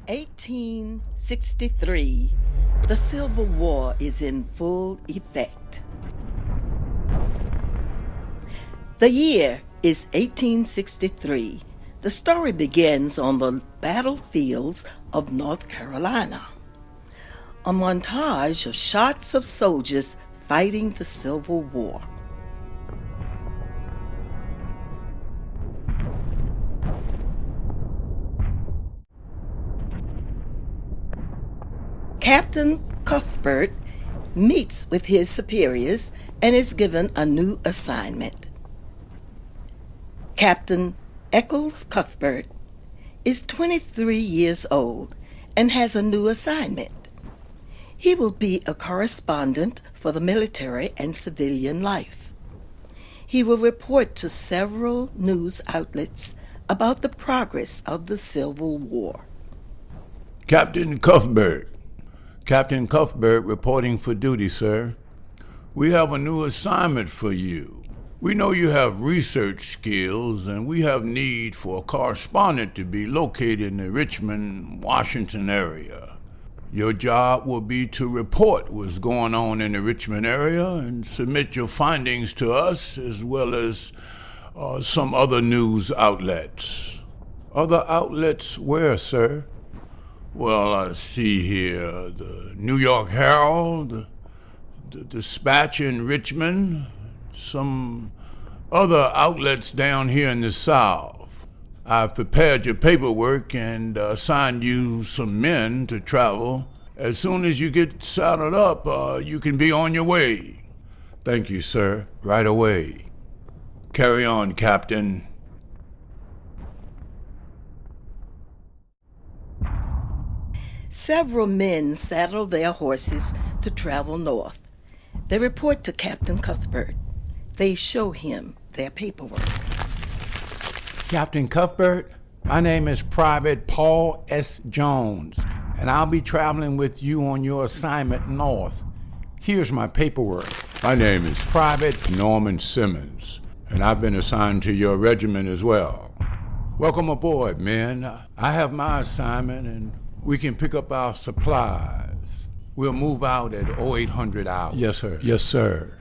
1863, the Civil War is in full effect. The year is 1863. The story begins on the battlefields of North Carolina. A montage of shots of soldiers fighting the Civil War. Captain Cuthbert meets with his superiors and is given a new assignment. Captain Eccles Cuthbert is 23 years old and has a new assignment. He will be a correspondent for the military and civilian life. He will report to several news outlets about the progress of the Civil War. Captain Cuthbert. Captain Cuthbert reporting for duty, sir. We have a new assignment for you. We know you have research skills, and we have need for a correspondent to be located in the Richmond, Washington area. Your job will be to report what's going on in the Richmond area and submit your findings to us, as well as some other news outlets. Other outlets where, sir? Well, I see here the New York Herald, the Dispatch in Richmond, some other outlets down here in the South. I've prepared your paperwork and assigned you some men to travel. As soon as you get saddled up, you can be on your way. Thank you, sir. Right away. Carry on, Captain. Several men saddle their horses to travel north. They report to Captain Cuthbert. They show him their paperwork. Captain Cuthbert, my name is Private Paul S. Jones, and I'll be traveling with you on your assignment north. Here's my paperwork. My name is Private Norman Simmons, and I've been assigned to your regiment as well. Welcome aboard, men. I have my assignment, and we can pick up our supplies. We'll move out at 0800 hours. Yes, sir. Yes, sir.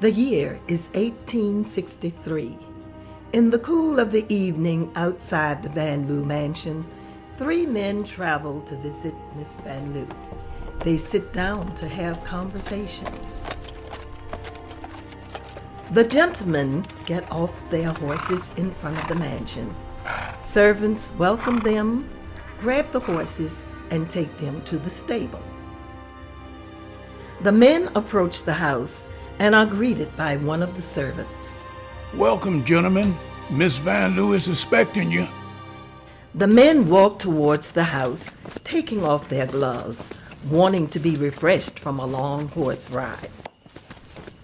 The year is 1863. In the cool of the evening outside the Van Loo mansion, 3 men travel to visit Miss Van Loo. They sit down to have conversations. The gentlemen get off their horses in front of the mansion. Servants welcome them, grab the horses, and take them to the stable. The men approach the house and are greeted by one of the servants. Welcome, gentlemen. Miss Van Loo is expecting you. The men walk towards the house, taking off their gloves, wanting to be refreshed from a long horse ride.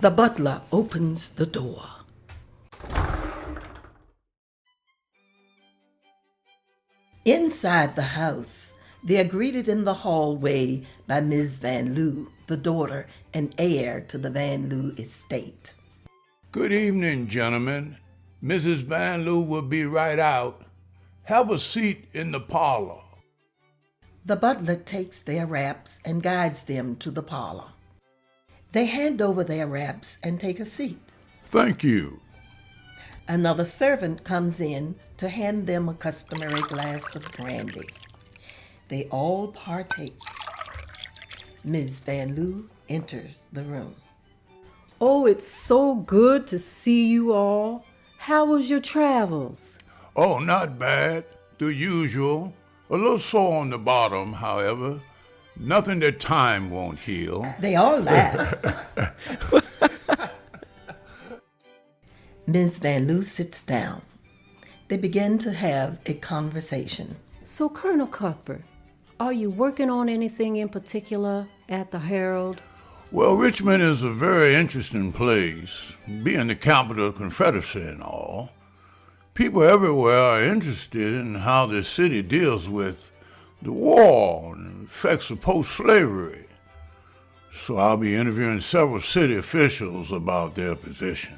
The butler opens the door. Inside the house, they are greeted in the hallway by Ms. Van Loo, the daughter and heir to the Van Loo estate. Good evening, gentlemen. Mrs. Van Loo will be right out. Have a seat in the parlor. The butler takes their wraps and guides them to the parlor. They hand over their wraps and take a seat. Thank you. Another servant comes in to hand them a customary glass of brandy. They all partake. Ms. Van Loo enters the room. Oh, it's so good to see you all. How was your travels? Oh, not bad. The usual. A little sore on the bottom, however. Nothing that time won't heal. They all laugh. Ms. Van Loo sits down. They begin to have a conversation. So, Colonel Cuthbert, are you working on anything in particular at the Herald? Well, Richmond is a very interesting place, being the capital of the Confederacy and all. People everywhere are interested in how the city deals with the war and the effects of post-slavery. So I'll be interviewing several city officials about their positions.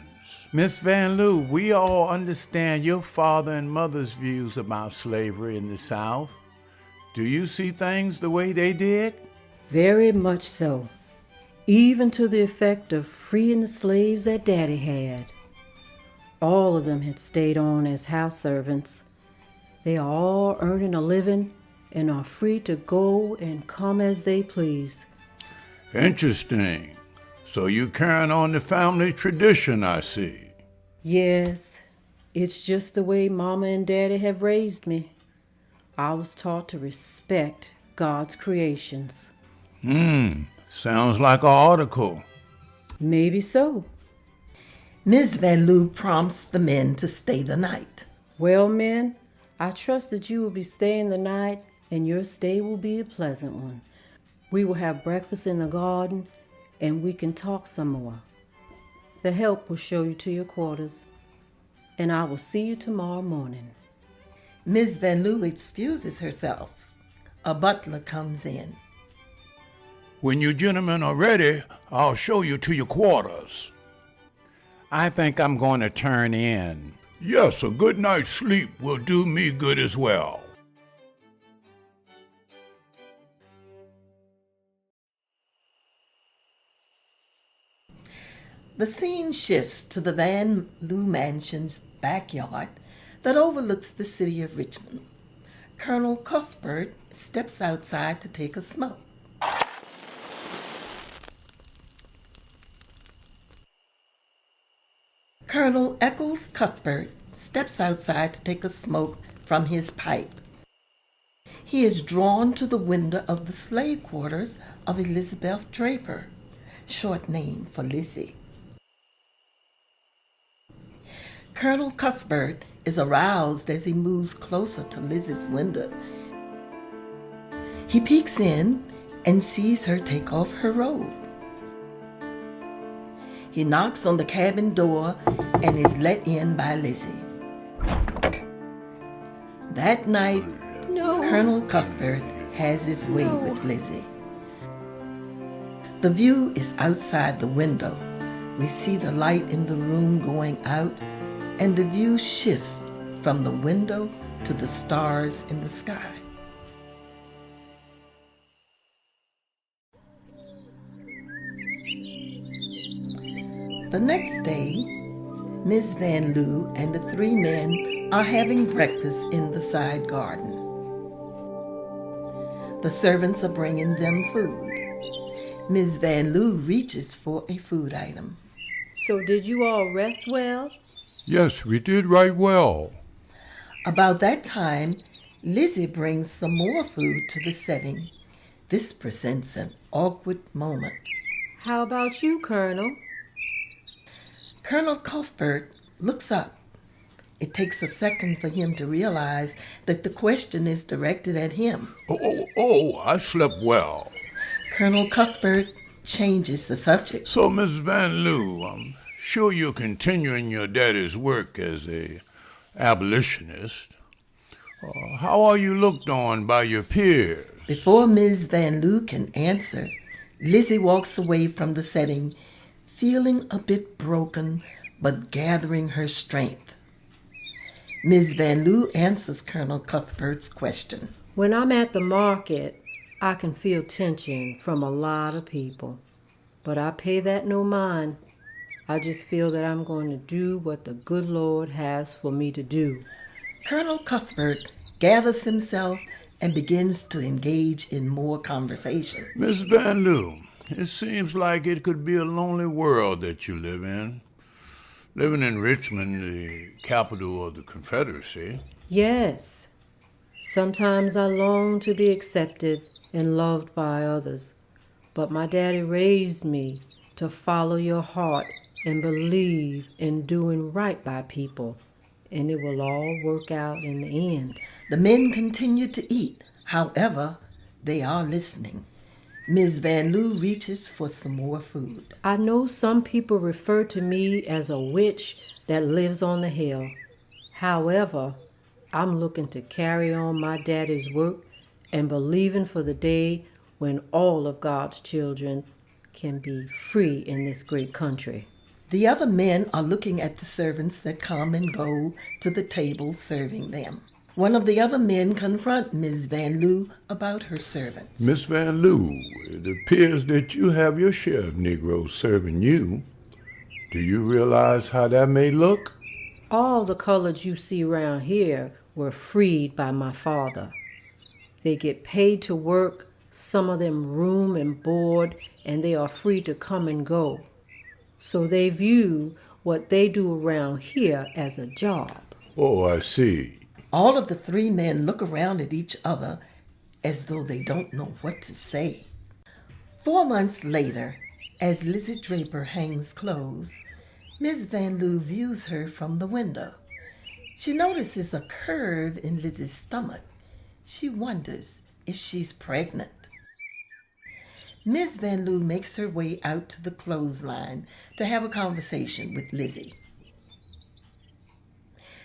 Miss Van Loo, we all understand your father and mother's views about slavery in the South. Do you see things the way they did? Very much so. Even to the effect of freeing the slaves that Daddy had. All of them had stayed on as house servants. They are all earning a living and are free to go and come as they please. Interesting. So you carrying on the family tradition, I see. Yes, it's just the way Mama and Daddy have raised me. I was taught to respect God's creations. Sounds like an article. Maybe so. Ms. Van Loo prompts the men to stay the night. Well, men, I trust that you will be staying the night and your stay will be a pleasant one. We will have breakfast in the garden and we can talk some more. The help will show you to your quarters, and I will see you tomorrow morning. Ms. Van Loo excuses herself. A butler comes in. When you gentlemen are ready, I'll show you to your quarters. I think I'm going to turn in. Yes, a good night's sleep will do me good as well. The scene shifts to the Van Loo mansion's backyard that overlooks the city of Richmond. Colonel Cuthbert steps outside to take a smoke. Colonel Eccles Cuthbert steps outside to take a smoke from his pipe. He is drawn to the window of the slave quarters of Elizabeth Draper, short name for Lizzie. Colonel Cuthbert is aroused as he moves closer to Lizzie's window. He peeks in and sees her take off her robe. He knocks on the cabin door and is let in by Lizzie. That night, Colonel Cuthbert has his way with Lizzie. The view is outside the window. We see the light in the room going out, and the view shifts from the window to the stars in the sky. The next day, Miss Van Loo and the three men are having breakfast in the side garden. The servants are bringing them food. Miss Van Loo reaches for a food item. So did you all rest well? Yes, we did right well. About that time, Lizzie brings some more food to the setting. This presents an awkward moment. How about you, Colonel? Colonel Cuthbert looks up. It takes a second for him to realize that the question is directed at him. I slept well. Colonel Cuthbert changes the subject. So, Miss Van Loo, I'm sure you're continuing your daddy's work as a abolitionist. How are you looked on by your peers? Before Ms. Van Loo can answer, Lizzie walks away from the setting, feeling a bit broken, but gathering her strength. Ms. Van Loo answers Colonel Cuthbert's question. When I'm at the market, I can feel tension from a lot of people, but I pay that no mind. I just feel that I'm going to do what the good Lord has for me to do. Colonel Cuthbert gathers himself and begins to engage in more conversation. Miss Van Loo, it seems like it could be a lonely world that you live in. Living in Richmond, the capital of the Confederacy. Yes, sometimes I long to be accepted and loved by others, but my daddy raised me to follow your heart and believe in doing right by people, and it will all work out in the end. The men continue to eat. However, they are listening. Ms. Van Loo reaches for some more food. I know some people refer to me as a witch that lives on the hill. However, I'm looking to carry on my daddy's work and believing for the day when all of God's children can be free in this great country. The other men are looking at the servants that come and go to the table serving them. One of the other men confronts Miss Van Loo about her servants. Miss Van Loo, it appears that you have your share of Negroes serving you. Do you realize how that may look? All the coloreds you see around here were freed by my father. They get paid to work, some of them room and board, and they are free to come and go. So they view what they do around here as a job. Oh, I see. All of the three men look around at each other as though they don't know what to say. 4 months later, as Lizzie Draper hangs clothes, Miss Van Loo views her from the window. She notices a curve in Lizzie's stomach. She wonders if she's pregnant. Miss Van Loo makes her way out to the clothesline to have a conversation with Lizzie.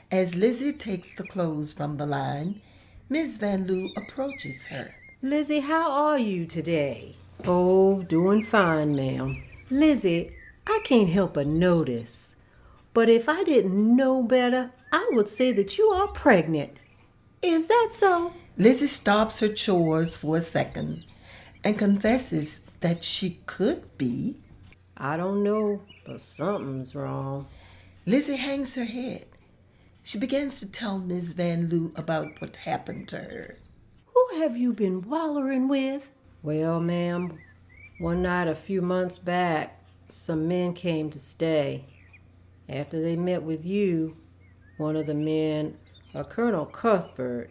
As Lizzie takes the clothes from the line, Miss Van Loo approaches her. Lizzie, how are you today? Oh, doing fine, ma'am. Lizzie, I can't help but notice, but if I didn't know better, I would say that you are pregnant. Is that so? Lizzie stops her chores for a second and confesses that she could be. I don't know, but something's wrong. Lizzie hangs her head. She begins to tell Miss Van Loo about what happened to her. Who have you been wallering with? Well, ma'am, one night a few months back, some men came to stay. After they met with you, one of the men, a Colonel Cuthbert,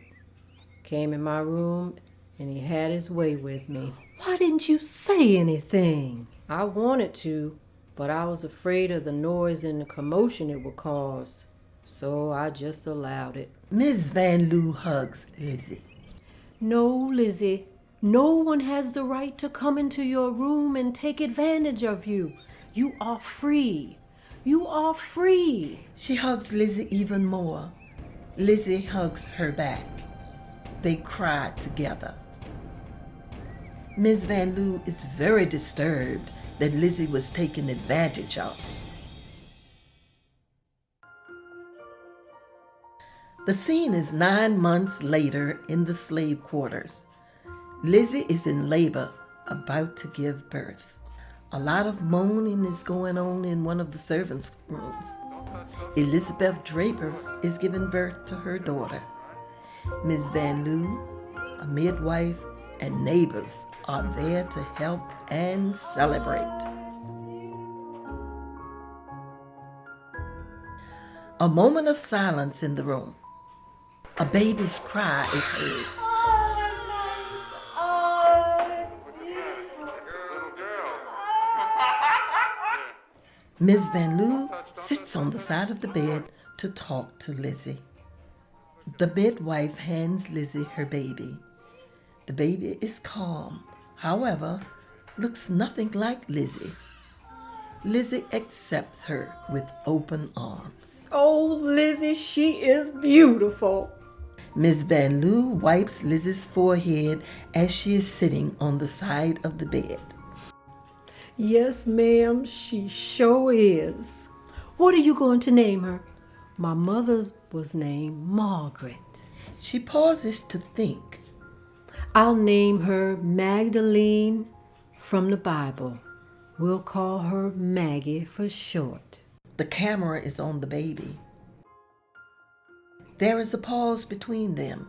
came in my room and he had his way with me. Why didn't you say anything? I wanted to, but I was afraid of the noise and the commotion it would cause. So I just allowed it. Miss Van Loo hugs Lizzie. No, Lizzie. No one has the right to come into your room and take advantage of you. You are free. You are free. She hugs Lizzie even more. Lizzie hugs her back. They cry together. Miss Van Loo is very disturbed that Lizzie was taken advantage of. The scene is 9 months later in the slave quarters. Lizzie is in labor, about to give birth. A lot of moaning is going on in one of the servants' rooms. Elizabeth Draper is giving birth to her daughter. Miss Van Loo, a midwife, and neighbors are there to help and celebrate. A moment of silence in the room. A baby's cry is heard. Miss Van Loo sits on the side of the bed to talk to Lizzie. The midwife hands Lizzie her baby. The baby is calm, however, looks nothing like Lizzie. Lizzie accepts her with open arms. Oh, Lizzie, she is beautiful. Miss Van Loo wipes Lizzie's forehead as she is sitting on the side of the bed. Yes, ma'am, she sure is. What are you going to name her? My mother's was named Margaret. She pauses to think. I'll name her Magdalene from the Bible. We'll call her Maggie for short. The camera is on the baby. There is a pause between them.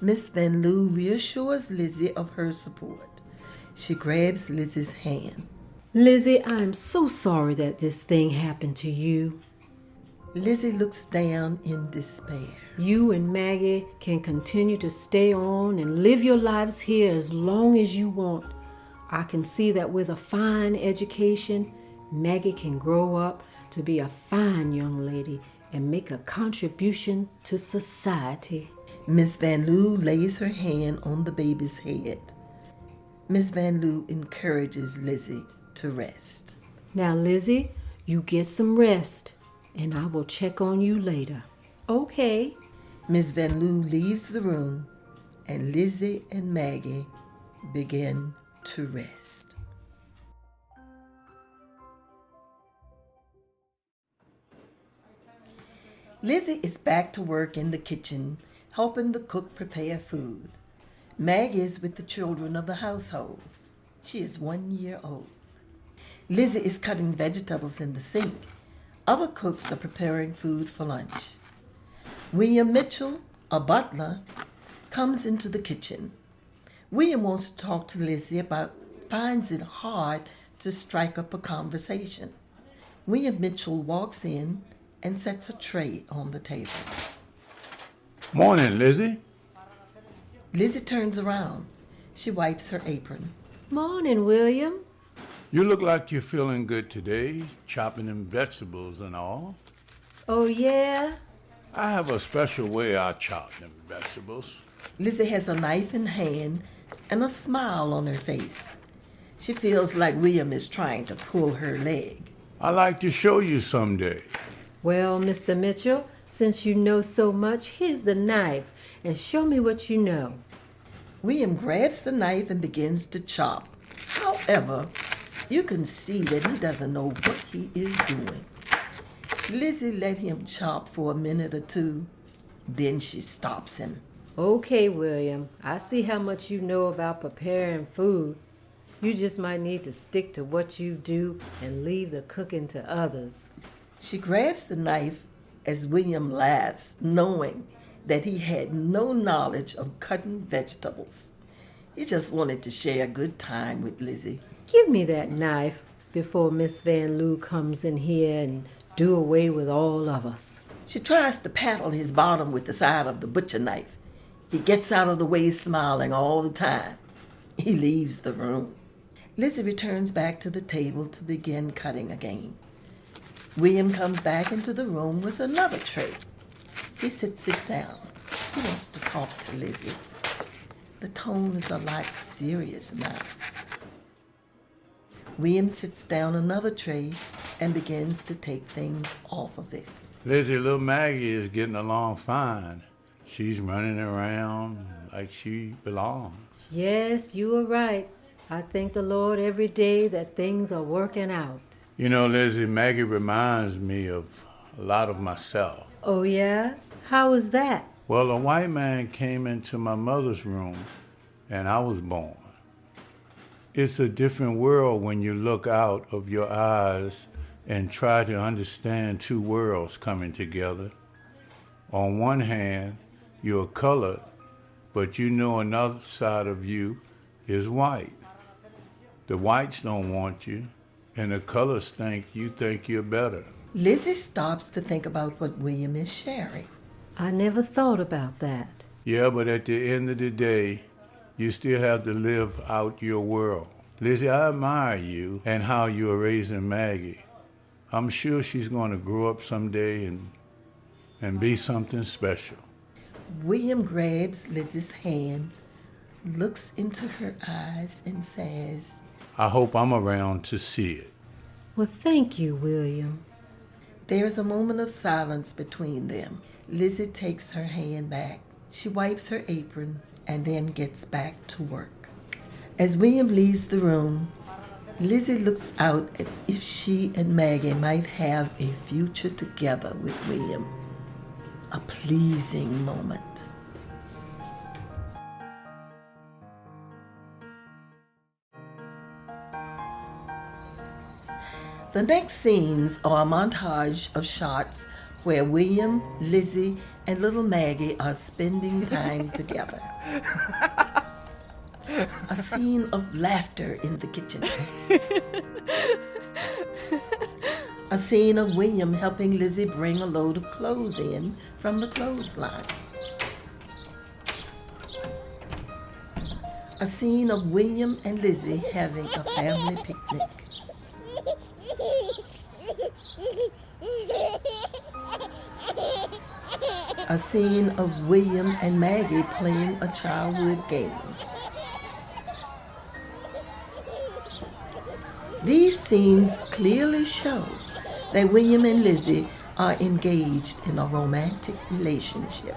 Miss Van Loo reassures Lizzie of her support. She grabs Lizzie's hand. Lizzie, I'm so sorry that this thing happened to you. Lizzie looks down in despair. You and Maggie can continue to stay on and live your lives here as long as you want. I can see that with a fine education, Maggie can grow up to be a fine young lady and make a contribution to society. Miss Van Loo lays her hand on the baby's head. Miss Van Loo encourages Lizzie to rest. Now, Lizzie, you get some rest, and I will check on you later. Okay. Miss Van Loo leaves the room, and Lizzie and Maggie begin to rest. Lizzie is back to work in the kitchen, helping the cook prepare food. Maggie is with the children of the household. She is 1 year old. Lizzie is cutting vegetables in the sink. Other cooks are preparing food for lunch. William Mitchell, a butler, comes into the kitchen. William wants to talk to Lizzie about finds it hard to strike up a conversation. William Mitchell walks in and sets a tray on the table. Morning, Lizzie. Lizzie turns around. She wipes her apron. Morning, William. You look like you're feeling good today, chopping them vegetables and all. Oh, yeah? I have a special way I chop them vegetables. Lizzie has a knife in hand and a smile on her face. She feels like William is trying to pull her leg. I'd like to show you someday. Well, Mr. Mitchell, since you know so much, here's the knife, and show me what you know. William grabs the knife and begins to chop. However, you can see that he doesn't know what he is doing. Lizzie let him chop for a minute or two, then she stops him. Okay, William, I see how much you know about preparing food. You just might need to stick to what you do and leave the cooking to others. She grabs the knife as William laughs, knowing that he had no knowledge of cutting vegetables. He just wanted to share a good time with Lizzie. Give me that knife before Miss Van Loo comes in here and do away with all of us. She tries to paddle his bottom with the side of the butcher knife. He gets out of the way smiling all the time. He leaves the room. Lizzie returns back to the table to begin cutting again. William comes back into the room with another tray. He sits it down. He wants to talk to Lizzie. The tone is a lot serious now. William sits down another tray and begins to take things off of it. Lizzie, little Maggie is getting along fine. She's running around like she belongs. Yes, you are right. I thank the Lord every day that things are working out. You know, Lizzie, Maggie reminds me of a lot of myself. Oh, yeah? How is that? Well, a white man came into my mother's room and I was born. It's a different world when you look out of your eyes and try to understand two worlds coming together. On one hand, you're colored, but you know another side of you is white. The whites don't want you, and the colors think you think you're better. Lizzie stops to think about what William is sharing. I never thought about that. Yeah, but at the end of the day, you still have to live out your world. Lizzie, I admire you and how you are raising Maggie. I'm sure she's going to grow up someday and be something special. William grabs Lizzie's hand, looks into her eyes, and says, I hope I'm around to see it. Well, thank you, William. There is a moment of silence between them. Lizzie takes her hand back. She wipes her apron and then gets back to work. As William leaves the room, Lizzie looks out as if she and Maggie might have a future together with William. A pleasing moment. The next scenes are a montage of shots where William, Lizzie, and little Maggie are spending time together. A scene of laughter in the kitchen. A scene of William helping Lizzie bring a load of clothes in from the clothesline. A scene of William and Lizzie having a family picnic. A scene of William and Maggie playing a childhood game. These scenes clearly show that William and Lizzie are engaged in a romantic relationship.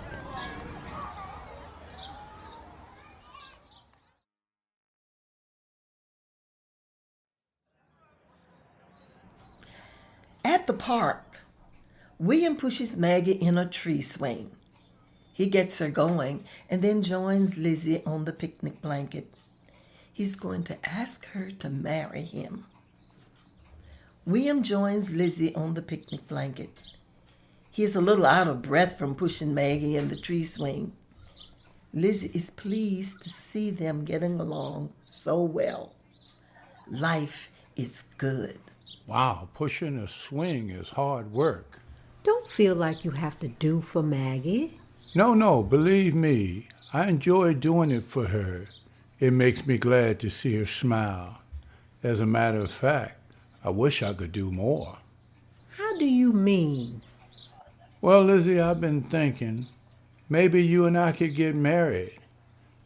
At the park, William pushes Maggie in a tree swing. He gets her going and then joins Lizzie on the picnic blanket. He's going to ask her to marry him. William joins Lizzie on the picnic blanket. He is a little out of breath from pushing Maggie in the tree swing. Lizzie is pleased to see them getting along so well. Life is good. Wow, pushing a swing is hard work. Don't feel like you have to do for Maggie. No, believe me, I enjoy doing it for her. It makes me glad to see her smile. As a matter of fact, I wish I could do more. How do you mean? Well, Lizzie, I've been thinking, maybe you and I could get married,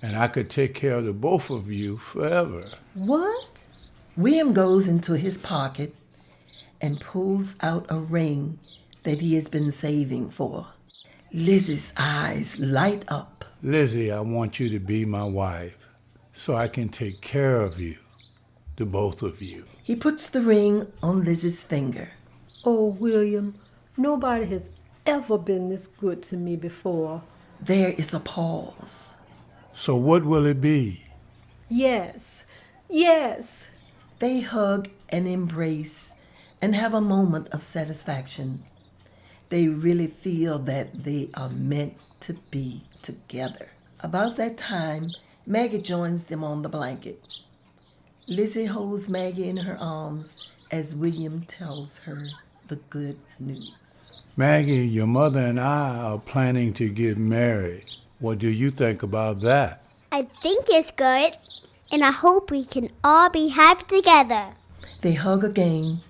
and I could take care of the both of you forever. What? William goes into his pocket and pulls out a ring that he has been saving for. Lizzie's eyes light up. Lizzie, I want you to be my wife, so I can take care of you, the both of you. He puts the ring on Lizzie's finger. Oh, William, nobody has ever been this good to me before. There is a pause. So what will it be? Yes. They hug and embrace and have a moment of satisfaction. They really feel that they are meant to be together. About that time, Maggie joins them on the blanket. Lizzie holds Maggie in her arms as William tells her the good news. Maggie, your mother and I are planning to get married. What do you think about that? I think it's good, and I hope we can all be happy together. They hug again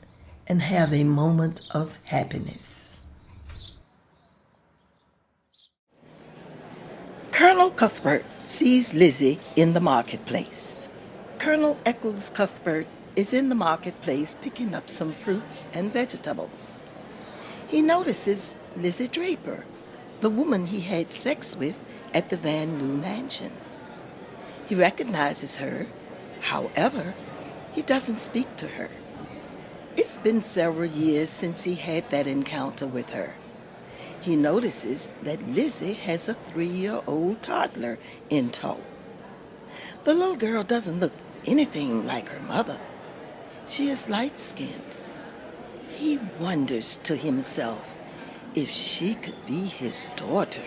and have a moment of happiness. Colonel Cuthbert sees Lizzie in the marketplace. Colonel Eccles Cuthbert is in the marketplace picking up some fruits and vegetables. He notices Lizzie Draper, the woman he had sex with at the Van Loo mansion. He recognizes her. However, he doesn't speak to her. It's been several years since he had that encounter with her. He notices that Lizzie has a 3-year-old toddler in tow. The little girl doesn't look anything like her mother. She is light-skinned. He wonders to himself if she could be his daughter.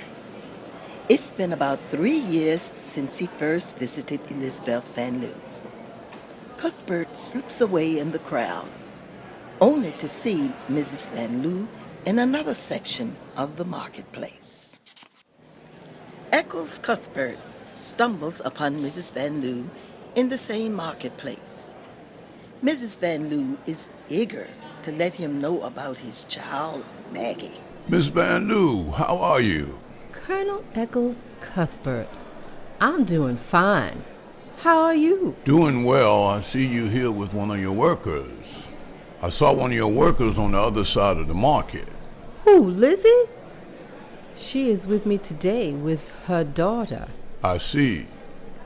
It's been about 3 years since he first visited Elizabeth Van Loo. Cuthbert slips away in the crowd, only to see Mrs. Van Loo in another section of the marketplace. Eccles Cuthbert stumbles upon Mrs. Van Loo in the same marketplace. Mrs. Van Loo is eager to let him know about his child, Maggie. Miss Van Loo, how are you? Colonel Eccles Cuthbert, I'm doing fine. How are you? Doing well. I see you here with one of your workers. I saw one of your workers on the other side of the market. Who, Lizzie? She is with me today with her daughter. I see.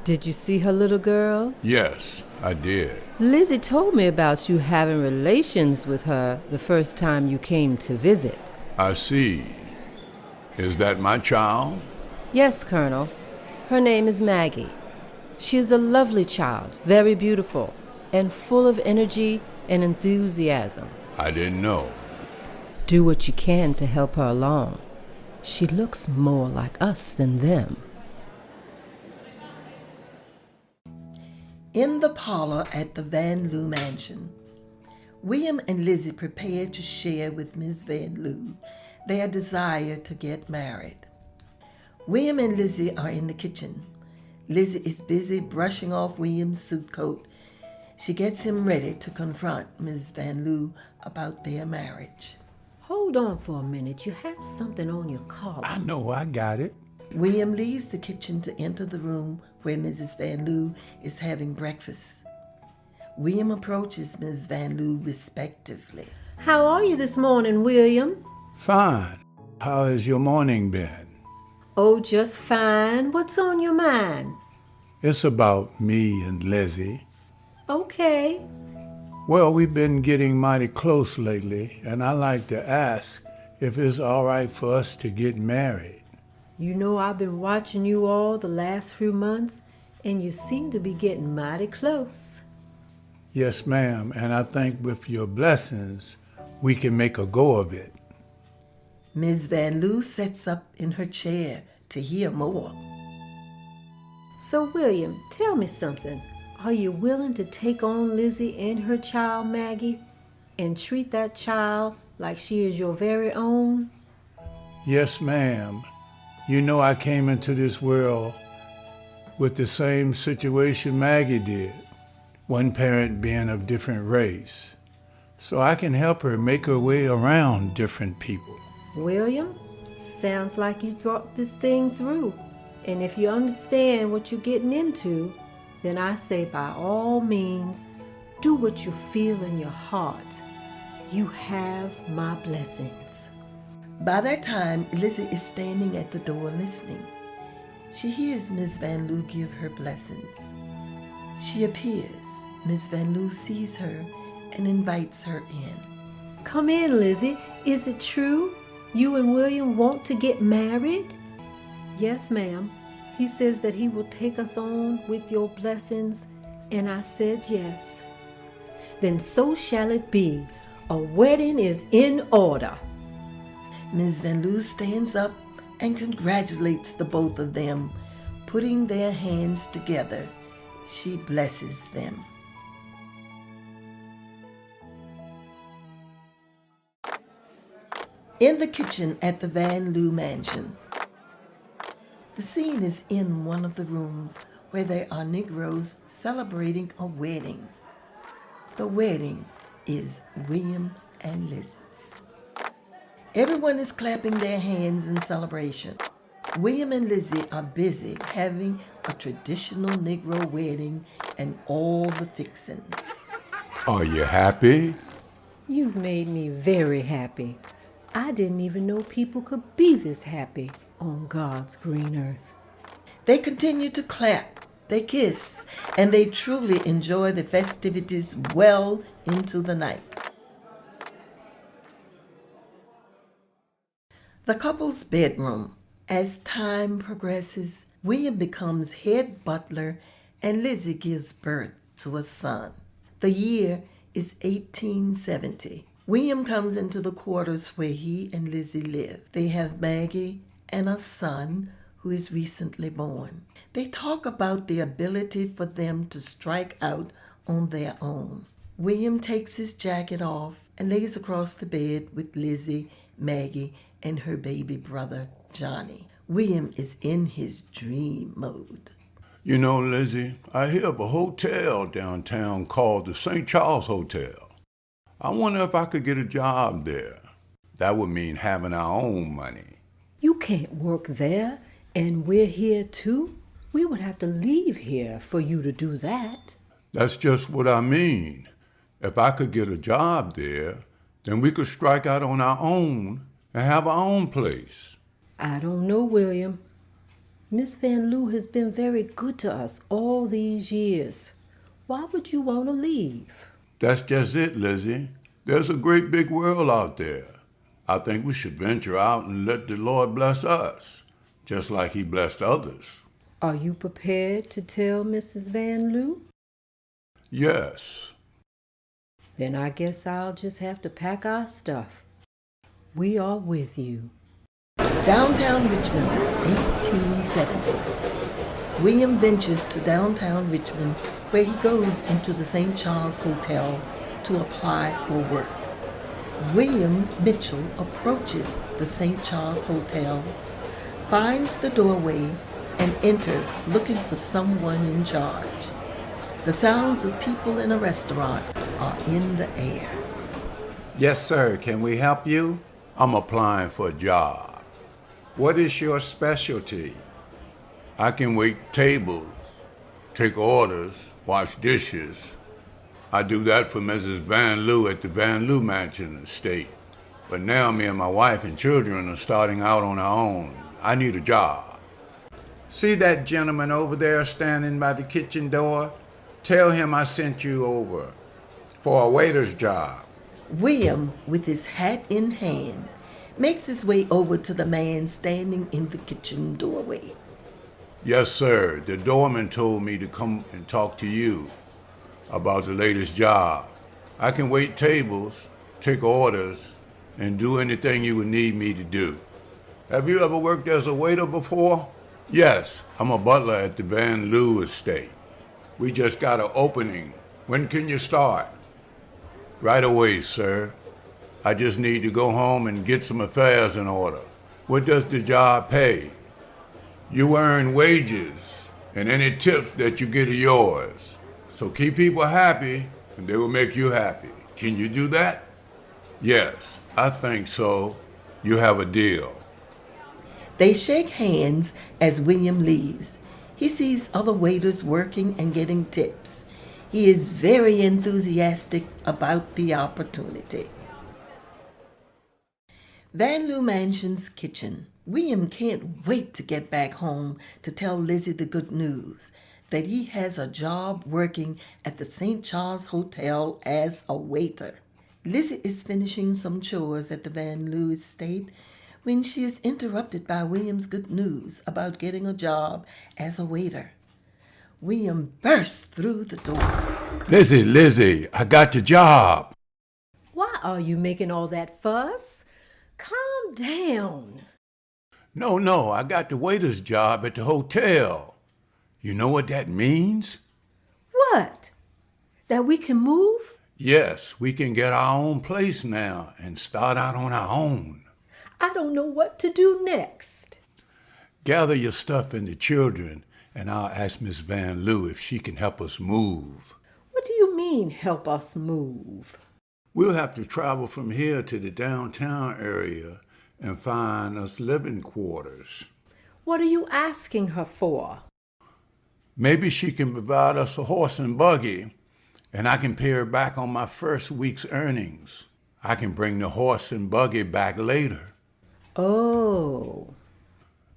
Did you see her little girl? Yes, I did. Lizzie told me about you having relations with her the first time you came to visit. I see. Is that my child? Yes, Colonel. Her name is Maggie. She is a lovely child, very beautiful, and full of energy and enthusiasm. I didn't know. Do what you can to help her along. She looks more like us than them. In the parlor at the Van Loo mansion, William and Lizzie prepare to share with Miss Van Loo their desire to get married. William and Lizzie are in the kitchen. Lizzie is busy brushing off William's suit coat. She gets him ready to confront Miss Van Loo about their marriage. Hold on for a minute. You have something on your collar. I know, I got it. William leaves the kitchen to enter the room where Mrs. Van Loo is having breakfast. William approaches Ms. Van Loo respectively. How are you this morning, William? Fine. How has your morning been? Oh, just fine. What's on your mind? It's about me and Lizzie. Okay. Well, we've been getting mighty close lately, and I like to ask if it's all right for us to get married. You know, I've been watching you all the last few months, and you seem to be getting mighty close. Yes, ma'am, and I think with your blessings, we can make a go of it. Ms. Van Loo sits up in her chair to hear more. So, William, tell me something. Are you willing to take on Lizzie and her child, Maggie, and treat that child like she is your very own? Yes, ma'am. You know I came into this world with the same situation Maggie did, one parent being of different race. So I can help her make her way around different people. William, sounds like you thought this thing through. And if you understand what you're getting into, then I say by all means, do what you feel in your heart. You have my blessings. By that time, Lizzie is standing at the door listening. She hears Ms. Van Loo give her blessings. She appears. Ms. Van Loo sees her and invites her in. Come in, Lizzie. Is it true? You and William want to get married? Yes, ma'am. He says that he will take us on with your blessings, and I said yes. Then so shall it be. A wedding is in order. Ms. Van Loo stands up and congratulates the both of them. Putting their hands together, she blesses them. In the kitchen at the Van Loo mansion, the scene is in one of the rooms where there are Negroes celebrating a wedding. The wedding is William and Lizzie's. Everyone is clapping their hands in celebration. William and Lizzie are busy having a traditional Negro wedding and all the fixings. Are you happy? You've made me very happy. I didn't even know people could be this happy on God's green earth. They continue to clap, they kiss, and they truly enjoy the festivities well into the night. The couple's bedroom. As time progresses, William becomes head butler and Lizzie gives birth to a son. The year is 1870. William comes into the quarters where he and Lizzie live. They have Maggie and a son who is recently born. They talk about the ability for them to strike out on their own. William takes his jacket off and lays across the bed with Lizzie, Maggie, and her baby brother, Johnny. William is in his dream mode. You know, Lizzie, I hear of a hotel downtown called the St. Charles Hotel. I wonder if I could get a job there. That would mean having our own money. You can't work there, and we're here too. We would have to leave here for you to do that. That's just what I mean. If I could get a job there, then we could strike out on our own and have our own place. I don't know, William. Miss Van Loo has been very good to us all these years. Why would you want to leave? That's just it, Lizzie. There's a great big world out there. I think we should venture out and let the Lord bless us, just like he blessed others. Are you prepared to tell Mrs. Van Loo? Yes. Then I guess I'll just have to pack our stuff. We are with you. Downtown Richmond, 1870. William ventures to downtown Richmond, where he goes into the St. Charles Hotel to apply for work. William Mitchell approaches the St. Charles Hotel, finds the doorway, and enters looking for someone in charge. The sounds of people in a restaurant are in the air. Yes, sir. Can we help you? I'm applying for a job. What is your specialty? I can wait tables, take orders, wash dishes. I do that for Mrs. Van Loo at the Van Loo Mansion estate. But now me and my wife and children are starting out on our own. I need a job. See that gentleman over there standing by the kitchen door? Tell him I sent you over for a waiter's job. William, with his hat in hand, makes his way over to the man standing in the kitchen doorway. Yes, sir. The doorman told me to come and talk to you about the latest job. I can wait tables, take orders, and do anything you would need me to do. Have you ever worked as a waiter before? Yes, I'm a butler at the Van Loo estate. We just got an opening. When can you start? Right away, sir. I just need to go home and get some affairs in order. What does the job pay? You earn wages, and any tips that you get are yours. So keep people happy, and they will make you happy. Can you do that? Yes, I think so. You have a deal. They shake hands as William leaves. He sees other waiters working and getting tips. He is very enthusiastic about the opportunity. Van Loo Mansion's kitchen. William can't wait to get back home to tell Lizzie the good news that he has a job working at the St. Charles Hotel as a waiter. Lizzie is finishing some chores at the Van Loo estate when she is interrupted by William's good news about getting a job as a waiter. William bursts through the door. Lizzie, I got the job. Why are you making all that fuss? Calm down. No, I got the waiter's job at the hotel. You know what that means? What? That we can move? Yes, we can get our own place now and start out on our own. I don't know what to do next. Gather your stuff and the children, and I'll ask Miss Van Loo if she can help us move. What do you mean, help us move? We'll have to travel from here to the downtown area and find us living quarters. What are you asking her for? Maybe she can provide us a horse and buggy, and I can pay her back on my first week's earnings. I can bring the horse and buggy back later. Oh.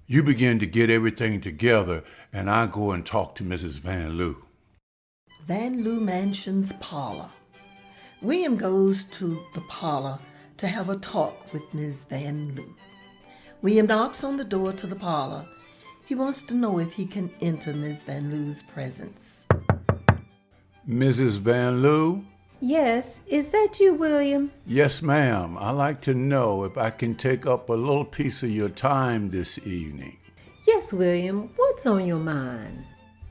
You begin to get everything together, and I go and talk to Mrs. Van Loo. Van Loo Mansion's parlor. William goes to the parlor to have a talk with Ms. Van Loo. William knocks on the door to the parlor. He wants to know if he can enter Ms. Van Loo's presence. Mrs. Van Loo? Yes, is that you, William? Yes, ma'am. I'd like to know if I can take up a little piece of your time this evening. Yes, William. What's on your mind?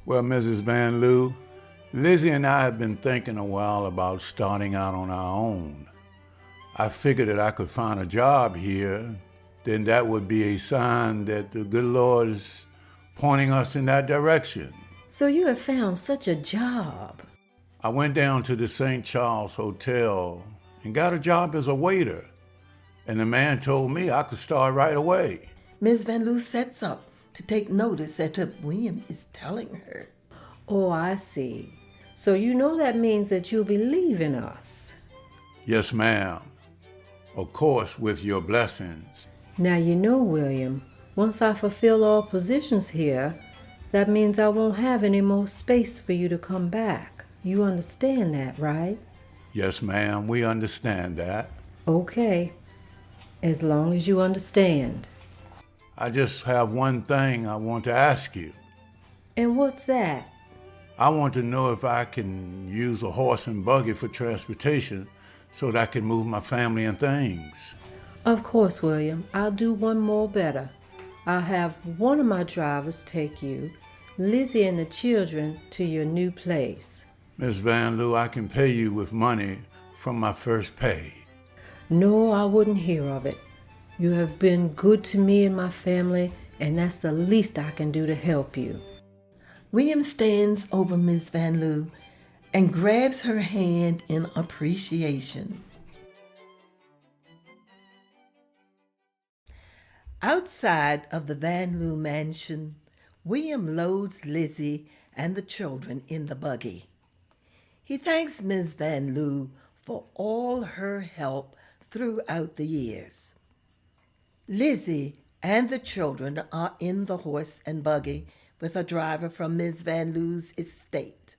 Well, Mrs. Van Loo, Lizzie and I have been thinking a while about starting out on our own. I figured that I could find a job here, then that would be a sign that the good Lord is pointing us in that direction. So you have found such a job. I went down to the St. Charles Hotel and got a job as a waiter, and the man told me I could start right away. Ms. Van Loo sets up to take notice at what William is telling her. Oh, I see. So you know that means that you'll be leaving us. Yes, ma'am. Of course, with your blessings. Now you know, William, once I fulfill all positions here, that means I won't have any more space for you to come back. You understand that, right? Yes, ma'am, we understand that. Okay, as long as you understand. I just have one thing I want to ask you. And what's that? I want to know if I can use a horse and buggy for transportation so that I can move my family and things. Of course, William. I'll do one more better. I'll have one of my drivers take you, Lizzie and the children, to your new place. Miss Van Loo, I can pay you with money from my first pay. No, I wouldn't hear of it. You have been good to me and my family, and that's the least I can do to help you. William stands over Ms. Van Loo and grabs her hand in appreciation. Outside of the Van Loo mansion, William loads Lizzie and the children in the buggy. He thanks Ms. Van Loo for all her help throughout the years. Lizzie and the children are in the horse and buggy with a driver from Ms. Van Loo's estate.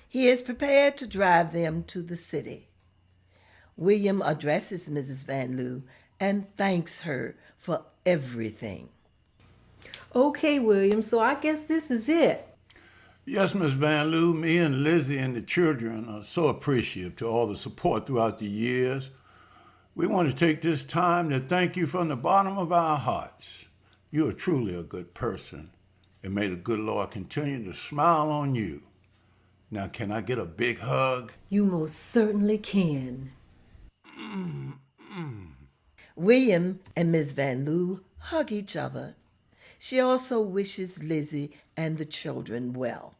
He is prepared to drive them to the city. William addresses Mrs. Van Loo and thanks her for everything. Okay, William, so I guess this is it. Yes, Miss Van Loo, me and Lizzie and the children are so appreciative to all the support throughout the years. We want to take this time to thank you from the bottom of our hearts. You are truly a good person, and may the good Lord continue to smile on you. Now, can I get a big hug? You most certainly can. William and Miss Van Loo hug each other. She also wishes Lizzie and the children well.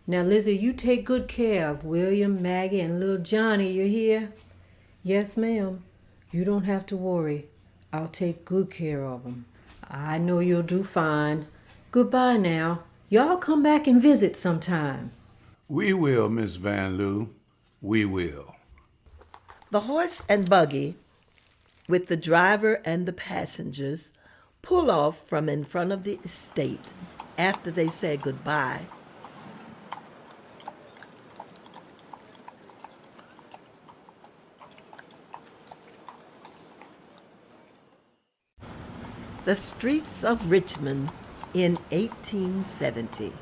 Now, Lizzie, you take good care of William, Maggie, and little Johnny, you hear? Yes, ma'am. You don't have to worry. I'll take good care of them. I know you'll do fine. Goodbye now. Y'all come back and visit sometime. We will, Miss Van Loo. We will. The horse and buggy, with the driver and the passengers, pull off from in front of the estate after they say goodbye. The streets of Richmond in 1870.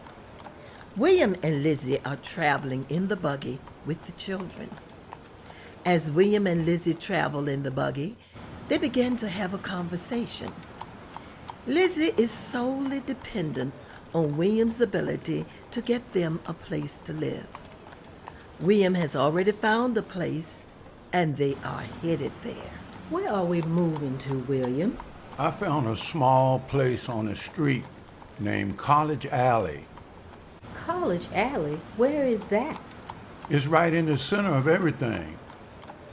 William and Lizzie are traveling in the buggy with the children. As William and Lizzie travel in the buggy, they begin to have a conversation. Lizzie is solely dependent on William's ability to get them a place to live. William has already found a place, and they are headed there. Where are we moving to, William? I found a small place on a street named College Alley. College Alley? Where is that? It's right in the center of everything.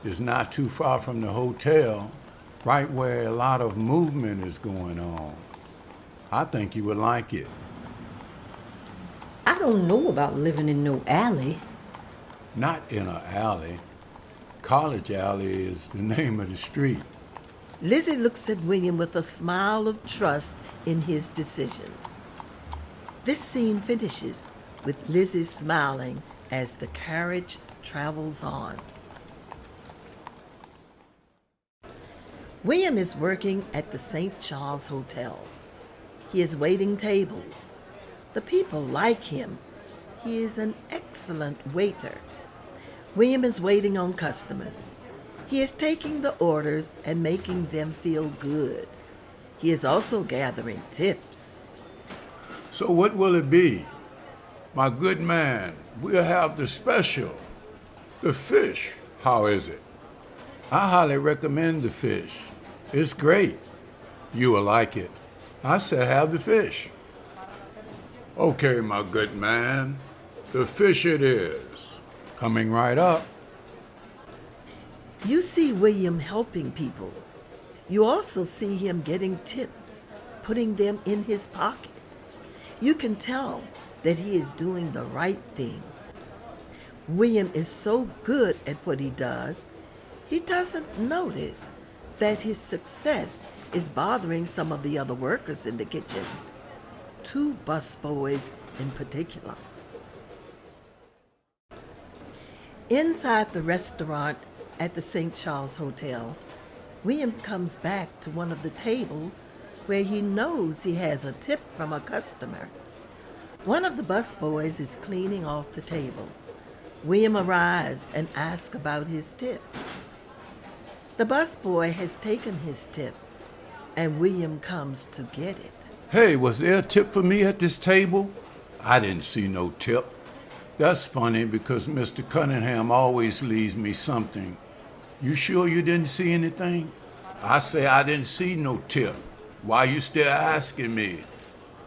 It's not too far from the hotel, right where a lot of movement is going on. I think you would like it. I don't know about living in no alley. Not in an alley. College Alley is the name of the street. Lizzie looks at William with a smile of trust in his decisions. This scene finishes with Lizzie smiling as the carriage travels on. William is working at the St. Charles Hotel. He is waiting tables. The people like him. He is an excellent waiter. William is waiting on customers. He is taking the orders and making them feel good. He is also gathering tips. So what will it be? My good man, we'll have the special. The fish, how is it? I highly recommend the fish. It's great. You will like it. I say have the fish. Okay, my good man. The fish it is. Coming right up. You see William helping people. You also see him getting tips, putting them in his pocket. You can tell that he is doing the right thing. William is so good at what he does, he doesn't notice that his success is bothering some of the other workers in the kitchen. 2 busboys in particular. Inside the restaurant at the St. Charles Hotel, William comes back to one of the tables where he knows he has a tip from a customer. One of the busboys is cleaning off the table. William arrives and asks about his tip. The busboy has taken his tip, and William comes to get it. Hey, was there a tip for me at this table? I didn't see no tip. That's funny because Mr. Cunningham always leaves me something. You sure you didn't see anything? I say I didn't see no tip. Why you still asking me?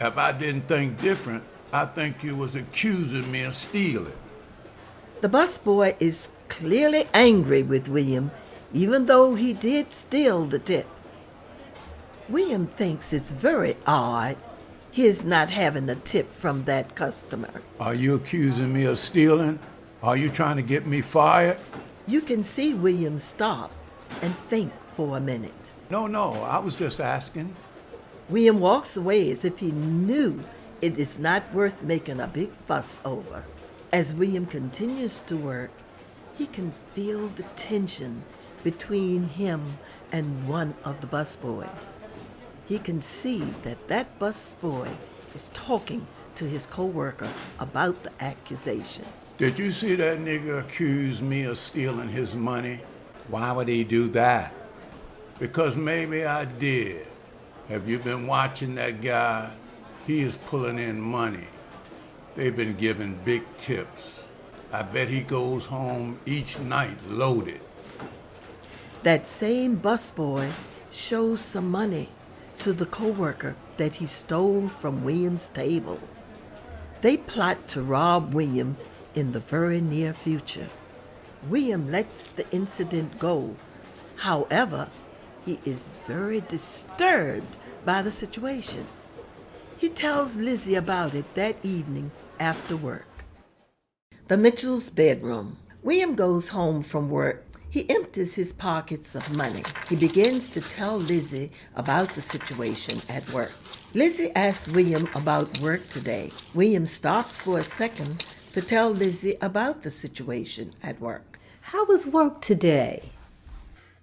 If I didn't think different, I think you was accusing me of stealing. The busboy is clearly angry with William, even though he did steal the tip. William thinks it's very odd his not having a tip from that customer. Are you accusing me of stealing? Are you trying to get me fired? You can see William stop and think for a minute. No, I was just asking. William walks away as if he knew it is not worth making a big fuss over. As William continues to work, he can feel the tension between him and one of the busboys. He can see that that busboy is talking to his co-worker about the accusation. Did you see that nigga accuse me of stealing his money? Why would he do that? Because maybe I did. Have you been watching that guy? He is pulling in money. They've been giving big tips. I bet he goes home each night loaded. That same busboy shows some money to the co-worker that he stole from William's table. They plot to rob William in the very near future. William lets the incident go. However, he is very disturbed by the situation. He tells Lizzie about it that evening after work. The Mitchells' bedroom. William goes home from work. He empties his pockets of money. He begins to tell Lizzie about the situation at work. Lizzie asks William about work today. William stops for a second to tell Lizzie about the situation at work. How was work today?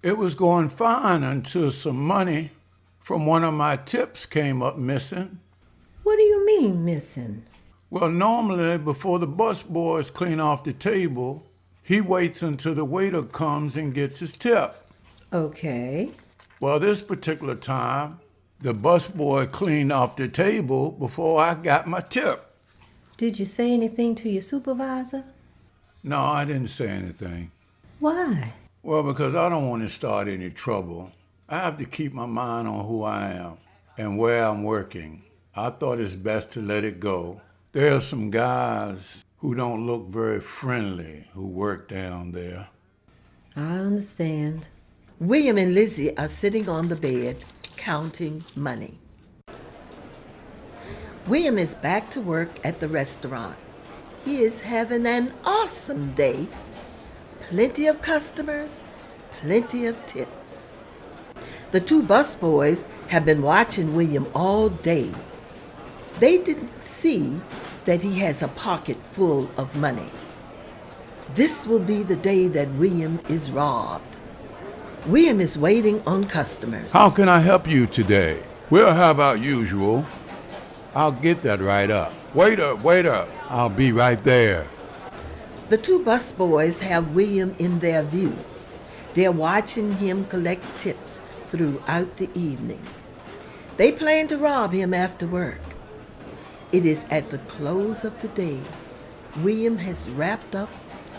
It was going fine until some money from one of my tips came up missing. What do you mean, missing? Well, normally before the busboys clean off the table, he waits until the waiter comes and gets his tip. Okay. Well, this particular time, the busboy cleaned off the table before I got my tip. Did you say anything to your supervisor? No, I didn't say anything. Why? Well, because I don't want to start any trouble. I have to keep my mind on who I am and where I'm working. I thought it's best to let it go. There are some guys who don't look very friendly who work down there. I understand. William and Lizzie are sitting on the bed counting money. William is back to work at the restaurant. He is having an awesome day. Plenty of customers, plenty of tips. The two busboys have been watching William all day. They didn't see that he has a pocket full of money. This will be the day that William is robbed. William is waiting on customers. How can I help you today? We'll have our usual. I'll get that right up. Waiter, I'll be right there. The two busboys have William in their view. They're watching him collect tips throughout the evening. They plan to rob him after work. It is at the close of the day. William has wrapped up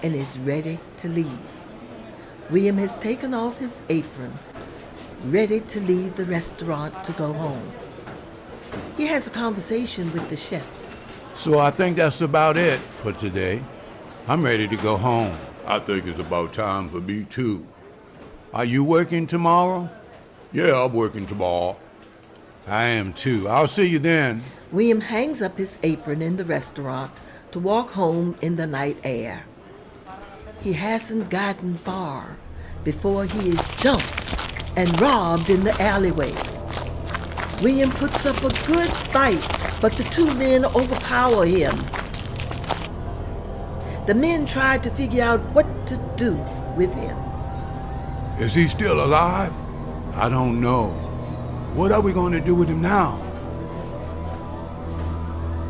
and is ready to leave. William has taken off his apron, ready to leave the restaurant to go home. He has a conversation with the chef. So I think that's about it for today. I'm ready to go home. I think it's about time for me too. Are you working tomorrow? Yeah, I'm working tomorrow. I am too. I'll see you then. William hangs up his apron in the restaurant to walk home in the night air. He hasn't gotten far before he is jumped and robbed in the alleyway. William puts up a good fight, but the two men overpower him. The men try to figure out what to do with him. Is he still alive? I don't know. What are we going to do with him now?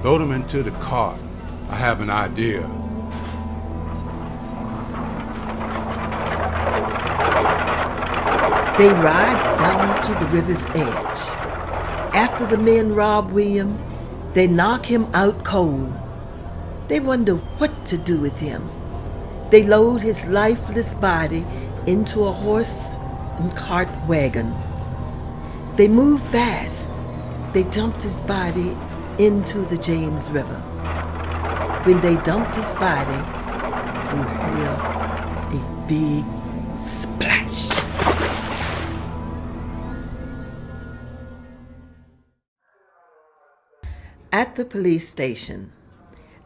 Load him into the cart. I have an idea. They ride down to the river's edge. After the men rob William, they knock him out cold. They wonder what to do with him. They load his lifeless body into a horse and cart wagon. They move fast. They dumped his body into the James River. When they dumped his body, you hear a big splash. At the police station.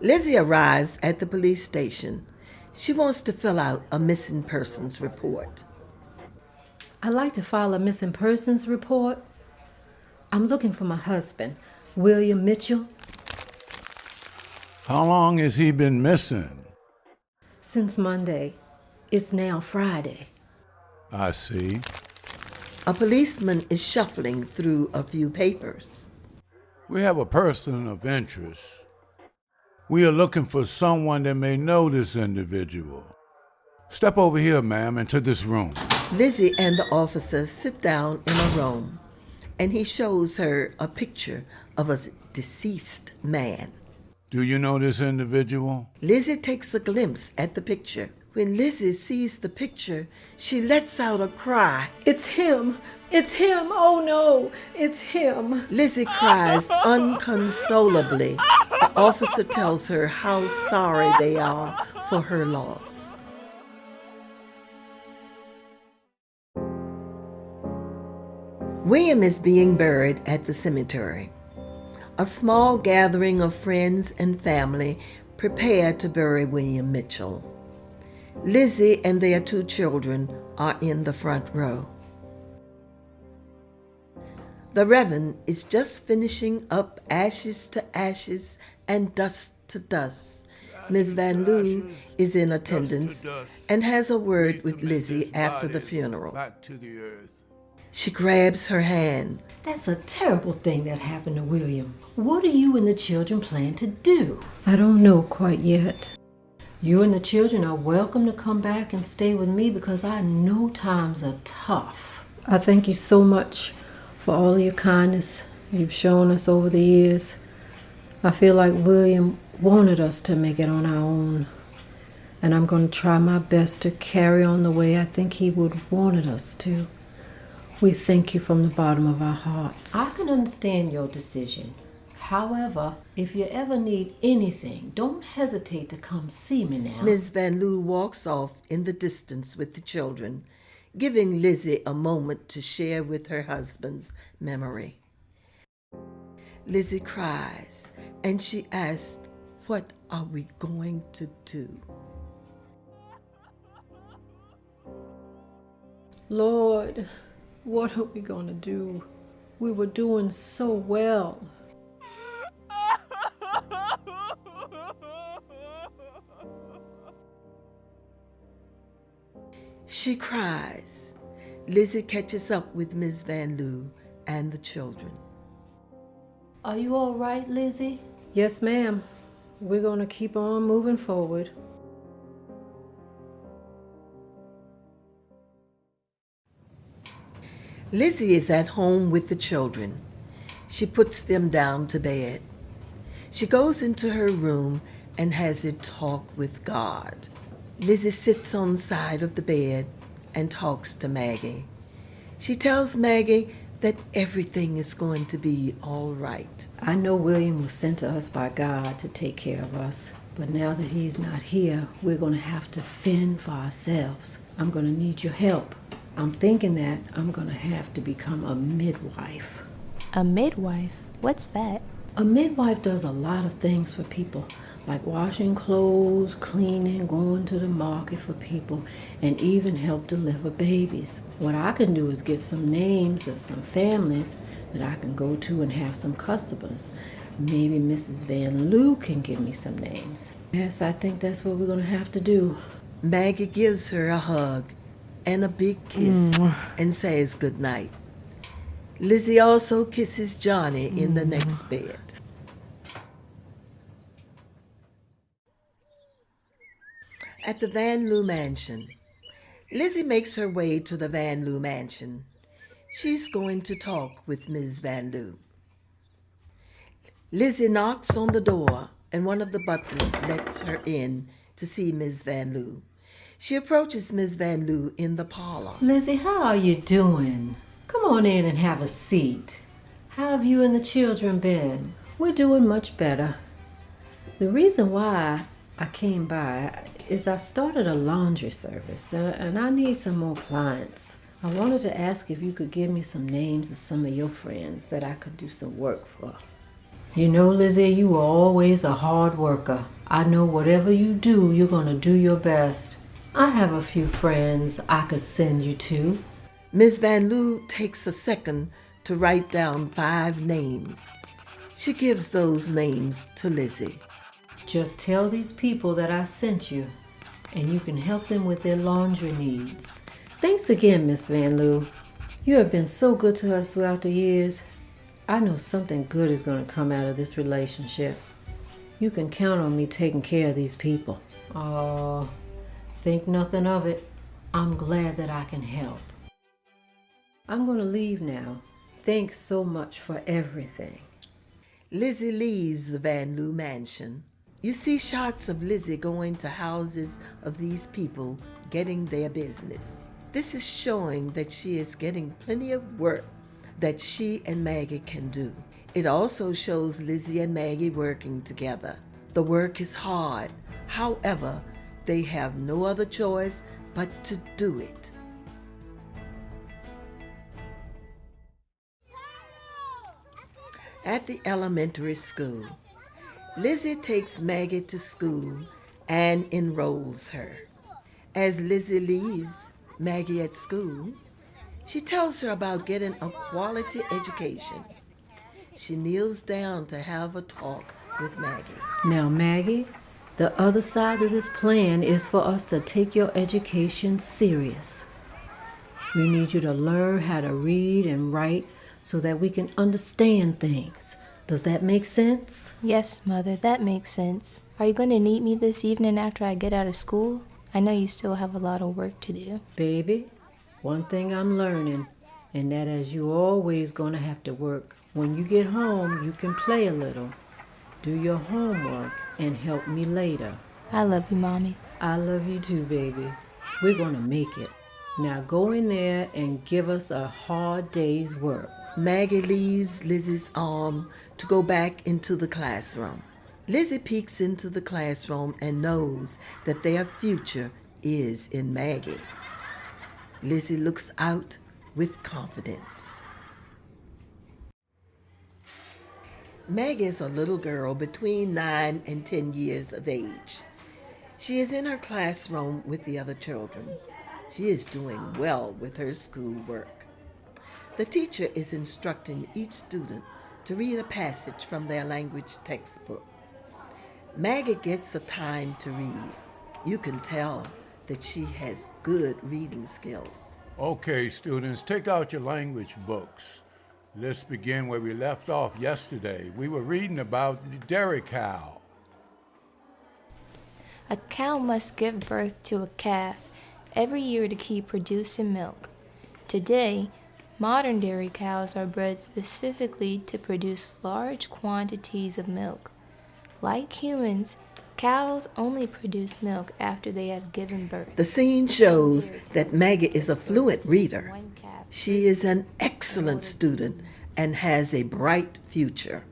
Lizzie arrives at the police station. She wants to fill out a missing persons report. I'd like to file a missing persons report. I'm looking for my husband, William Mitchell. How long has he been missing? Since Monday. It's now Friday. I see. A policeman is shuffling through a few papers. We have a person of interest. We are looking for someone that may know this individual. Step over here, ma'am, into this room. Lizzie and the officer sit down in a room, and he shows her a picture of a deceased man. Do you know this individual? Lizzie takes a glimpse at the picture. When Lizzie sees the picture, she lets out a cry. It's him! It's him! Oh no! It's him! Lizzie cries unconsolably. The officer tells her how sorry they are for her loss. William is being buried at the cemetery. A small gathering of friends and family prepare to bury William Mitchell. Lizzie and their 2 children are in the front row. The Reverend is just finishing up ashes to ashes and dust to dust. Ms. Van Loo is in attendance and has a word with Lizzie after the funeral. Back to the earth. She grabs her hand. That's a terrible thing that happened to William. What do you and the children plan to do? I don't know quite yet. You and the children are welcome to come back and stay with me because I know times are tough. I thank you so much for all of your kindness you've shown us over the years. I feel like William wanted us to make it on our own, and I'm going to try my best to carry on the way I think he would wanted us to. We thank you from the bottom of our hearts. I can understand your decision. However, if you ever need anything, don't hesitate to come see me now. Ms. Van Loo walks off in the distance with the children, giving Lizzie a moment to share with her husband's memory. Lizzie cries, and she asks, "What are we going to do?" Lord, what are we going to do? We were doing so well. She cries. Lizzie catches up with Ms. Van Loo and the children. Are you all right, Lizzie? Yes, ma'am. We're going to keep on moving forward. Lizzie is at home with the children. She puts them down to bed. She goes into her room and has a talk with God. Lizzie sits on the side of the bed and talks to Maggie. She tells Maggie that everything is going to be all right. I know William was sent to us by God to take care of us, but now that he's not here, we're going to have to fend for ourselves. I'm going to need your help. I'm thinking that I'm going to have to become a midwife. A midwife? What's that? A midwife does a lot of things for people, like washing clothes, cleaning, going to the market for people, and even help deliver babies. What I can do is get some names of some families that I can go to and have some customers. Maybe Mrs. Van Loo can give me some names. Yes, I think that's what we're going to have to do. Maggie gives her a hug and a big kiss and says good night. Lizzie also kisses Johnny in the next bed. At the Van Loo mansion, Lizzie makes her way to the Van Loo mansion. She's going to talk with Ms. Van Loo. Lizzie knocks on the door, and one of the butlers lets her in to see Ms. Van Loo. She approaches Ms. Van Loo in the parlor. Lizzie, how are you doing? Come on in and have a seat. How have you and the children been? We're doing much better. The reason why I came by is I started a laundry service and I need some more clients. I wanted to ask if you could give me some names of some of your friends that I could do some work for. You know, Lizzie, you were always a hard worker. I know whatever you do, you're going to do your best. I have a few friends I could send you to. Ms. Van Loo takes a second to write down 5 names. She gives those names to Lizzie. Just tell these people that I sent you, and you can help them with their laundry needs. Thanks again, Miss Van Loo. You have been so good to us throughout the years. I know something good is going to come out of this relationship. You can count on me taking care of these people. Oh, think nothing of it. I'm glad that I can help. I'm going to leave now. Thanks so much for everything. Lizzie leaves the Van Loo mansion. You see shots of Lizzie going to houses of these people getting their business. This is showing that she is getting plenty of work that she and Maggie can do. It also shows Lizzie and Maggie working together. The work is hard. However, they have no other choice but to do it. At the elementary school, Lizzie takes Maggie to school and enrolls her. As Lizzie leaves Maggie at school, she tells her about getting a quality education. She kneels down to have a talk with Maggie. Now, Maggie, the other side of this plan is for us to take your education serious. We need you to learn how to read and write so that we can understand things. Does that make sense? Yes, Mother, that makes sense. Are you going to need me this evening after I get out of school? I know you still have a lot of work to do. Baby, one thing I'm learning, and that is you always going to have to work. When you get home, you can play a little, do your homework, and help me later. I love you, Mommy. I love you too, baby. We're going to make it. Now go in there and give us a hard day's work. Maggie leaves Lizzie's arm to go back into the classroom. Lizzie peeks into the classroom and knows that their future is in Maggie. Lizzie looks out with confidence. Maggie is a little girl between 9 and 10 years of age. She is in her classroom with the other children. She is doing well with her schoolwork. The teacher is instructing each student to read a passage from their language textbook. Maggie gets a time to read. You can tell that she has good reading skills. Okay, students, take out your language books. Let's begin where we left off yesterday. We were reading about the dairy cow. A cow must give birth to a calf every year to keep producing milk. Today, modern dairy cows are bred specifically to produce large quantities of milk. Like humans, cows only produce milk after they have given birth. The scene shows that Maggie is a fluent reader. She is an excellent student and has a bright future.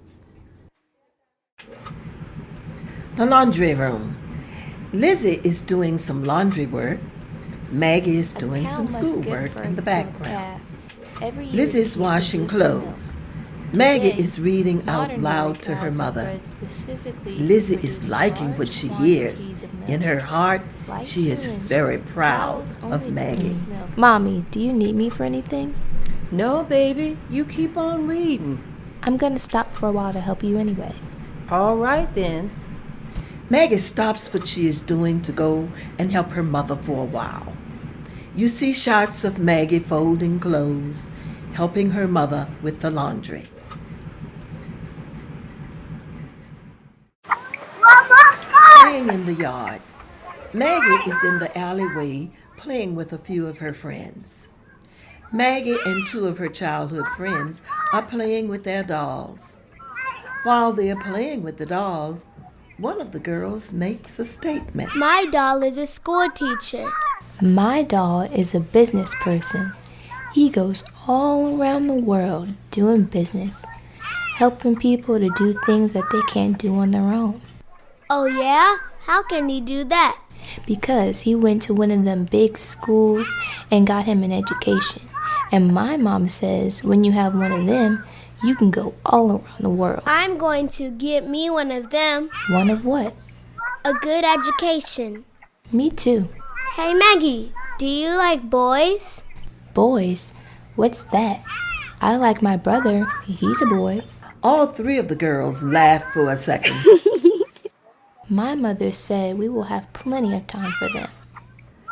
The laundry room. Lizzie is doing some laundry work. Maggie is doing some schoolwork in the background. Lizzie is washing clothes. Maggie is reading out loud to her mother. Lizzie is liking what she hears. In her heart, she is very proud of Maggie. Mommy, do you need me for anything? No, baby, you keep on reading. I'm going to stop for a while to help you anyway. All right, then. Maggie stops what she is doing to go and help her mother for a while. You see shots of Maggie folding clothes, helping her mother with the laundry. Playing in the yard. Maggie is in the alleyway playing with a few of her friends. Maggie and two of her childhood friends are playing with their dolls. While they are playing with the dolls, one of the girls makes a statement. My doll is a school teacher. My doll is a business person. He goes all around the world doing business, helping people to do things that they can't do on their own. Oh yeah? How can he do that? Because he went to one of them big schools and got him an education. And my mom says when you have one of them, you can go all around the world. I'm going to get me one of them. One of what? A good education. Me too. Hey Maggie, do you like boys? Boys? What's that? I like my brother. He's a boy. All three of the girls laugh for a second. My mother said we will have plenty of time for them.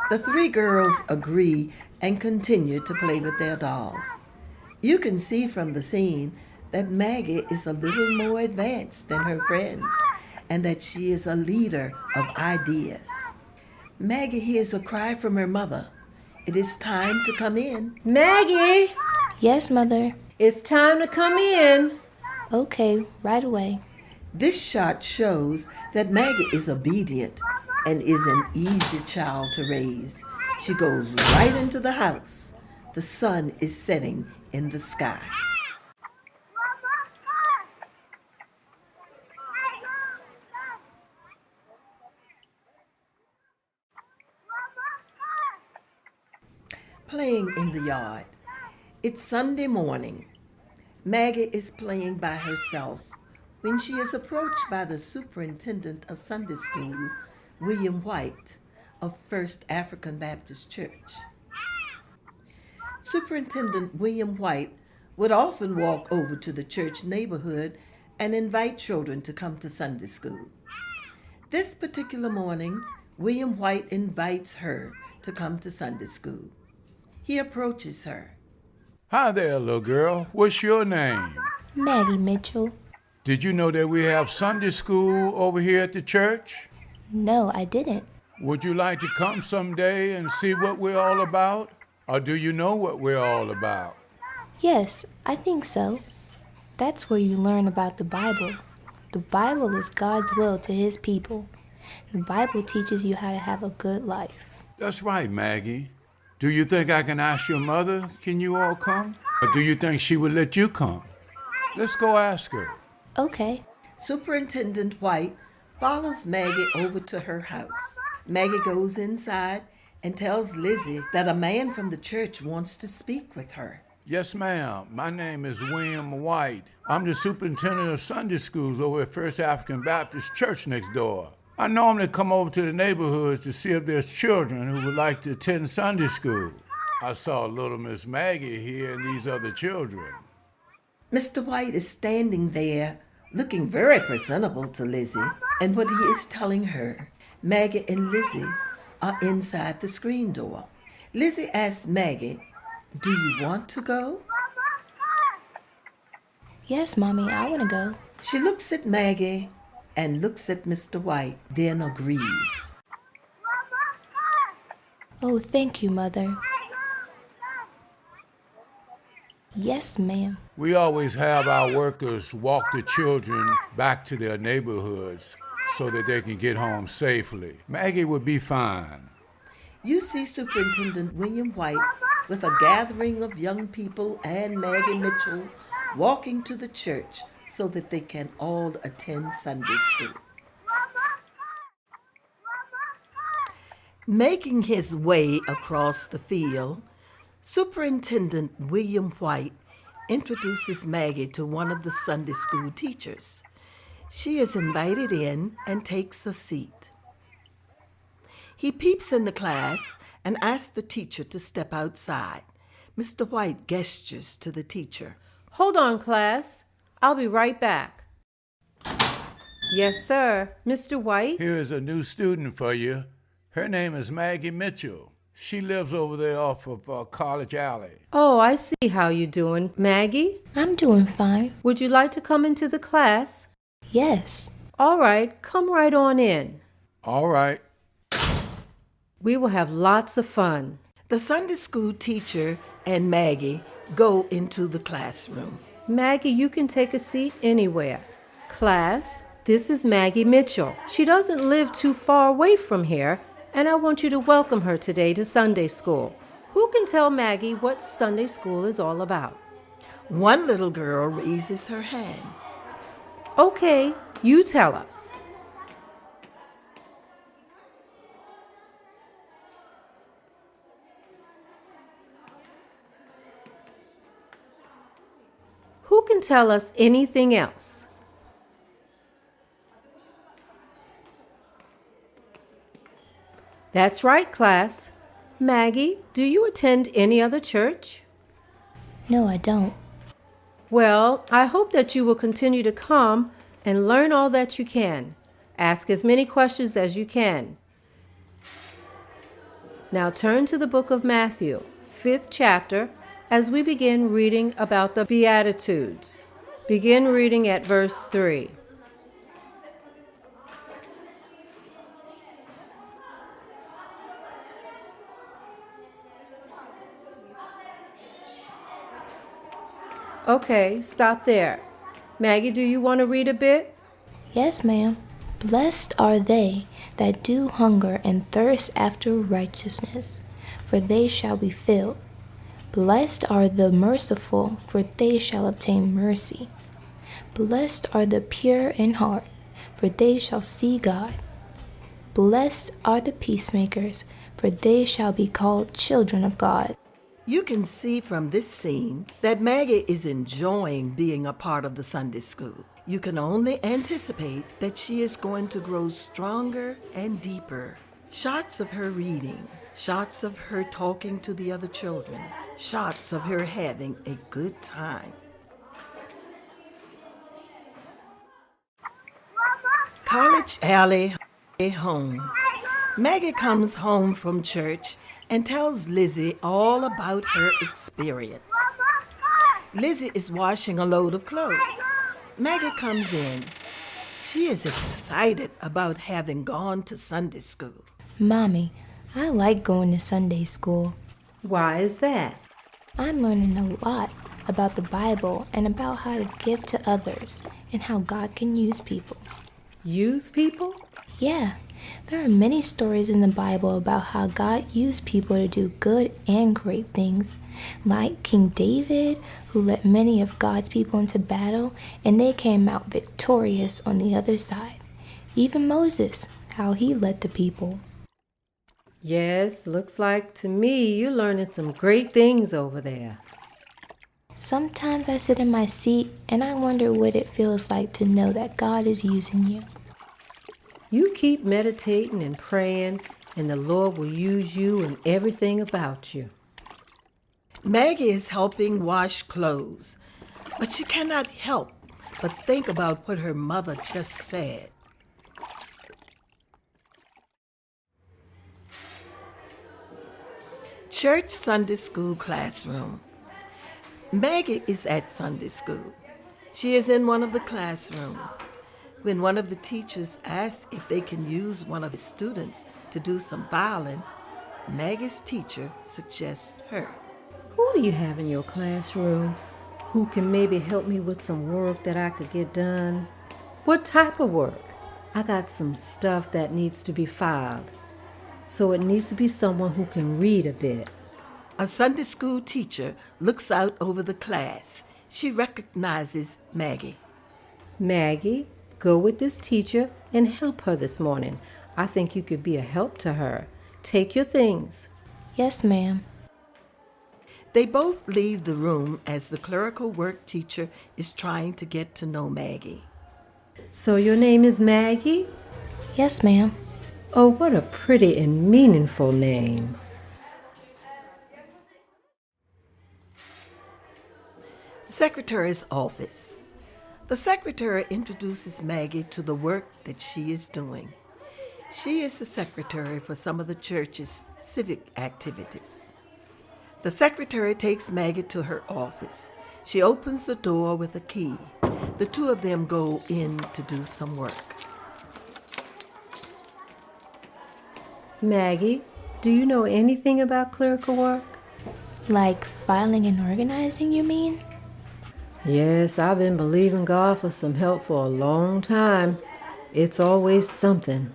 The three girls agree and continue to play with their dolls. You can see from the scene that Maggie is a little more advanced than her friends and that she is a leader of ideas. Maggie hears a cry from her mother. It is time to come in. Maggie, Yes, Mother. it's time to come in. Okay, right away. This shot shows that Maggie is obedient and is an easy child to raise. She goes right into the house. The sun is setting in the sky. Playing in the yard. It's Sunday morning. Maggie is playing by herself when she is approached by the superintendent of Sunday school, William White, of First African Baptist Church. Superintendent William White would often walk over to the church neighborhood and invite children to come to Sunday school. This particular morning, William White invites her to come to Sunday school. He approaches her. Hi there, little girl. What's your name? Maggie Mitchell. Did you know that we have Sunday school over here at the church? No, I didn't. Would you like to come someday and see what we're all about? Or do you know what we're all about? Yes, I think so. That's where you learn about the Bible. The Bible is God's will to His people. The Bible teaches you how to have a good life. That's right, Maggie. Do you think I can ask your mother, can you all come? Or do you think she would let you come? Let's go ask her. Okay. Superintendent White follows Maggie over to her house. Maggie goes inside and tells Lizzie that a man from the church wants to speak with her. Yes, ma'am. My name is William White. I'm the superintendent of Sunday schools over at First African Baptist Church next door. I normally come over to the neighborhoods to see if there's children who would like to attend Sunday school. I saw little Miss Maggie here and these other children. Mr. White is standing there looking very presentable to Lizzie, and what he is telling her, Maggie and Lizzie are inside the screen door. Lizzie asks Maggie, "Do you want to go?" Yes, Mommy, I want to go. She looks at Maggie and looks at Mr. White, then agrees. Oh, thank you, Mother. Yes, ma'am. We always have our workers walk the children back to their neighborhoods so that they can get home safely. Maggie would be fine. You see Superintendent William White with a gathering of young people and Maggie Mitchell walking to the church so that they can all attend Sunday school. Making his way across the field, Superintendent William White introduces Maggie to one of the Sunday school teachers. She is invited in and takes a seat. He peeps in the class and asks the teacher to step outside. Mr. White gestures to the teacher. Hold on, class. I'll be right back. Yes, sir. Mr. White? Here is a new student for you. Her name is Maggie Mitchell. She lives over there off of College Alley. Oh, I see how you're doing. Maggie, I'm doing fine. would you like to come into the class? Yes. All right, come right on in. All right. We will have lots of fun. The Sunday school teacher and Maggie go into the classroom. Maggie, you can take a seat anywhere. Class, this is Maggie Mitchell. She doesn't live too far away from here, and I want you to welcome her today to Sunday school. Who can tell Maggie what Sunday school is all about? One little girl raises her hand. Okay, you tell us. Who can tell us anything else? That's right, class. Maggie, do you attend any other church? No, I don't. Well, I hope that you will continue to come and learn all that you can. Ask as many questions as you can. Now turn to the book of Matthew. 5th chapter as we begin reading about the Beatitudes. Begin reading at verse 3. Okay, stop there. Maggie, do you want to read a bit? Yes, ma'am. Blessed are they that do hunger and thirst after righteousness, for they shall be filled. Blessed are the merciful, for they shall obtain mercy. Blessed are the pure in heart, for they shall see God. Blessed are the peacemakers, for they shall be called children of God. You can see from this scene that Maggie is enjoying being a part of the Sunday school. You can only anticipate that she is going to grow stronger and deeper. Shots of her reading, shots of her talking to the other children, shots of her having a good time. College Alley home. Maggie comes home from church and tells Lizzie all about her experience. Lizzie is washing a load of clothes. Maggie comes in. She is excited about having gone to Sunday school. Mommy, I like going to Sunday school. Why is that? I'm learning a lot about the Bible and about how to give to others and how God can use people. Use people? Yeah, there are many stories in the Bible about how God used people to do good and great things, like King David, who led many of God's people into battle, and they came out victorious on the other side. Even Moses, how he led the people. Yes, looks like to me you're learning some great things over there. Sometimes I sit in my seat and I wonder what it feels like to know that God is using you. You keep meditating and praying, and the Lord will use you and everything about you. Maggie is helping wash clothes, but she cannot help but think about what her mother just said. Church Sunday school classroom. Maggie is at Sunday school. She is in one of the classrooms. When one of the teachers asks if they can use one of the students to do some filing, Maggie's teacher suggests her. Who do you have in your classroom who can maybe help me with some work that I could get done? What type of work? I got some stuff that needs to be filed, so it needs to be someone who can read a bit. A Sunday school teacher looks out over the class. She recognizes Maggie. Maggie, go with this teacher and help her this morning. I think you could be a help to her. Take your things. Yes, ma'am. They both leave the room as the clerical work teacher is trying to get to know Maggie. So your name is Maggie? Yes, ma'am. Oh, what a pretty and meaningful name. Secretary's office. The secretary introduces Maggie to the work that she is doing. She is the secretary for some of the church's civic activities. The secretary takes Maggie to her office. She opens the door with a key. The two of them go in to do some work. Maggie, do you know anything about clerical work? Like filing and organizing, you mean? Yes, I've been believing God for some help for a long time. It's always something.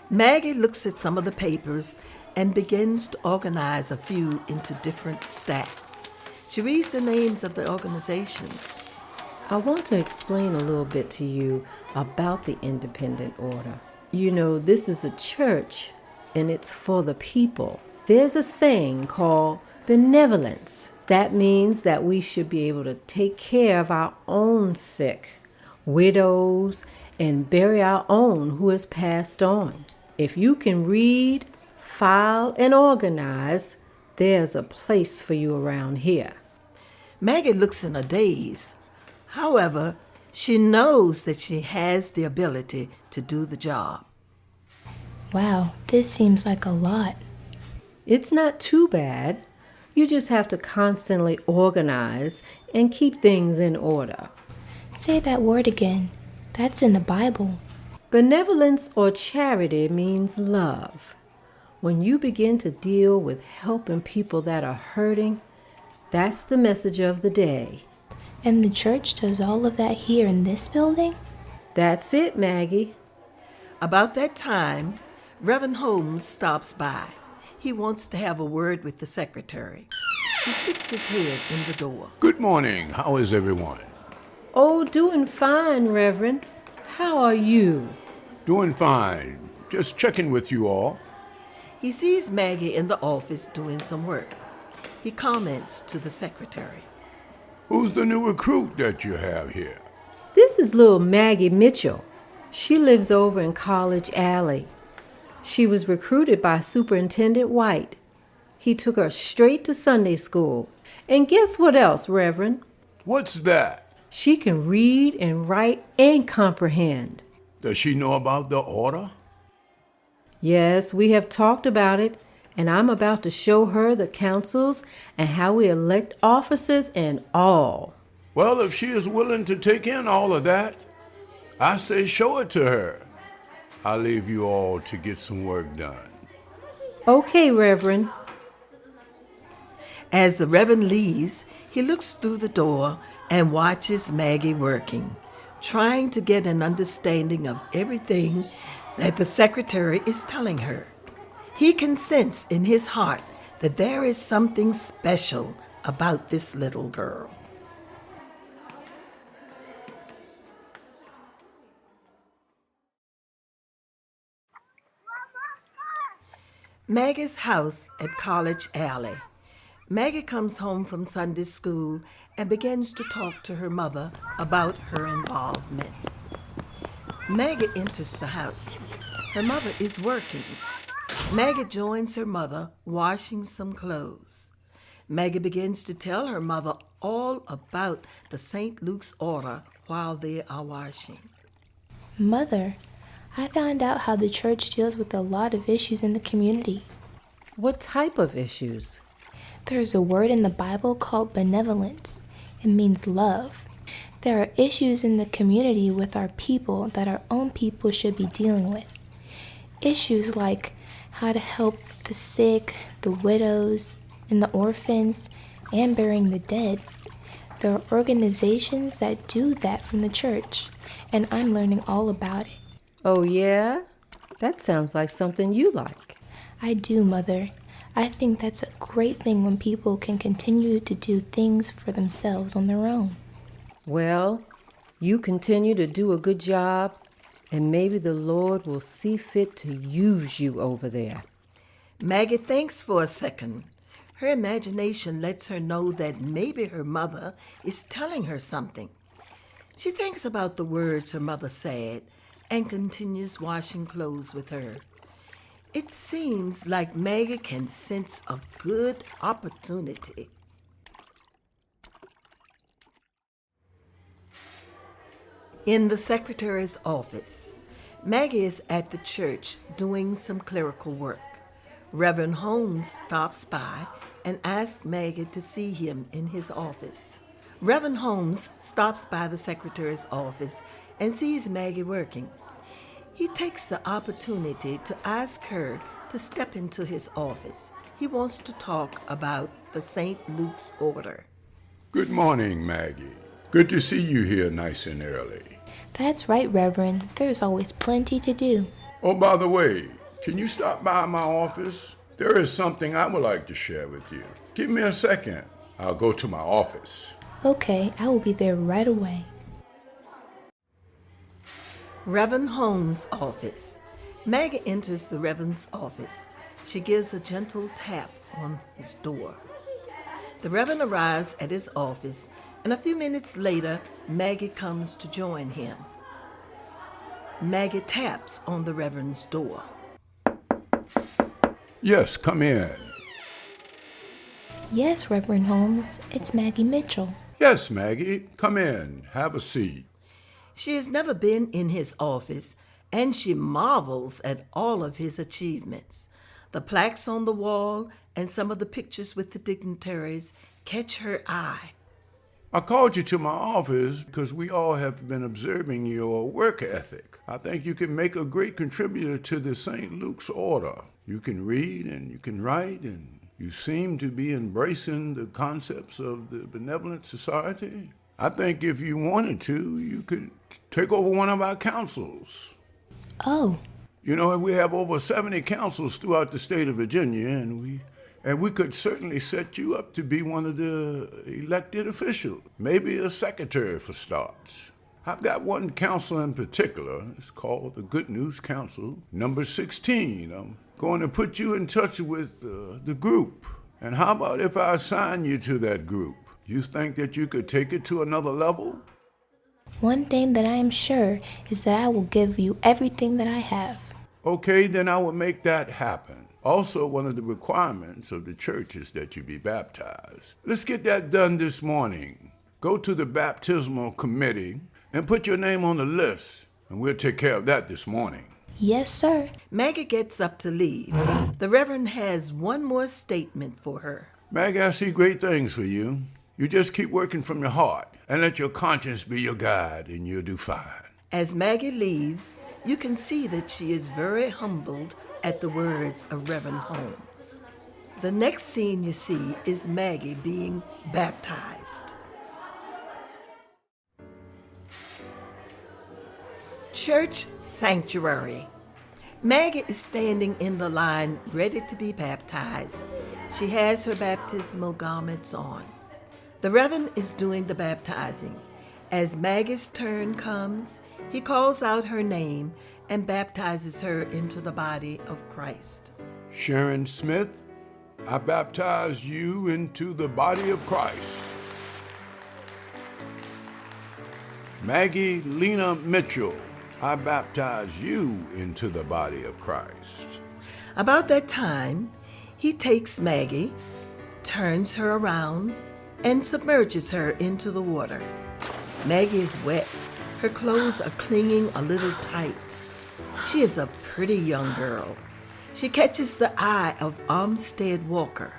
Maggie looks at some of the papers and begins to organize a few into different stacks. She reads the names of the organizations. I want to explain a little bit to you about the independent order. You know, this is a church, and it's for the people. There's a saying called benevolence. That means that we should be able to take care of our own sick, widows, and bury our own who has passed on. If you can read, file, and organize, there's a place for you around here. Maggie looks in a daze. However, she knows that she has the ability to do the job. Wow, this seems like a lot. It's not too bad. You just have to constantly organize and keep things in order. Say that word again. That's in the Bible. Benevolence or charity means love. When you begin to deal with helping people that are hurting, that's the message of the day. And the church does all of that here in this building? That's it, Maggie. About that time, Reverend Holmes stops by. He wants to have a word with the secretary. He sticks his head in the door. Good morning. How is everyone? Oh, doing fine, Reverend. How are you? Doing fine. Just checking with you all. He sees Maggie in the office doing some work. He comments to the secretary. Who's the new recruit that you have here? This is little Maggie Mitchell. She lives over in College Alley. She was recruited by Superintendent White. He took her straight to Sunday school. And guess what else, Reverend? What's that? She can read and write and comprehend. Does she know about the order? Yes, we have talked about it, and I'm about to show her the councils and how we elect officers and all. Well, if she is willing to take in all of that, I say show it to her. I'll leave you all to get some work done. Okay, Reverend. As the Reverend leaves, he looks through the door and watches Maggie working, trying to get an understanding of everything that the secretary is telling her. He can sense in his heart that there is something special about this little girl. Maggie's house at College Alley. Maggie comes home from Sunday school and begins to talk to her mother about her involvement. Maggie enters the house. Her mother is working. Maggie joins her mother washing some clothes. Maggie begins to tell her mother all about the St. Luke's order while they are washing. Mother, I found out how the church deals with a lot of issues in the community. What type of issues? There's a word in the Bible called benevolence. It means love. There are issues in the community with our people that our own people should be dealing with. Issues like how to help the sick, the widows, and the orphans, and burying the dead. There are organizations that do that from the church, and I'm learning all about it. Oh, yeah? That sounds like something you like. I do, Mother. I think that's a great thing when people can continue to do things for themselves on their own. Well, you continue to do a good job, and maybe the Lord will see fit to use you over there. Maggie thinks for a second. Her imagination lets her know that maybe her mother is telling her something. She thinks about the words her mother said and continues washing clothes with her. It seems like Maggie can sense a good opportunity. In the secretary's office, Maggie is at the church doing some clerical work. Reverend Holmes stops by and asks Maggie to see him in his office. Reverend Holmes stops by the secretary's office and sees Maggie working. He takes the opportunity to ask her to step into his office. He wants to talk about the St. Luke's order. Good morning, Maggie. Good to see you here nice and early. That's right, Reverend. There's always plenty to do. Oh, by the way, can you stop by my office? There is something I would like to share with you. Give me a second. I'll go to my office. Okay, I will be there right away. Reverend Holmes' office. Maggie enters the Reverend's office. She gives a gentle tap on his door. The Reverend arrives at his office, and a few minutes later, Maggie comes to join him. Maggie taps on the Reverend's door. Yes, come in. Yes, Reverend Holmes, it's Maggie Mitchell. Yes, Maggie, come in. Have a seat. She has never been in his office, and she marvels at all of his achievements. The plaques on the wall and some of the pictures with the dignitaries catch her eye. I called you to my office because we all have been observing your work ethic. I think you can make a great contributor to the St. Luke's order. You can read and you can write, and you seem to be embracing the concepts of the Benevolent Society. I think if you wanted to, you could take over one of our councils. Oh, You know, we have over 70 councils throughout the state of Virginia, and we could certainly set you up to be one of the elected officials, maybe a secretary for starts. I've got one council in particular. It's called the Good News Council, number 16. I'm going to put you in touch with the group. And how about if I assign you to that group? You think that you could take it to another level? one thing that I am sure is that I will give you everything that I have. Okay, then I will make that happen. Also, one of the requirements of the church is that you be baptized. Let's get that done this morning. Go to the baptismal committee and put your name on the list, and we'll take care of that this morning. Yes, sir. Maggie gets up to leave. The Reverend has one more statement for her. Maggie, I see great things for you. You just keep working from your heart and let your conscience be your guide, and you'll do fine. As Maggie leaves, you can see that she is very humbled at the words of Reverend Holmes. The next scene you see is Maggie being baptized. Church sanctuary. Maggie is standing in the line ready to be baptized. She has her baptismal garments on. The Reverend is doing the baptizing. As Maggie's turn comes, he calls out her name and baptizes her into the body of Christ. Sharon Smith, I baptize you into the body of Christ. Maggie Lena Mitchell, I baptize you into the body of Christ. About that time, he takes Maggie, turns her around, and submerges her into the water. Maggie is wet. Her clothes are clinging a little tight. She is a pretty young girl. She catches the eye of Armstead Walker.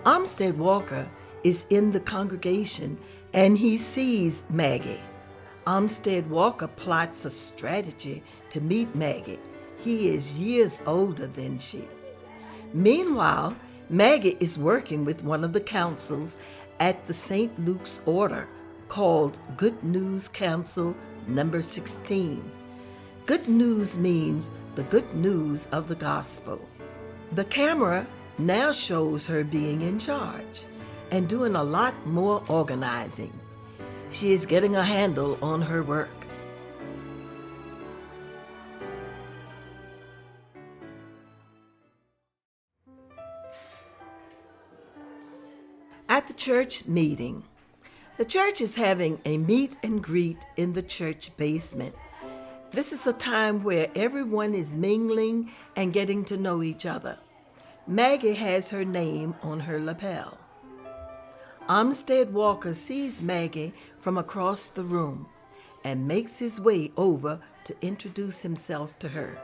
Armstead Walker is in the congregation, and he sees Maggie. Armstead Walker plots a strategy to meet Maggie. He is years older than she. Meanwhile, Maggie is working with one of the councils at the St. Luke's Order, called Good News Council number 16. Good news means the good news of the gospel. The camera now shows her being in charge and doing a lot more organizing. She is getting a handle on her work. At the church meeting. The church is having a meet and greet in the church basement. This is a time where everyone is mingling and getting to know each other. Maggie has her name on her lapel. Armstead Walker sees Maggie from across the room and makes his way over to introduce himself to her.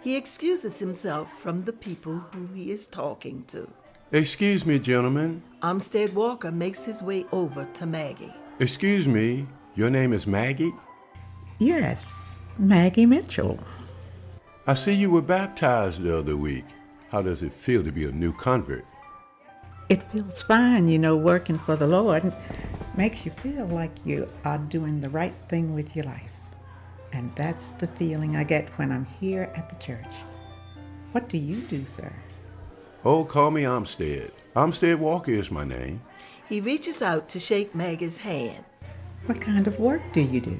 He excuses himself from the people who he is talking to. Excuse me, gentlemen. Armstead Walker makes his way over to Maggie. Excuse me, your name is Maggie? Yes, Maggie Mitchell. I see you were baptized the other week. How does it feel to be a new convert? It feels fine, working for the Lord. Makes you feel like you are doing the right thing with your life. And that's the feeling I get when I'm here at the church. What do you do, sir? Oh, call me Armstead. Armstead Walker is my name. He reaches out to shake Maggie's hand. What kind of work do you do?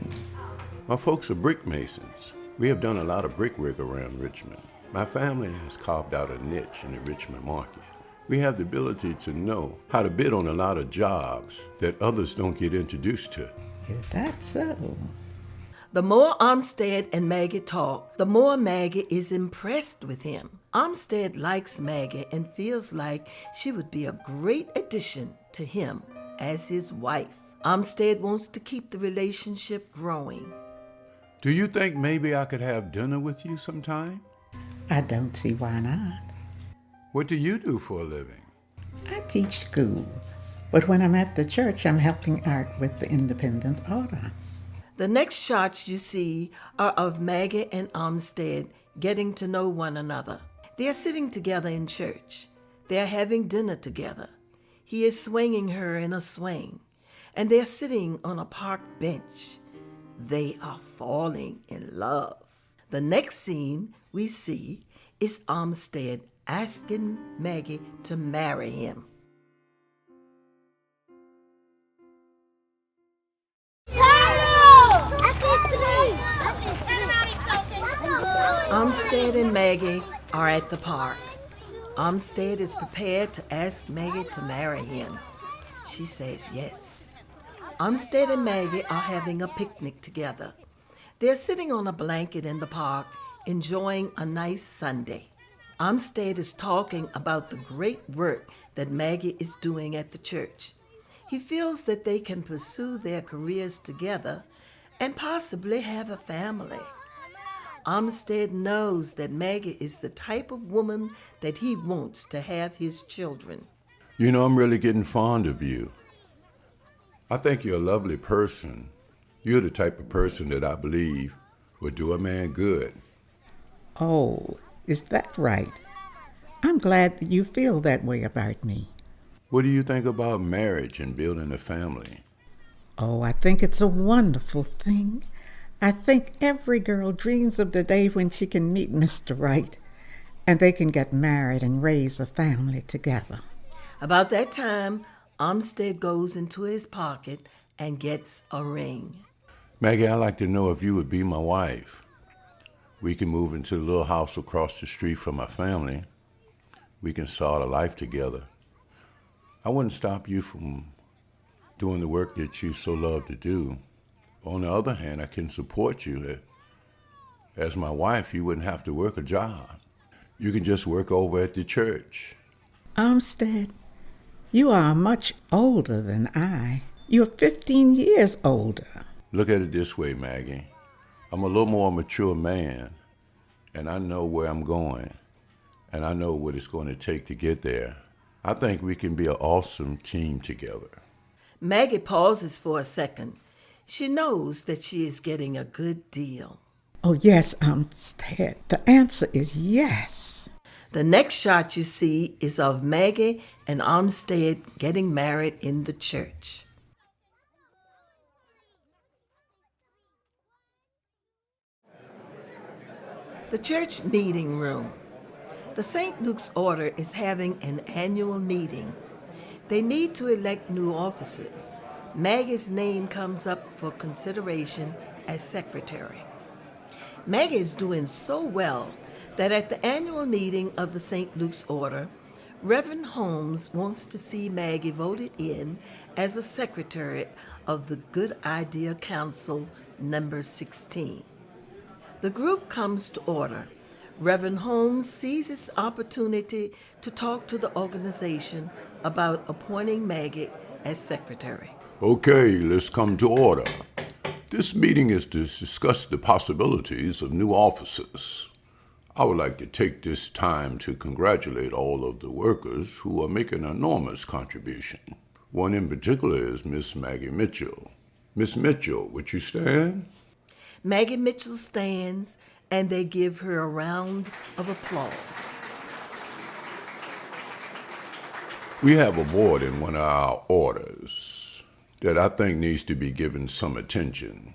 My folks are brick masons. We have done a lot of brickwork around Richmond. My family has carved out a niche in the Richmond market. We have the ability to know how to bid on a lot of jobs that others don't get introduced to. Is that so? The more Armstead and Maggie talk, the more Maggie is impressed with him. Armstead likes Maggie and feels like she would be a great addition to him as his wife. Armstead wants to keep the relationship growing. Do you think maybe I could have dinner with you sometime? I don't see why not. What do you do for a living? I teach school, but when I'm at the church, I'm helping Art with the independent order. The next shots you see are of Maggie and Armstead getting to know one another. They are sitting together in church. They are having dinner together. He is swinging her in a swing, and they are sitting on a park bench. They are falling in love. The next scene we see is Armstead asking Maggie to marry him. Armstead and Maggie are at the park. Armstead is prepared to ask Maggie to marry him. She says yes. Armstead and Maggie are having a picnic together. They're sitting on a blanket in the park, enjoying a nice Sunday. Armstead is talking about the great work that Maggie is doing at the church. He feels that they can pursue their careers together and possibly have a family. Armstead knows that Maggie is the type of woman that he wants to have his children. You know, I'm really getting fond of you. I think you're a lovely person. You're the type of person that I believe would do a man good. Oh, is that right? I'm glad that you feel that way about me. What do you think about marriage and building a family? Oh, I think it's a wonderful thing. I think every girl dreams of the day when she can meet Mr. Right and they can get married and raise a family together. About that time, Armstead goes into his pocket and gets a ring. Maggie, I'd like to know if you would be my wife. We can move into the little house across the street from my family. We can start a life together. I wouldn't stop you from doing the work that you so love to do. On the other hand, I can support you. As my wife, you wouldn't have to work a job. You can just work over at the church. Armstead, you are much older than I. You're 15 years older. Look at it this way, Maggie. I'm a little more mature man, and I know where I'm going, and I know what it's going to take to get there. I think we can be an awesome team together. Maggie pauses for a second. She knows that she is getting a good deal. Oh, yes, Armstead. The answer is yes. The next shot you see is of Maggie and Armstead getting married in the church. The church meeting room. The St. Luke's Order is having an annual meeting. They need to elect new officers. Maggie's name comes up for consideration as secretary. Maggie is doing so well that at the annual meeting of the St. Luke's Order, Reverend Holmes wants to see Maggie voted in as a secretary of the Good Idea Council number 16. The group comes to order. Reverend Holmes seizes the opportunity to talk to the organization about appointing Maggie as secretary. Okay, let's come to order. This meeting is to discuss the possibilities of new officers. I would like to take this time to congratulate all of the workers who are making an enormous contribution. One in particular is Miss Maggie Mitchell. Miss Mitchell, would you stand? Maggie Mitchell stands, and they give her a round of applause. We have a board in one of our orders that I think needs to be given some attention.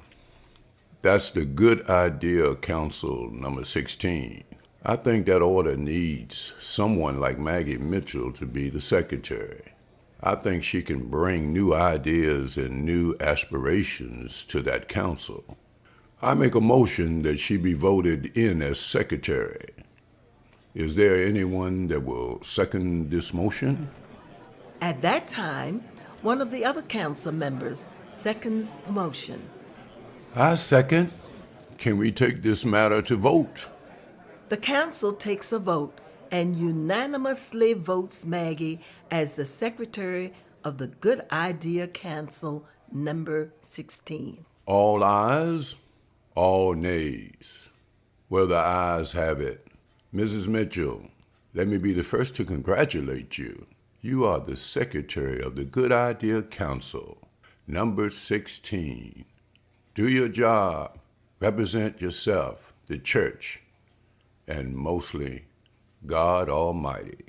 That's the Good Idea Council number 16. I think that order needs someone like Maggie Mitchell to be the secretary. I think she can bring new ideas and new aspirations to that council. I make a motion that she be voted in as secretary. Is there anyone that will second this motion? At that time, one of the other council members seconds the motion. I second. Can we take this matter to vote? The council takes a vote and unanimously votes Maggie as the secretary of the Good Idea Council number 16. All ayes, all nays. Well, the ayes have it. Mrs. Mitchell, Let me be the first to congratulate you. You are the secretary of the Good Idea Council, number 16. Do your job, represent yourself, the church, and mostly God Almighty.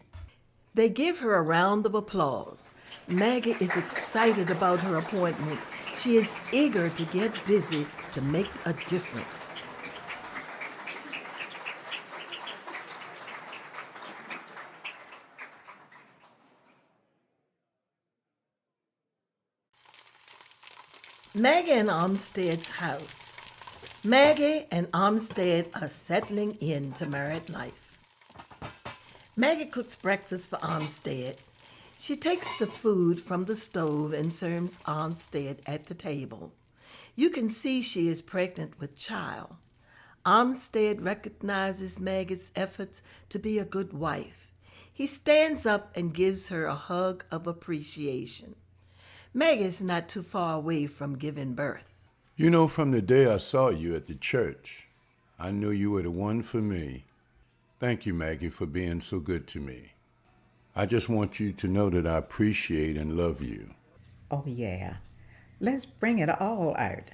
They give her a round of applause. Maggie is excited about her appointment. She is eager to get busy to make a difference. Maggie and Armstead's house. Maggie and Armstead are settling into married life. Maggie cooks breakfast for Armstead. She takes the food from the stove and serves Armstead at the table. You can see she is pregnant with child. Armstead recognizes Maggie's efforts to be a good wife. He stands up and gives her a hug of appreciation. Maggie is not too far away from giving birth. You know, from the day I saw you at the church, I knew you were the one for me. Thank you, Maggie, for being so good to me. I just want you to know that I appreciate and love you. Oh, yeah. Let's bring it all out.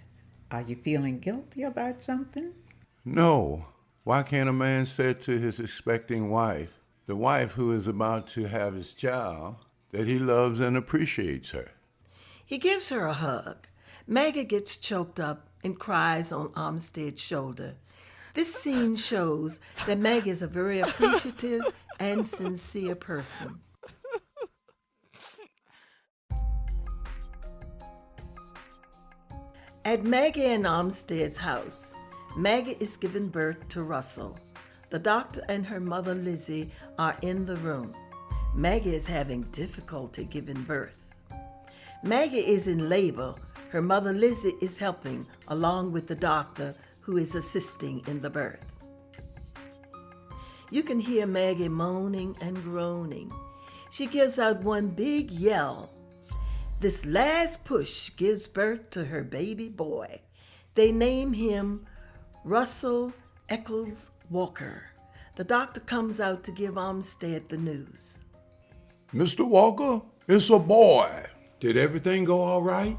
Are you feeling guilty about something? No. Why can't a man say to his expecting wife, the wife who is about to have his child, that he loves and appreciates her? He gives her a hug. Maggie gets choked up and cries on Armstead's shoulder. This scene shows that Maggie is a very appreciative and sincere person. At Maggie and Armstead's house, Maggie is giving birth to Russell. The doctor and her mother Lizzie are in the room. Maggie is having difficulty giving birth. Maggie is in labor. Her mother Lizzie is helping, along with the doctor who is assisting in the birth. You can hear Maggie moaning and groaning. She gives out one big yell. This last push gives birth to her baby boy. They name him Russell Eccles Walker. The doctor comes out to give Armstead the news. Mr. Walker, it's a boy. Did everything go all right?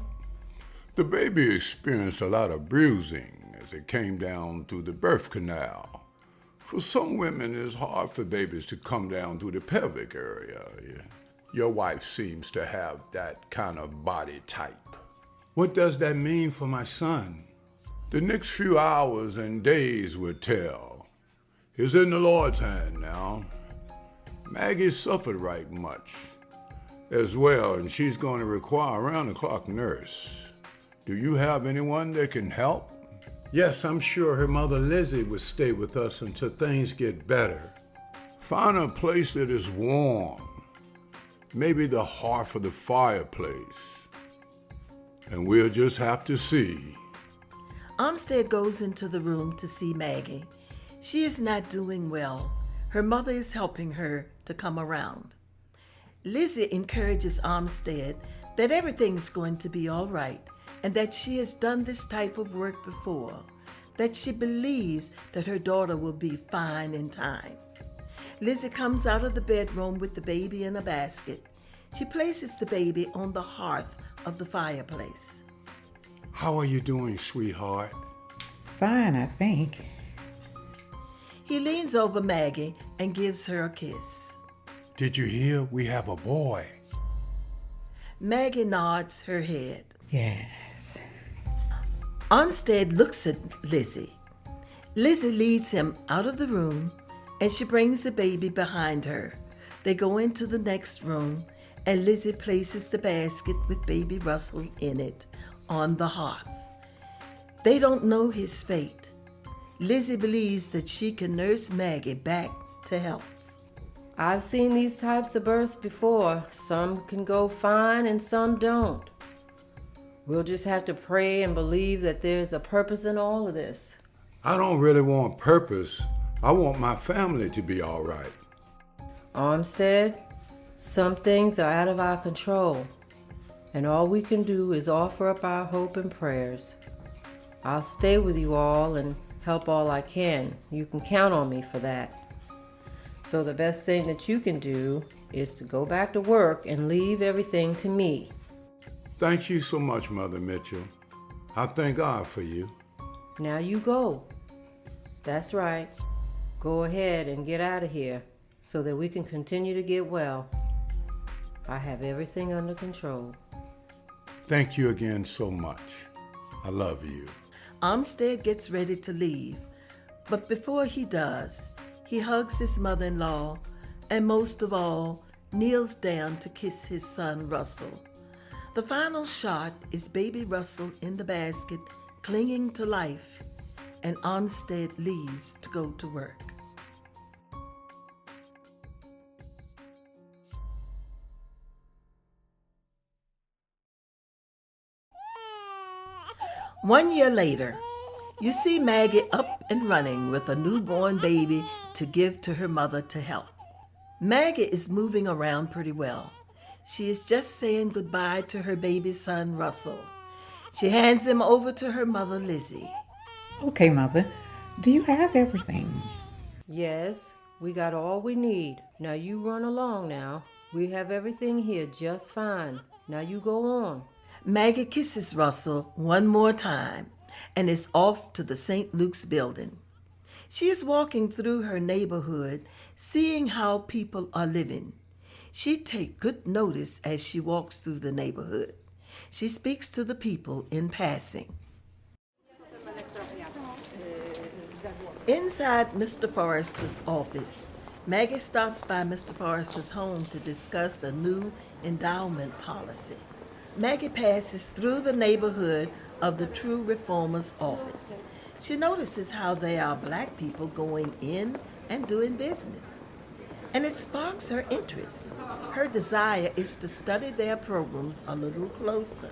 The baby experienced a lot of bruising as it came down through the birth canal. For some women, it's hard for babies to come down through the pelvic area. Your wife seems to have that kind of body type. What does that mean for my son? The next few hours and days will tell. It's in the Lord's hand now. Maggie suffered right much as well, and she's going to require a round-the-clock nurse. Do you have anyone that can help? Yes, I'm sure her mother Lizzie will stay with us until things get better. Find a place that is warm. Maybe the hearth of the fireplace. And we'll just have to see. Armstead goes into the room to see Maggie. She is not doing well. Her mother is helping her to come around. Lizzie encourages Armstead that everything's going to be all right, and that she has done this type of work before, that she believes that her daughter will be fine in time. Lizzie comes out of the bedroom with the baby in a basket. She places the baby on the hearth of the fireplace. How are you doing, sweetheart? Fine, I think. He leans over Maggie and gives her a kiss. Did you hear we have a boy? Maggie nods her head. Yes. Armstead looks at Lizzie. Lizzie leads him out of the room, and she brings the baby behind her. They go into the next room, and Lizzie places the basket with baby Russell in it on the hearth. They don't know his fate. Lizzie believes that she can nurse Maggie back to health. I've seen these types of births before. Some can go fine and some don't. We'll just have to pray and believe that there's a purpose in all of this. I don't really want purpose. I want my family to be all right. Armstead, some things are out of our control, and all we can do is offer up our hope and prayers. I'll stay with you all and help all I can. You can count on me for that. So the best thing that you can do is to go back to work and leave everything to me. Thank you so much, Mother Mitchell. I thank God for you. Now you go. That's right. Go ahead and get out of here so that we can continue to get well. I have everything under control. Thank you again so much. I love you. Armstead gets ready to leave, but before he does, he hugs his mother-in-law and most of all, kneels down to kiss his son Russell. The final shot is baby Russell in the basket, clinging to life, and Armstead leaves to go to work. One year later, you see Maggie up and running with a newborn baby to give to her mother to help. Maggie is moving around pretty well. She is just saying goodbye to her baby son, Russell. She hands him over to her mother, Lizzie. Okay, Mother, do you have everything? Yes, we got all we need. Now you run along now. We have everything here just fine. Now you go on. Maggie kisses Russell one more time and is off to the St. Luke's building. She is walking through her neighborhood, seeing how people are living. She takes good notice as she walks through the neighborhood. She speaks to the people in passing. Inside Mr. Forrester's office, Maggie stops by Mr. Forrester's home to discuss a new endowment policy. Maggie passes through the neighborhood of the True Reformers office. She notices how there are black people going in and doing business, and it sparks her interest. Her desire is to study their programs a little closer.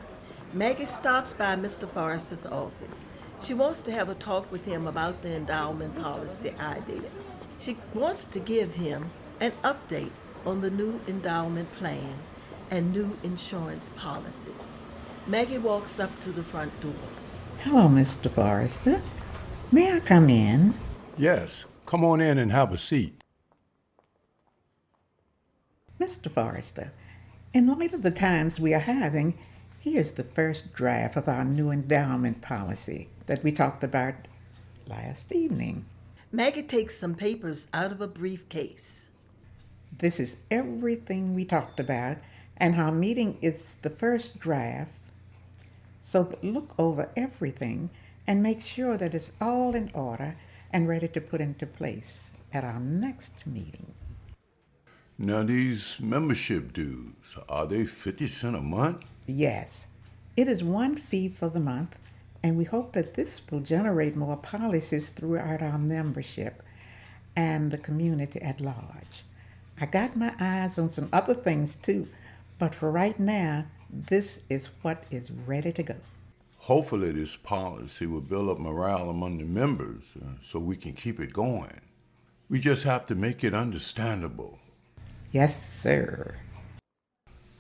Maggie stops by Mr. Forrester's office. She wants to have a talk with him about the endowment policy idea. She wants to give him an update on the new endowment plan and new insurance policies. Maggie walks up to the front door. Hello, Mr. Forrester. May I come in? Yes, come on in and have a seat. Mr. Forrester, in light of the times we are having, here's the first draft of our new endowment policy that we talked about last evening. Maggie takes some papers out of a briefcase. This is everything we talked about, and our meeting is the first draft. So look over everything and make sure that it's all in order and ready to put into place at our next meeting. Now these membership dues, are they 50 cents a month? Yes, it is one fee for the month, and we hope that this will generate more policies throughout our membership and the community at large. I got my eyes on some other things too, but for right now, this is what is ready to go. Hopefully this policy will build up morale among the members so we can keep it going. We just have to make it understandable. Yes, sir.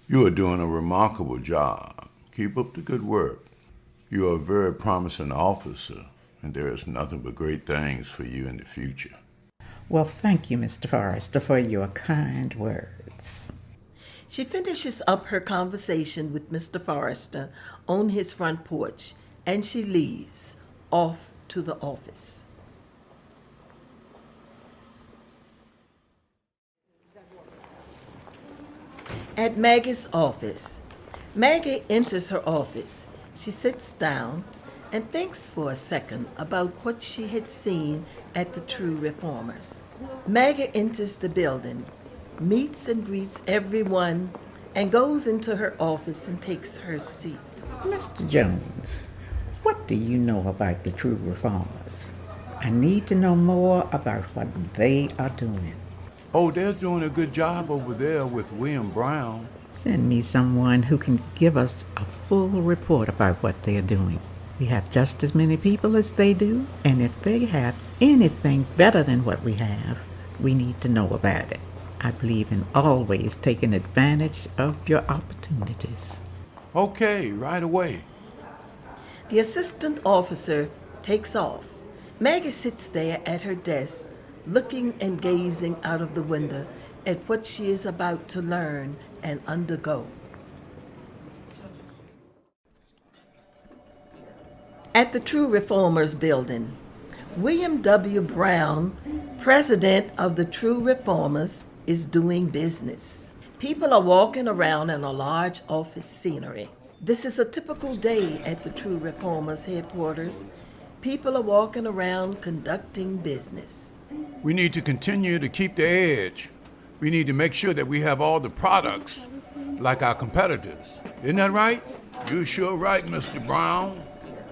You are doing a remarkable job. Keep up the good work. You are a very promising officer, and there is nothing but great things for you in the future. Well, thank you, Mr. Forrester, for your kind words. She finishes up her conversation with Mr. Forrester on his front porch, and she leaves, off to the office. At Maggie's office, Maggie enters her office. She sits down and thinks for a second about what she had seen at the True Reformers. Maggie enters the building, meets and greets everyone, and goes into her office and takes her seat. Mr. Jones, what do you know about the True Reformers? I need to know more about what they are doing. Oh, they're doing a good job over there with William Brown. Send me someone who can give us a full report about what they are doing. We have just as many people as they do, and if they have anything better than what we have, we need to know about it. I believe in always taking advantage of your opportunities. Okay, right away. The assistant officer takes off. Maggie sits there at her desk, looking and gazing out of the window at what she is about to learn and undergo. At the True Reformers Building, William W. Brown, president of the True Reformers, is doing business. People are walking around in a large office scenery. This is a typical day at the True Reformers headquarters. People are walking around conducting business. We need to continue to keep the edge. We need to make sure that we have all the products like our competitors. Isn't that right? You're sure right, Mr. Brown.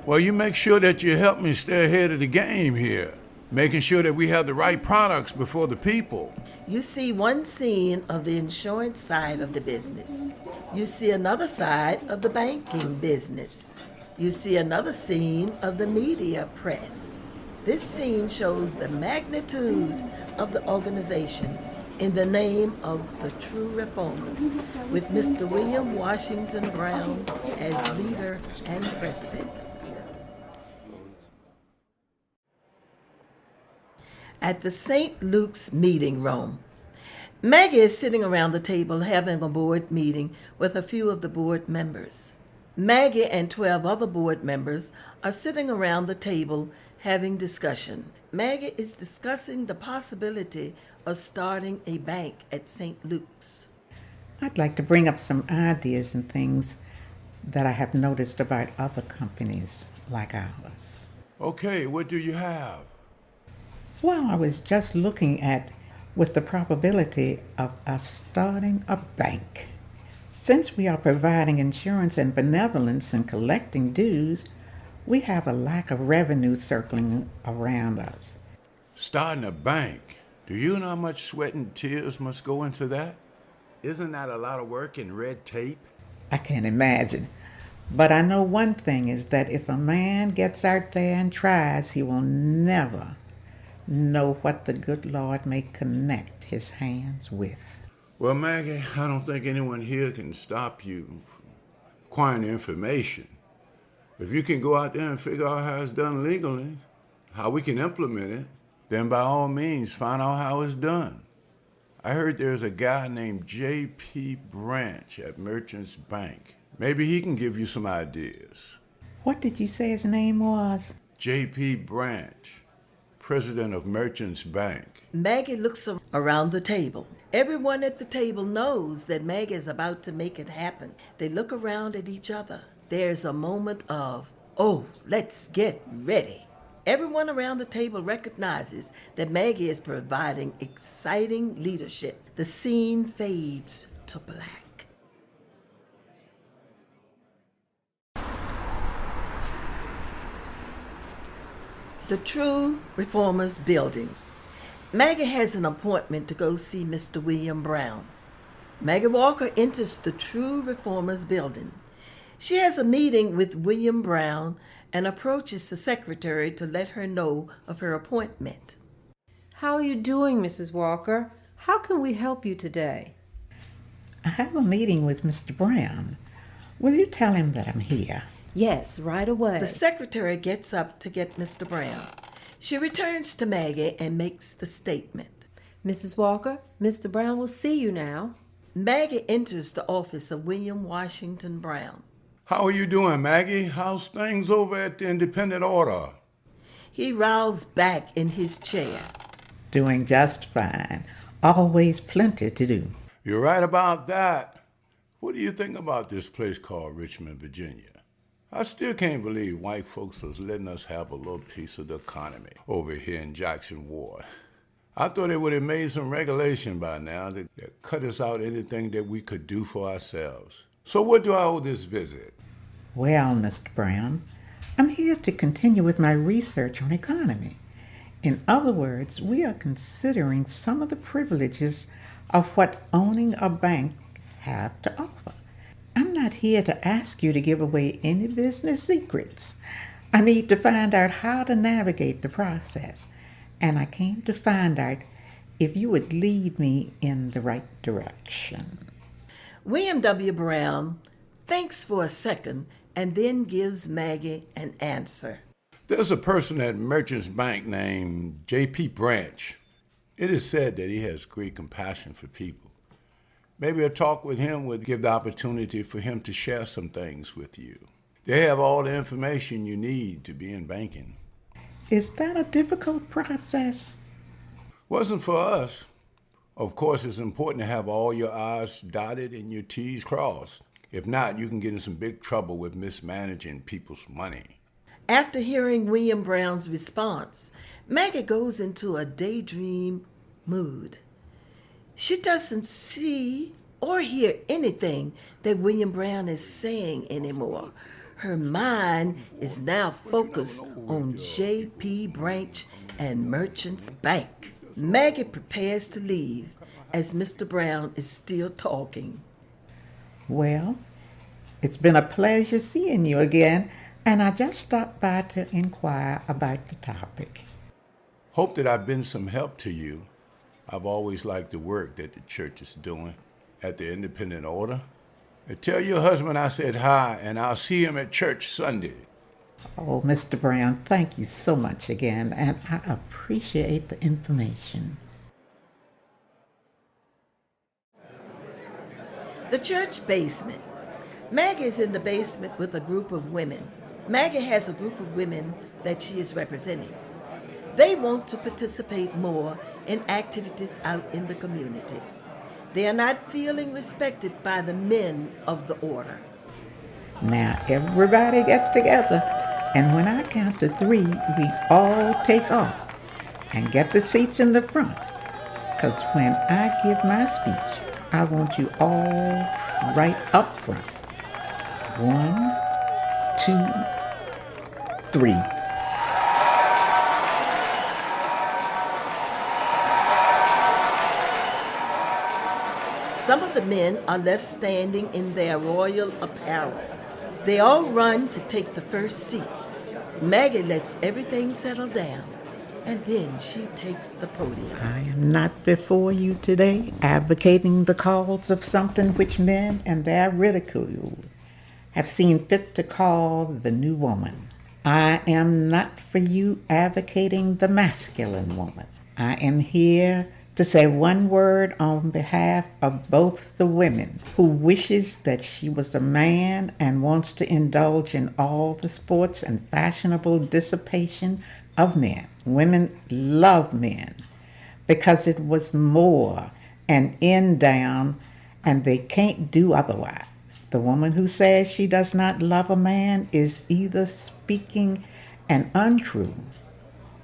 Well, you make sure that you help me stay ahead of the game here, making sure that we have the right products before the people. You see one scene of the insurance side of the business. You see another side of the banking business. You see another scene of the media press. This scene shows the magnitude of the organization in the name of the True Reformers, with Mr. William Washington Brown as leader and president. At the St. Luke's meeting room, Maggie is sitting around the table having a board meeting with a few of the board members. Maggie and 12 other board members are sitting around the table having discussion. Maggie is discussing the possibility of starting a bank at St. Luke's. I'd like to bring up some ideas and things that I have noticed about other companies like ours. Okay, what do you have? Well, I was just looking at with the probability of us starting a bank. Since we are providing insurance and benevolence and collecting dues, we have a lack of revenue circling around us. Starting a bank. Do you know how much sweat and tears must go into that? Isn't that a lot of work and red tape? I can't imagine. But I know one thing is that if a man gets out there and tries, he will never know what the good Lord may connect his hands with. Well, Maggie, I don't think anyone here can stop you from acquiring information. If you can go out there and figure out how it's done legally, how we can implement it, then by all means find out how it's done. I heard there's a guy named J.P. Branch at Merchants Bank. Maybe he can give you some ideas. What did you say his name was? J.P. Branch, president of Merchants Bank. Maggie looks around the table. Everyone at the table knows that Maggie is about to make it happen. They look around at each other. There's a moment of, oh, let's get ready. Everyone around the table recognizes that Maggie is providing exciting leadership. The scene fades to black. The True Reformers Building. Maggie has an appointment to go see Mr. William Brown. Maggie Walker enters the True Reformers Building. She has a meeting with William Brown and approaches the secretary to let her know of her appointment. How are you doing, Mrs. Walker? How can we help you today? I have a meeting with Mr. Brown. Will you tell him that I'm here? Yes, right away. The secretary gets up to get Mr. Brown. She returns to Maggie and makes the statement. Mrs. Walker, Mr. Brown will see you now. Maggie enters the office of William Washington Brown. How are you doing, Maggie? How's things over at the Independent Order? He rolls back in his chair. Doing just fine. Always plenty to do. You're right about that. What do you think about this place called Richmond, Virginia? I still can't believe white folks was letting us have a little piece of the economy over here in Jackson Ward. I thought they would have made some regulation by now that cut us out anything that we could do for ourselves. So what do I owe this visit? Well, Mr. Brown, I'm here to continue with my research on economy. In other words, we are considering some of the privileges of what owning a bank have to offer. I'm not here to ask you to give away any business secrets. I need to find out how to navigate the process, and I came to find out if you would lead me in the right direction. William W. Brown thinks for a second and then gives Maggie an answer. There's a person at Merchants Bank named J.P. Branch. It is said that he has great compassion for people. Maybe a talk with him would give the opportunity for him to share some things with you. They have all the information you need to be in banking. Is that a difficult process? Wasn't for us. Of course, it's important to have all your I's dotted and your T's crossed. If not, you can get in some big trouble with mismanaging people's money. After hearing William Brown's response, Maggie goes into a daydream mood. She doesn't see or hear anything that William Brown is saying anymore. Her mind is now focused on J.P. Branch and Merchants Bank. Maggie prepares to leave as Mr. Brown is still talking. Well, it's been a pleasure seeing you again, and I just stopped by to inquire about the topic. Hope that I've been some help to you. I've always liked the work that the church is doing at the independent order. And tell your husband I said hi, and I'll see him at church Sunday. Oh, Mr. Brown, thank you so much again, and I appreciate the information. The church basement. Maggie is in the basement with a group of women. Maggie has a group of women that she is representing. They want to participate more in activities out in the community. They are not feeling respected by the men of the order. Now, everybody get together, and when I count to 3, we all take off and get the seats in the front. Because when I give my speech, I want you all right up front. 1, 2, 3. Some of the men are left standing in their royal apparel. They all run to take the first seats. Maggie lets everything settle down, and then she takes the podium. I am not before you today advocating the cause of something which men and their ridicule have seen fit to call the new woman. I am not for you advocating the masculine woman. I am here to say one word on behalf of both the women who wishes that she was a man and wants to indulge in all the sports and fashionable dissipation of men. Women love men because it was more and in down, and they can't do otherwise. The woman who says she does not love a man is either speaking an untrue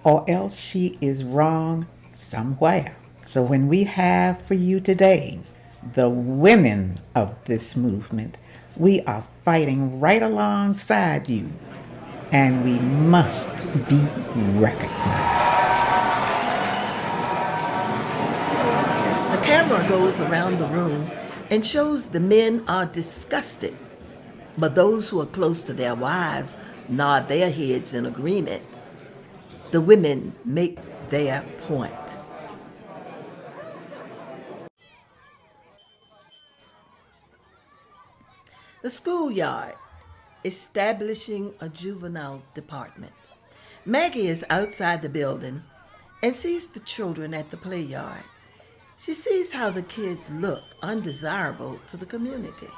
or else she is wrong somewhere. So when we have for you today the women of this movement, we are fighting right alongside you, and we must be recognized. The camera goes around the room and shows the men are disgusted, but those who are close to their wives nod their heads in agreement. The women make their point. The schoolyard, establishing a juvenile department. Maggie is outside the building and sees the children at the play yard. She sees how the kids look undesirable to the community.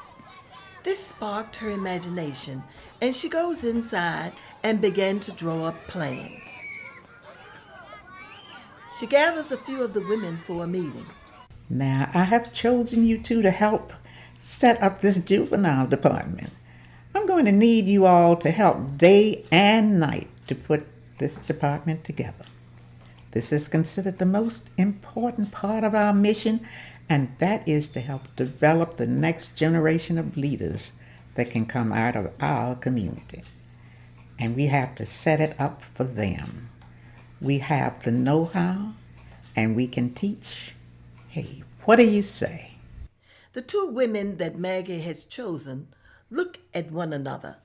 This sparked her imagination, and she goes inside and began to draw up plans. She gathers a few of the women for a meeting. Now, I have chosen you two to help set up this juvenile department. I'm going to need you all to help day and night to put this department together. This is considered the most important part of our mission, and that is to help develop the next generation of leaders that can come out of our community. And we have to set it up for them. We have the know-how, and we can teach. Hey, what do you say? The two women that Maggie has chosen look at one another.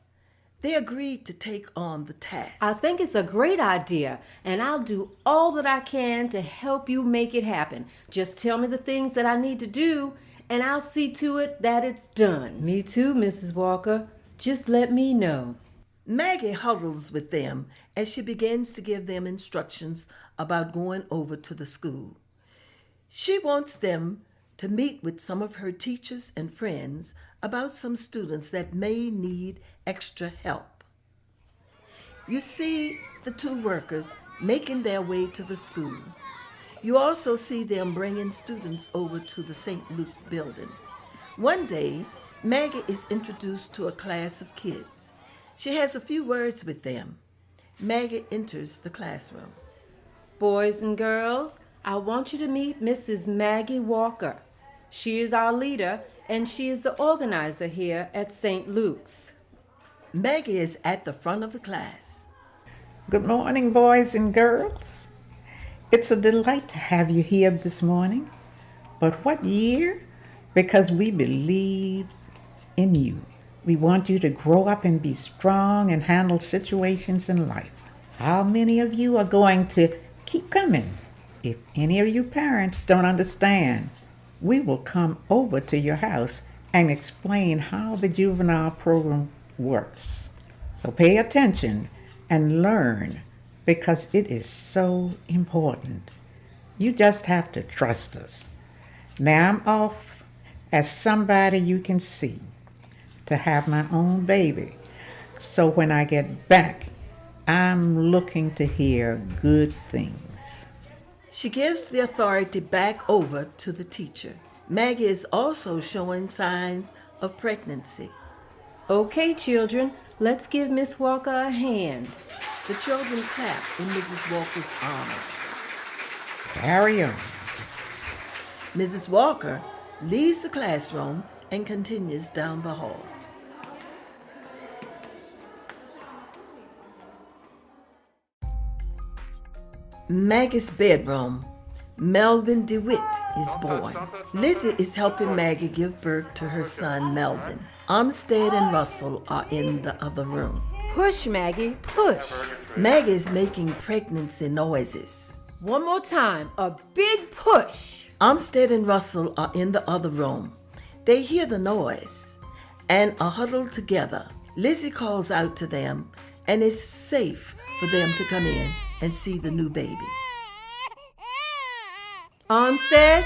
They agreed to take on the task. I think it's a great idea, and I'll do all that I can to help you make it happen. Just tell me the things that I need to do, and I'll see to it that it's done. Me too, Mrs. Walker. Just let me know. Maggie huddles with them as she begins to give them instructions about going over to the school. She wants them to meet with some of her teachers and friends about some students that may need extra help. You see the two workers making their way to the school. You also see them bringing students over to the St. Luke's building. One day, Maggie is introduced to a class of kids. She has a few words with them. Maggie enters the classroom. Boys and girls, I want you to meet Mrs. Maggie Walker. She is our leader, and she is the organizer here at St. Luke's. Maggie is at the front of the class. Good morning, boys and girls. It's a delight to have you here this morning. But what year? Because we believe in you. We want you to grow up and be strong and handle situations in life. How many of you are going to keep coming? If any of you parents don't understand, we will come over to your house and explain how the juvenile program works. So pay attention and learn, because it is so important. You just have to trust us. Now I'm off as somebody you can see to have my own baby. So when I get back, I'm looking to hear good things. She gives the authority back over to the teacher. Maggie is also showing signs of pregnancy. Okay, children, let's give Miss Walker a hand. The children clap in Mrs. Walker's honor. Carry on. Mrs. Walker leaves the classroom and continues down the hall. Maggie's bedroom. Melvin DeWitt is born. Lizzie is helping Maggie give birth to her son, Melvin. Armstead and Russell are in the other room. Push, Maggie, push. Maggie is making pregnancy noises. One more time, a big push. Armstead and Russell are in the other room. They hear the noise and are huddled together. Lizzie calls out to them, and it's safe for them to come in and see the new baby. Armstead,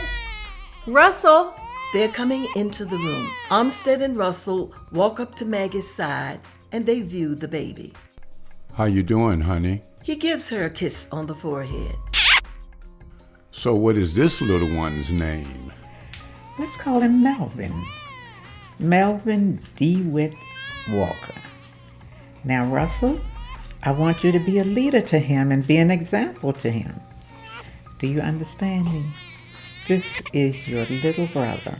Russell. They're coming into the room. Armstead and Russell walk up to Maggie's side and they view the baby. How you doing, honey? He gives her a kiss on the forehead. So what is this little one's name? Let's call him Melvin. Melvin DeWitt Walker. Now, Russell, I want you to be a leader to him and be an example to him. Do you understand me? This is your little brother,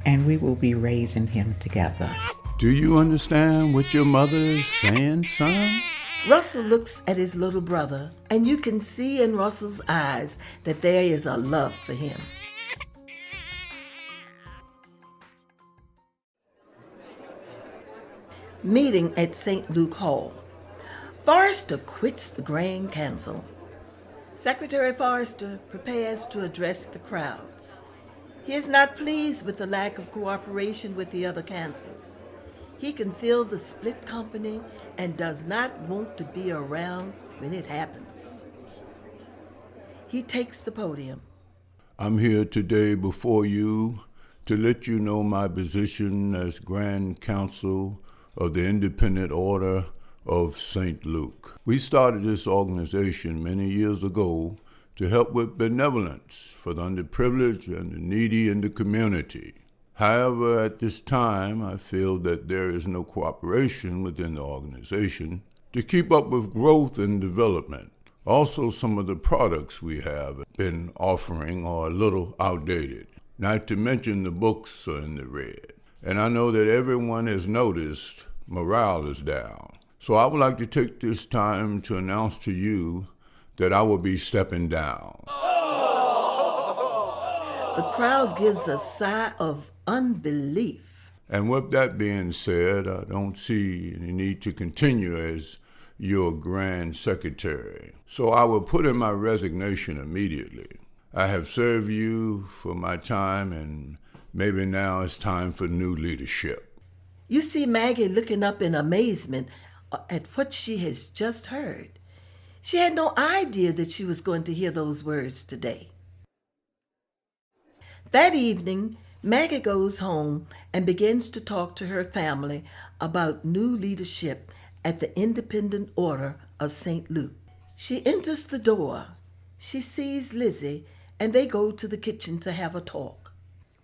and we will be raising him together. Do you understand what your mother is saying, son? Russell looks at his little brother, and you can see in Russell's eyes that there is a love for him. Meeting at St. Luke Hall. Forrester quits the Grand Council. Secretary Forrester prepares to address the crowd. He is not pleased with the lack of cooperation with the other councils. He can feel the split company and does not want to be around when it happens. He takes the podium. I'm here today before you to let you know my position as Grand Counsel of the Independent Order of St. Luke. We started this organization many years ago to help with benevolence for the underprivileged and the needy in the community. However, at this time, I feel that there is no cooperation within the organization to keep up with growth and development. Also, some of the products we have been offering are a little outdated, not to mention the books are in the red. And I know that everyone has noticed morale is down. So I would like to take this time to announce to you that I will be stepping down. The crowd gives a sigh of unbelief. And with that being said, I don't see any need to continue as your Grand Secretary. So I will put in my resignation immediately. I have served you for my time, and maybe now it's time for new leadership. You see Maggie looking up in amazement at what she has just heard. She had no idea that she was going to hear those words today. That evening, Maggie goes home and begins to talk to her family about new leadership at the Independent Order of St. Luke. She enters the door. She sees Lizzie, and they go to the kitchen to have a talk.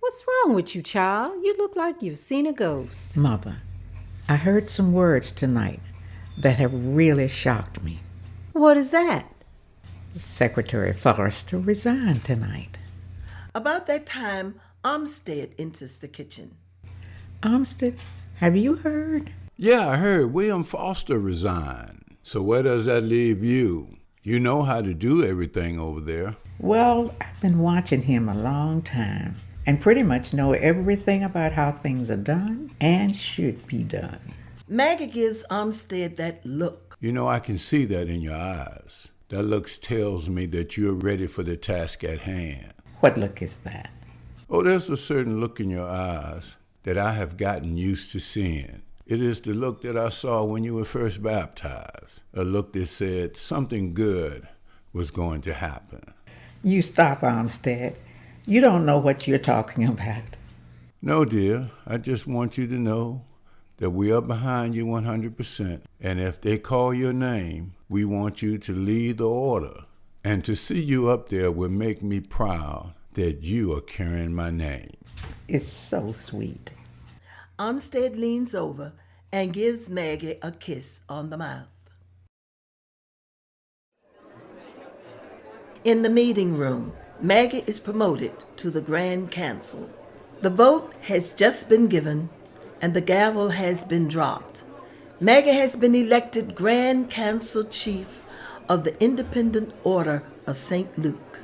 What's wrong with you, child? You look like you've seen a ghost. Mother, I heard some words tonight that have really shocked me. What is that? Secretary Forrester resigned tonight. About that time, Armstead enters the kitchen. Armstead, have you heard? Yeah, I heard William Foster resigned. So where does that leave you? You know how to do everything over there. Well, I've been watching him a long time and pretty much know everything about how things are done and should be done. Maggie gives Armstead that look. You know, I can see that in your eyes. That look tells me that you're ready for the task at hand. What look is that? Oh, there's a certain look in your eyes that I have gotten used to seeing. It is the look that I saw when you were first baptized. A look that said something good was going to happen. You stop, Armstead. You don't know what you're talking about. No, dear. I just want you to know that we are behind you 100%. And if they call your name, we want you to lead the order. And to see you up there will make me proud that you are carrying my name. It's so sweet. Armstead leans over and gives Maggie a kiss on the mouth. In the meeting room, Maggie is promoted to the Grand Council. The vote has just been given and the gavel has been dropped. Maggie has been elected Grand Council Chief of the Independent Order of St. Luke.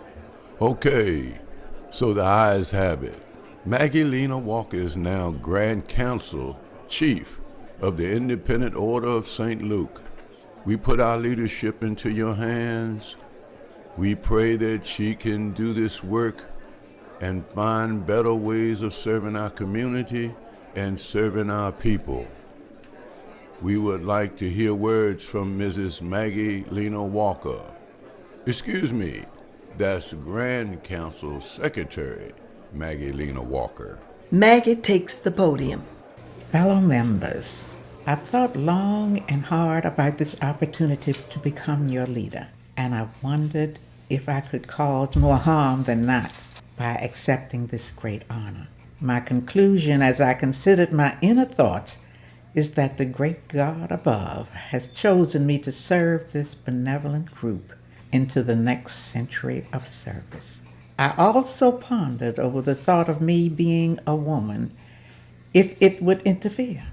Okay, so the ayes have it. Maggie Lena Walker is now Grand Council Chief of the Independent Order of St. Luke. We put our leadership into your hands. We pray that she can do this work and find better ways of serving our community and serving our people. We would like to hear words from Mrs. Maggie Lena Walker. Excuse me, that's Grand Council Secretary Maggie Lena Walker. Maggie takes the podium. Fellow members, I've thought long and hard about this opportunity to become your leader, and I wondered if I could cause more harm than not by accepting this great honor. My conclusion as I considered my inner thoughts is that the great God above has chosen me to serve this benevolent group into the next century of service. I also pondered over the thought of me being a woman, if it would interfere.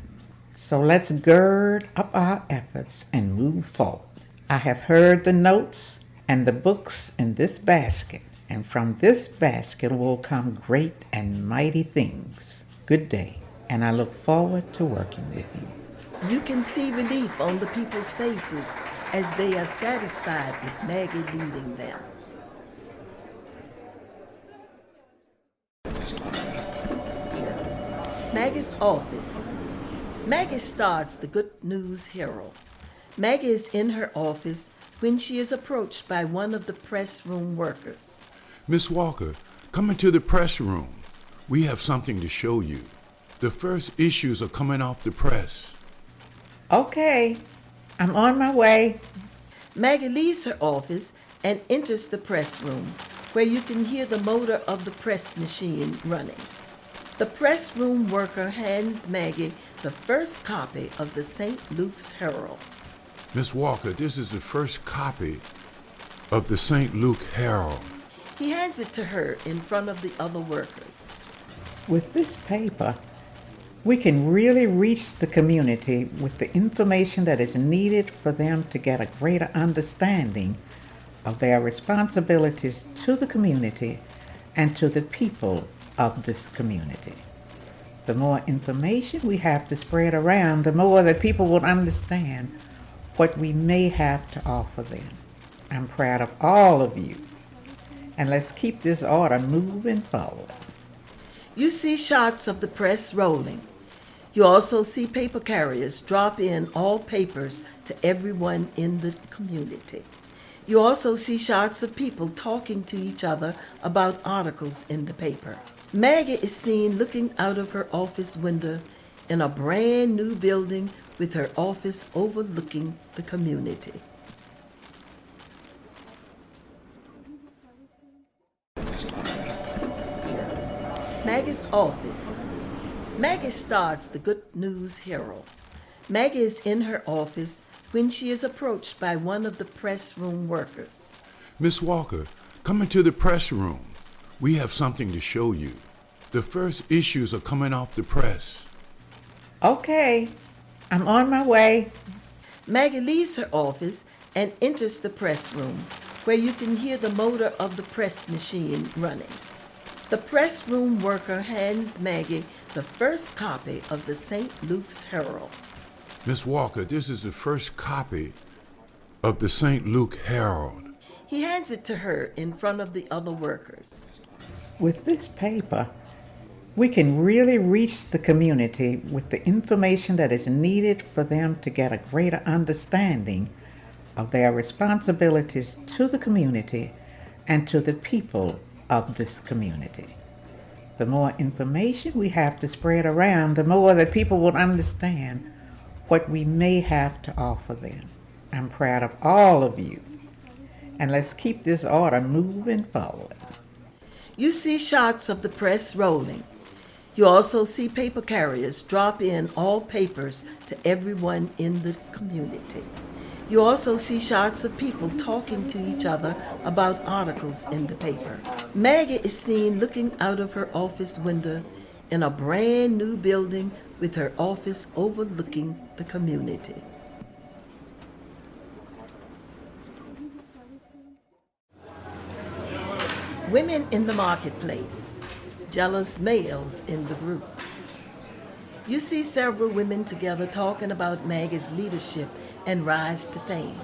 So let's gird up our efforts and move forward. I have heard the notes and the books in this basket, and from this basket will come great and mighty things. Good day, and I look forward to working with you. You can see relief on the people's faces as they are satisfied with Maggie leading them. Maggie's office. Maggie starts the Good News Herald. Maggie is in her office when she is approached by one of the press room workers. Miss Walker, come into the press room. We have something to show you. The first issues are coming off the press. Okay, I'm on my way. Maggie leaves her office and enters the press room, where you can hear the motor of the press machine running. The press room worker hands Maggie the first copy of the St. Luke's Herald. Miss Walker, this is the first copy of the St. Luke Herald. He hands it to her in front of the other workers. With this paper, we can really reach the community with the information that is needed for them to get a greater understanding of their responsibilities to the community and to the people of this community. The more information we have to spread around, the more that people will understand what we may have to offer them. I'm proud of all of you, and let's keep this order moving forward. You see shots of the press rolling. You also see paper carriers drop in all papers to everyone in the community. You also see shots of people talking to each other about articles in the paper. Maggie is seen looking out of her office window in a brand new building with her office overlooking the community. Maggie's office. Maggie starts the Good News Herald. Maggie is in her office when she is approached by one of the press room workers. Miss Walker, come into the press room. We have something to show you. The first issues are coming off the press. Okay, I'm on my way. Maggie leaves her office and enters the press room, where you can hear the motor of the press machine running. The press room worker hands Maggie the first copy of the St. Luke's Herald. Miss Walker, this is the first copy of the St. Luke Herald. He hands it to her in front of the other workers. With this paper, we can really reach the community with the information that is needed for them to get a greater understanding of their responsibilities to the community and to the people of this community. The more information we have to spread around, the more that people will understand what we may have to offer them. I'm proud of all of you, and let's keep this order moving forward. You see shots of the press rolling. You also see paper carriers drop in all papers to everyone in the community. You also see shots of people talking to each other about articles in the paper. Maggie is seen looking out of her office window in a brand new building with her office overlooking the community. Women in the marketplace, jealous males in the group. You see several women together talking about Maggie's leadership and rise to fame.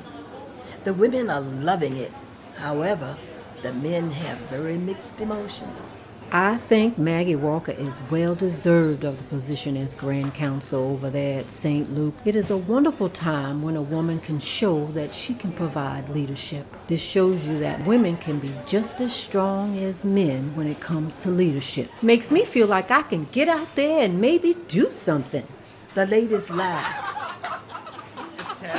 The women are loving it. However, the men have very mixed emotions. I think Maggie Walker is well deserved of the position as Grand Counsel over there at St. Luke. It is a wonderful time when a woman can show that she can provide leadership. This shows you that women can be just as strong as men when it comes to leadership. Makes me feel like I can get out there and maybe do something. The ladies laugh.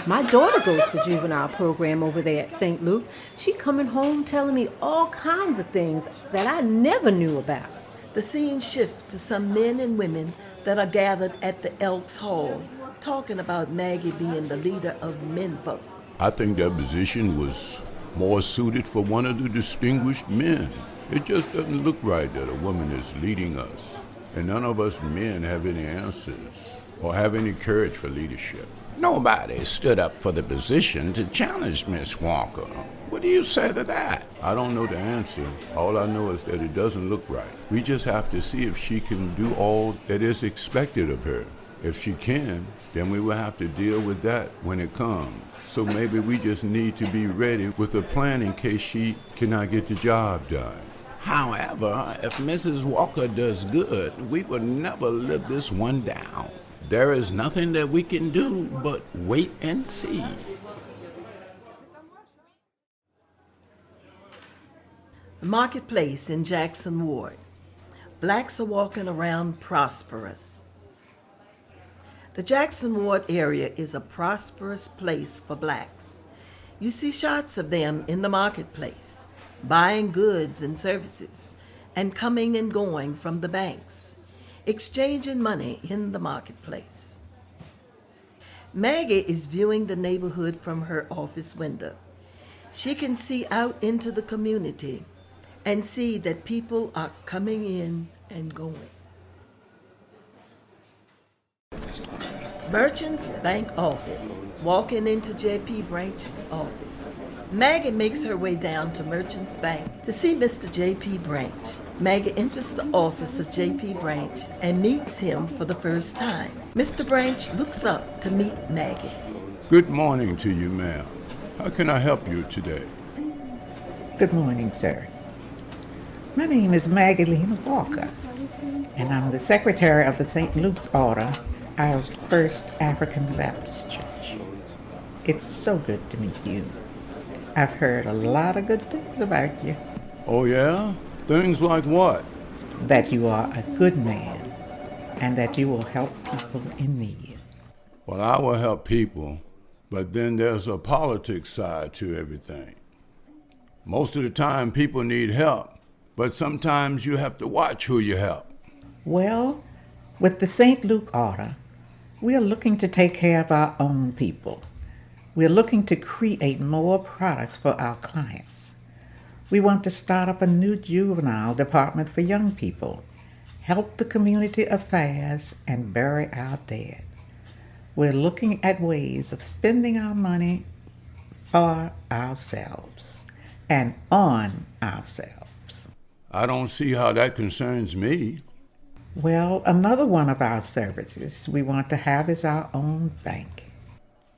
My daughter goes to juvenile program over there at St. Luke. She coming home telling me all kinds of things that I never knew about. The scene shifts to some men and women that are gathered at the Elks Hall, talking about Maggie being the leader of menfolk. I think that position was more suited for one of the distinguished men. It just doesn't look right that a woman is leading us, and none of us men have any answers or have any courage for leadership. Nobody stood up for the position to challenge Miss Walker. What do you say to that? I don't know the answer. All I know is that it doesn't look right. We just have to see if she can do all that is expected of her. If she can, then we will have to deal with that when it comes. So maybe we just need to be ready with a plan in case she cannot get the job done. However, if Mrs. Walker does good, we will never live this one down. There is nothing that we can do but wait and see. The marketplace in Jackson Ward. Blacks are walking around prosperous. The Jackson Ward area is a prosperous place for blacks. You see shots of them in the marketplace, buying goods and services, and coming and going from the banks, exchanging money in the marketplace. Maggie is viewing the neighborhood from her office window. She can see out into the community and see that people are coming in and going. Merchants Bank office, walking into J.P. Branch's office. Maggie makes her way down to Merchants Bank to see Mr. J.P. Branch. Maggie enters the office of J.P. Branch and meets him for the first time. Mr. Branch looks up to meet Maggie. Good morning to you, ma'am. How can I help you today? Good morning, sir. My name is Magdalena Walker, and I'm the secretary of the St. Luke's Order, our First African Baptist Church. It's so good to meet you. I've heard a lot of good things about you. Oh, yeah? Things like what? that you are a good man and that you will help people in need. Well, I will help people, but then there's a politics side to everything. Most of the time, people need help, but sometimes you have to watch who you help. Well, with the St. Luke order, we are looking to take care of our own people. We're looking to create more products for our clients. We want to start up a new juvenile department for young people, help the community affairs, and bury our dead. We're looking at ways of spending our money for ourselves and on ourselves. I don't see how that concerns me. Well, another one of our services we want to have is our own bank.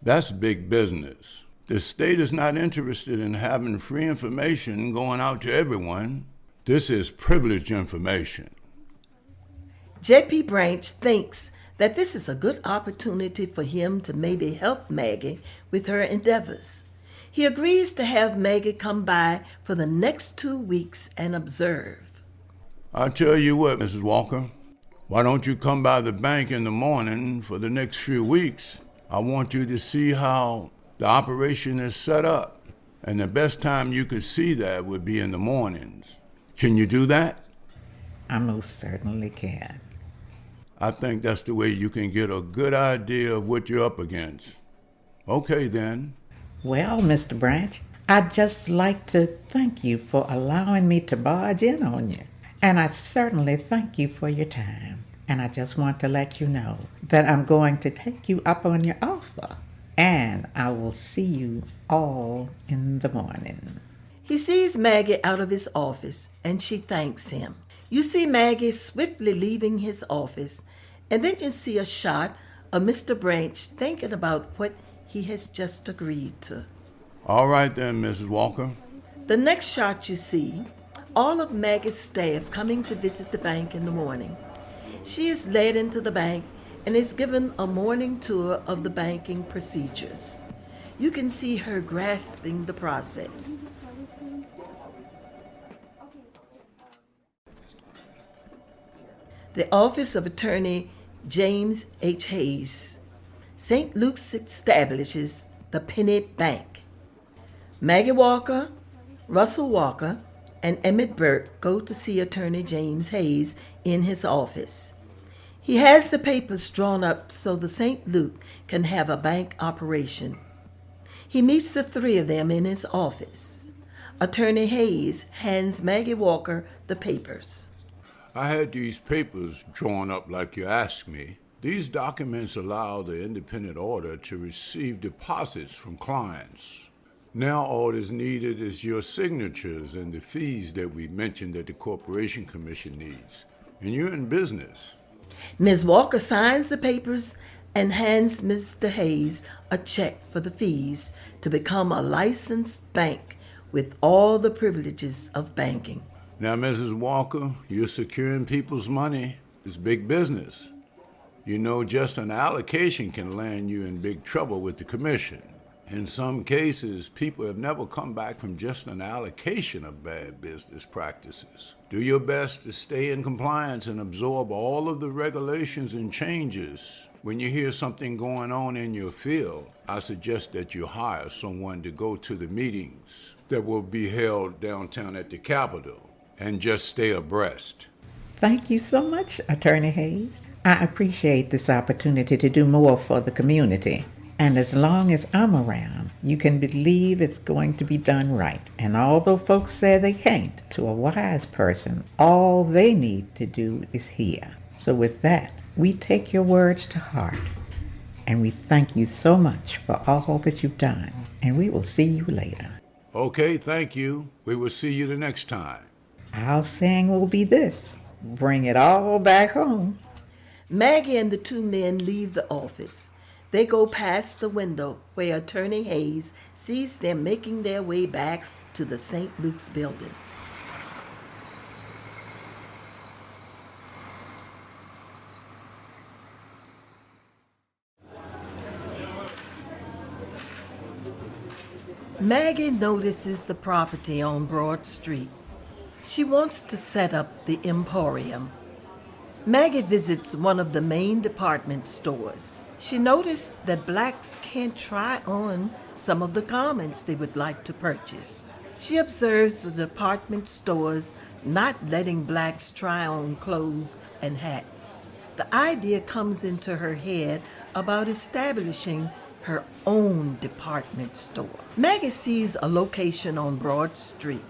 That's big business. The state is not interested in having free information going out to everyone. This is privileged information. J.P. Branch thinks that this is a good opportunity for him to maybe help Maggie with her endeavors. He agrees to have Maggie come by for the next 2 weeks and observe. I'll tell you what, Mrs. Walker. Why don't you come by the bank in the morning for the next few weeks? I want you to see how the operation is set up. And the best time you could see that would be in the mornings. Can you do that? I most certainly can. I think that's the way you can get a good idea of what you're up against. Okay, then. Well, Mr. Branch, I'd just like to thank you for allowing me to barge in on you. And I certainly thank you for your time. And I just want to let you know that I'm going to take you up on your offer. And I will see you all in the morning. He sees Maggie out of his office, and she thanks him. You see Maggie swiftly leaving his office, and then you see a shot of Mr. Branch thinking about what he has just agreed to. All right then, Mrs. Walker. The next shot you see, all of Maggie's staff coming to visit the bank in the morning. She is led into the bank and is given a morning tour of the banking procedures. You can see her grasping the process. The office of Attorney James H. Hayes. St. Luke's establishes the Penny Bank. Maggie Walker, Russell Walker, and Emmett Burke go to see Attorney James Hayes in his office. He has the papers drawn up so the St. Luke can have a bank operation. He meets the three of them in his office. Attorney Hayes hands Maggie Walker the papers. I had these papers drawn up like you asked me. These documents allow the independent order to receive deposits from clients. Now all that's needed is your signatures and the fees that we mentioned that the Corporation Commission needs. And you're in business. Ms. Walker signs the papers and hands Mr. Hayes a check for the fees to become a licensed bank with all the privileges of banking. Now, Mrs. Walker, you're securing people's money. It's big business. You know, just an allocation can land you in big trouble with the commission. In some cases, people have never come back from just an allocation of bad business practices. Do your best to stay in compliance and absorb all of the regulations and changes. When you hear something going on in your field, I suggest that you hire someone to go to the meetings that will be held downtown at the Capitol and just stay abreast. Thank you so much, Attorney Hayes. I appreciate this opportunity to do more for the community. And as long as I'm around, you can believe it's going to be done right. And although folks say they can't, to a wise person, all they need to do is hear. So with that, we take your words to heart. And we thank you so much for all that you've done. And we will see you later. Okay, thank you. We will see you the next time. Our saying will be this: bring it all back home. Maggie and the two men leave the office. They go past the window where Attorney Hayes sees them making their way back to the St. Luke's building. Maggie notices the property on Broad Street. She wants to set up the Emporium. Maggie visits one of the main department stores. She noticed that blacks can't try on some of the garments they would like to purchase. She observes the department stores not letting blacks try on clothes and hats. The idea comes into her head about establishing her own department store. Maggie sees a location on Broad Street,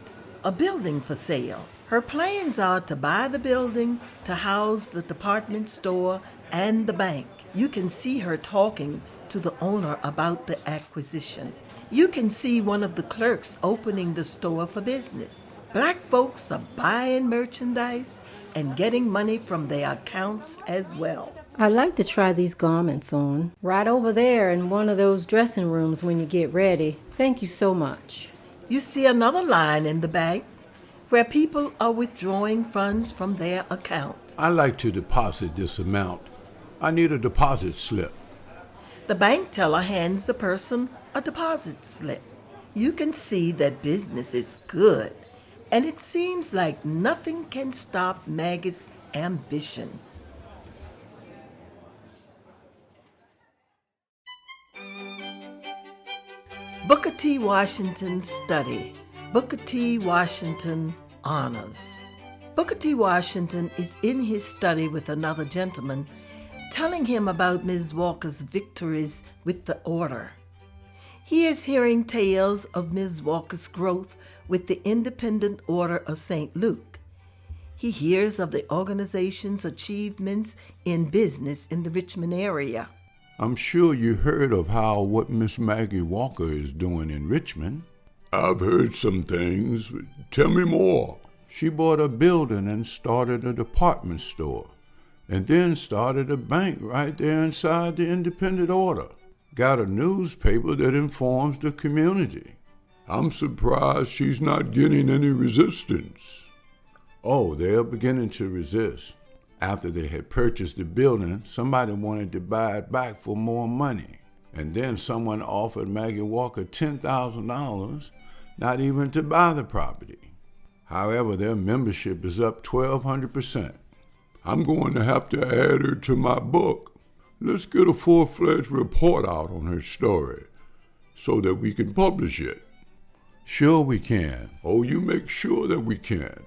a building for sale. Her plans are to buy the building to house the department store and the bank. You can see her talking to the owner about the acquisition. You can see one of the clerks opening the store for business. Black folks are buying merchandise and getting money from their accounts as well. I'd like to try these garments on. Right over there in one of those dressing rooms when you get ready. Thank you so much. You see another line in the bank where people are withdrawing funds from their account. I'd like to deposit this amount. I need a deposit slip. The bank teller hands the person a deposit slip. You can see that business is good, and it seems like nothing can stop Maggie's ambition. Booker T. Washington's study. Booker T. Washington honors. Booker T. Washington is in his study with another gentleman, telling him about Ms. Walker's victories with the order. He is hearing tales of Ms. Walker's growth with the Independent Order of St. Luke. He hears of the organization's achievements in business in the Richmond area. I'm sure you heard of what Miss Maggie Walker is doing in Richmond. I've heard some things. Tell me more. She bought a building and started a department store, and then started a bank right there inside the Independent Order. Got a newspaper that informs the community. I'm surprised she's not getting any resistance. Oh, they're beginning to resist. After they had purchased the building, somebody wanted to buy it back for more money. And then someone offered Maggie Walker $10,000, not even to buy the property. However, their membership is up 1,200%. I'm going to have to add her to my book. Let's get a full-fledged report out on her story so that we can publish it. Sure we can. Oh, you make sure that we can.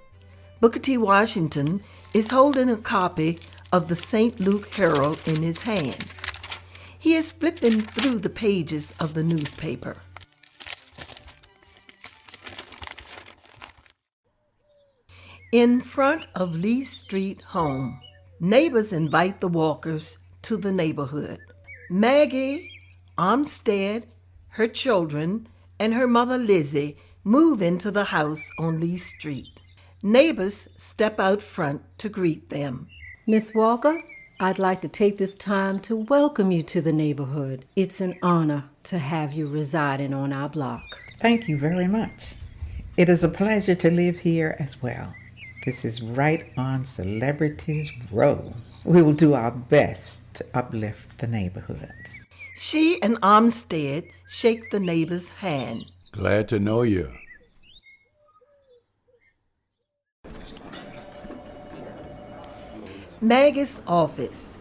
Booker T. Washington is holding a copy of the St. Luke Herald in his hand. He is flipping through the pages of the newspaper. In front of Lee Street home, neighbors invite the Walkers to the neighborhood. Maggie, Armstead, her children, and her mother Lizzie move into the house on Lee Street. Neighbors step out front to greet them. Miss Walker, I'd like to take this time to welcome you to the neighborhood. It's an honor to have you residing on our block. Thank you very much. It is a pleasure to live here as well. This is right on Celebrities Row. We will do our best to uplift the neighborhood. She and Armstead shake the neighbor's hand. Glad to know you. Maggie's office.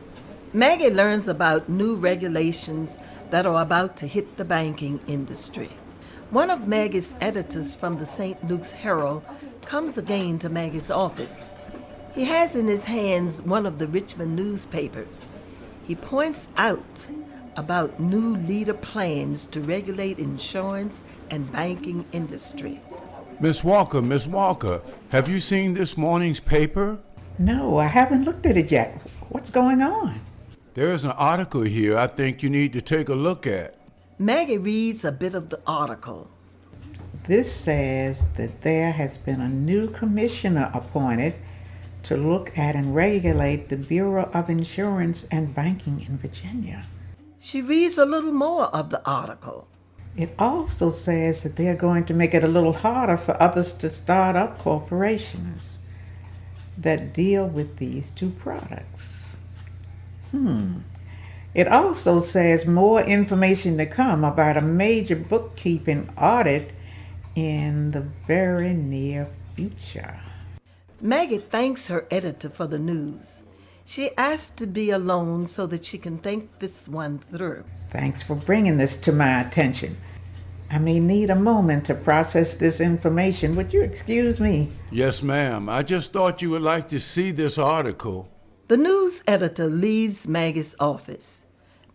Maggie learns about new regulations that are about to hit the banking industry. One of Maggie's editors from the St. Luke's Herald comes again to Maggie's office. He has in his hands one of the Richmond newspapers. He points out about new leader plans to regulate insurance and banking industry. Miss Walker, have you seen this morning's paper? No, I haven't looked at it yet. What's going on? There's an article here I think you need to take a look at. Maggie reads a bit of the article. This says that there has been a new commissioner appointed to look at and regulate the Bureau of Insurance and Banking in Virginia. She reads a little more of the article. It also says that they're going to make it a little harder for others to start up corporations that deal with these two products. It also says more information to come about a major bookkeeping audit in the very near future. Maggie thanks her editor for the news. She asks to be alone so that she can think this one through. Thanks for bringing this to my attention. I may need a moment to process this information. Would you excuse me? Yes, ma'am. I just thought you would like to see this article. The news editor leaves Maggie's office.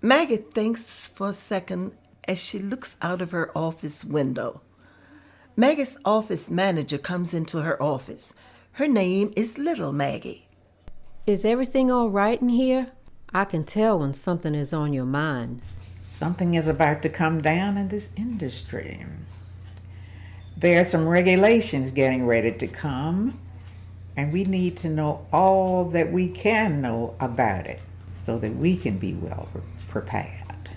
Maggie thinks for a second as she looks out of her office window. Maggie's office manager comes into her office. Her name is Little Maggie. Is everything all right in here? I can tell when something is on your mind. Something is about to come down in this industry. There are some regulations getting ready to come, and we need to know all that we can know about it so that we can be well prepared.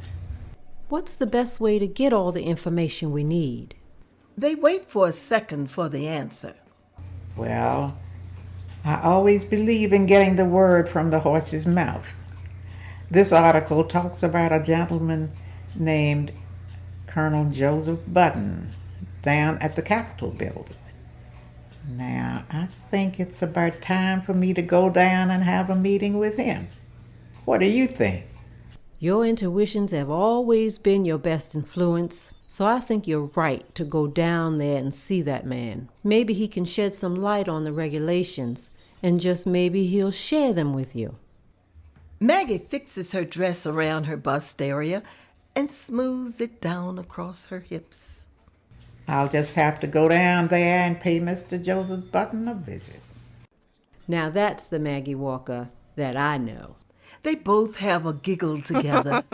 What's the best way to get all the information we need? They wait for a second for the answer. Well, I always believe in getting the word from the horse's mouth. This article talks about a gentleman named Colonel Joseph Button down at the Capitol building. Now, I think it's about time for me to go down and have a meeting with him. What do you think? Your intuitions have always been your best influence, so I think you're right to go down there and see that man. Maybe he can shed some light on the regulations, and just maybe he'll share them with you. Maggie fixes her dress around her bust area and smooths it down across her hips. I'll just have to go down there and pay Mr. Joseph Button a visit. Now that's the Maggie Walker that I know. They both have a giggle together.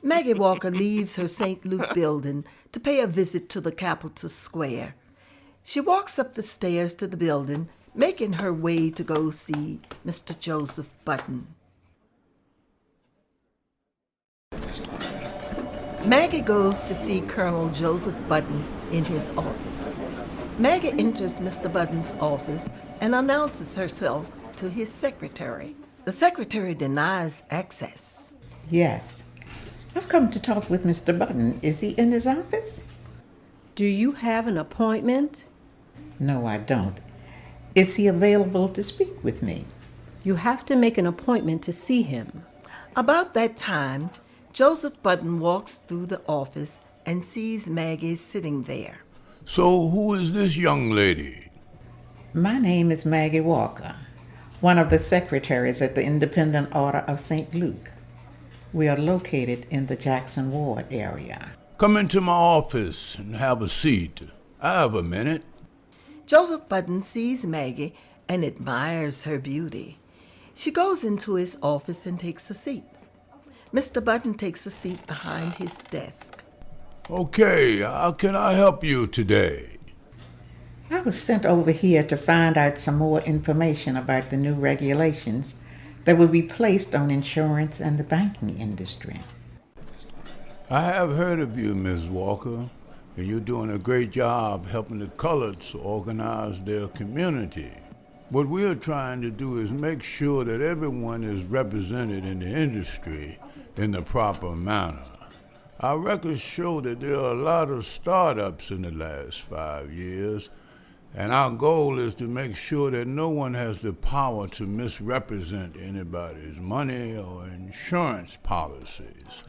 Maggie Walker leaves her St. Luke building to pay a visit to the Capitol Square. She walks up the stairs to the building, making her way to go see Mr. Joseph Button. Maggie goes to see Colonel Joseph Button in his office. Maggie enters Mr. Button's office and announces herself to his secretary. The secretary denies access. Yes, I've come to talk with Mr. Button. Is he in his office? Do you have an appointment? No, I don't. Is he available to speak with me? You have to make an appointment to see him. About that time, Joseph Button walks through the office and sees Maggie sitting there. So who is this young lady? My name is Maggie Walker, one of the secretaries at the Independent Order of St. Luke. We are located in the Jackson Ward area. Come into my office and have a seat. I have a minute. Joseph Button sees Maggie and admires her beauty. She goes into his office and takes a seat. Mr. Button takes a seat behind his desk. Okay, how can I help you today? I was sent over here to find out some more information about the new regulations that will be placed on insurance and the banking industry. I have heard of you, Ms. Walker, and you're doing a great job helping the coloreds organize their community. What we're trying to do is make sure that everyone is represented in the industry in the proper manner. Our records show that there are a lot of startups in the last 5 years, and our goal is to make sure that no one has the power to misrepresent anybody's money or insurance policies.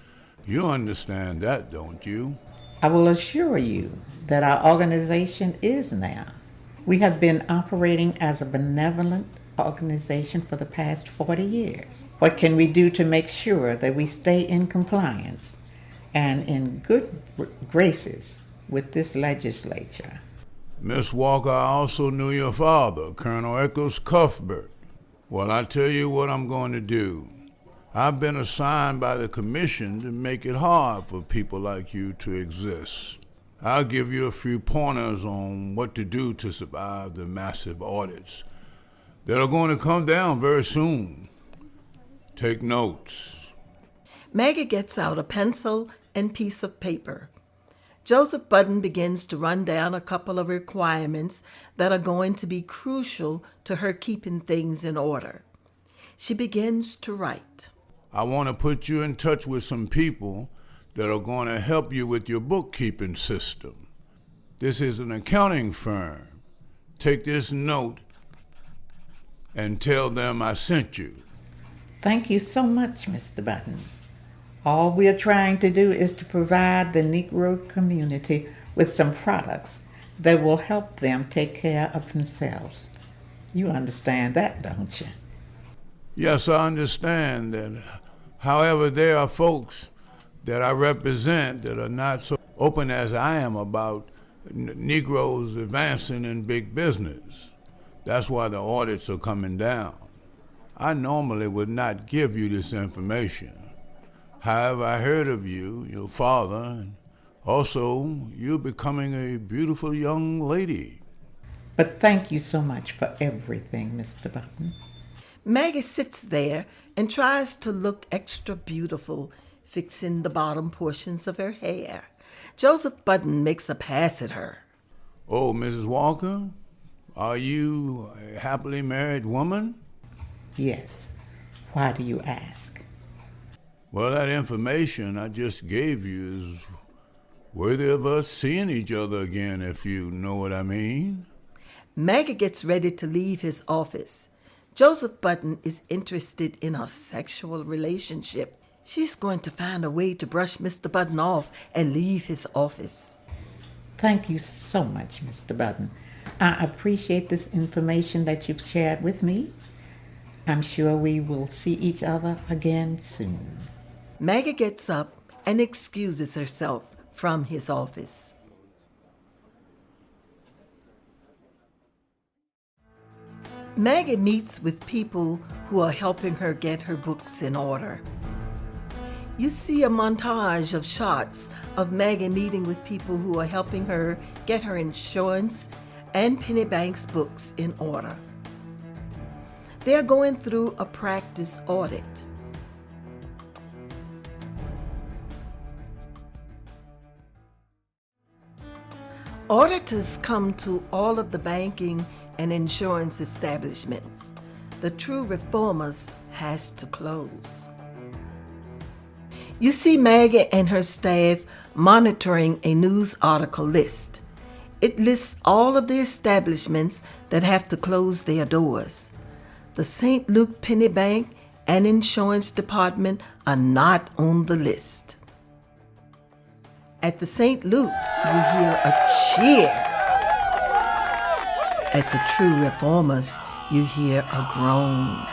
You understand that, don't you? I will assure you that our organization is now. We have been operating as a benevolent organization for the past 40 years. What can we do to make sure that we stay in compliance and in good graces with this legislature? Miss Walker, I also knew your father, Colonel Eccles Cuthbert. Well, I tell you what I'm going to do. I've been assigned by the commission to make it hard for people like you to exist. I'll give you a few pointers on what to do to survive the massive audits that are going to come down very soon. Take notes. Maggie gets out a pencil and piece of paper. Joseph Button begins to run down a couple of requirements that are going to be crucial to her keeping things in order. She begins to write. I want to put you in touch with some people that are going to help you with your bookkeeping system. This is an accounting firm. Take this note and tell them I sent you. Thank you so much, Mr. Button. All we're trying to do is to provide the Negro community with some products that will help them take care of themselves. You understand that, don't you? Yes, I understand that. However, there are folks that I represent that are not so open as I am about Negroes advancing in big business. That's why the audits are coming down. I normally would not give you this information. However, I heard of you, your father, and also you becoming a beautiful young lady. But thank you so much for everything, Mr. Button. Maggie sits there and tries to look extra beautiful, fixing the bottom portions of her hair. Joseph Button makes a pass at her. Oh, Mrs. Walker, are you a happily married woman? Yes. Why do you ask? Well, that information I just gave you is worthy of us seeing each other again, if you know what I mean. Maggie gets ready to leave his office. Joseph Button is interested in a sexual relationship. She's going to find a way to brush Mr. Button off and leave his office. Thank you so much, Mr. Button. I appreciate this information that you've shared with me. I'm sure we will see each other again soon. Maggie gets up and excuses herself from his office. Maggie meets with people who are helping her get her books in order. You see a montage of shots of Maggie meeting with people who are helping her get her insurance and Penny Bank's books in order. They are going through a practice audit. Auditors come to all of the banking and insurance establishments. The True Reformers has to close. You see Maggie and her staff monitoring a news article list. It lists all of the establishments that have to close their doors. The St. Luke Penny Bank and Insurance Department are not on the list. At the St. Luke, you hear a cheer. At the True Reformers, you hear a groan.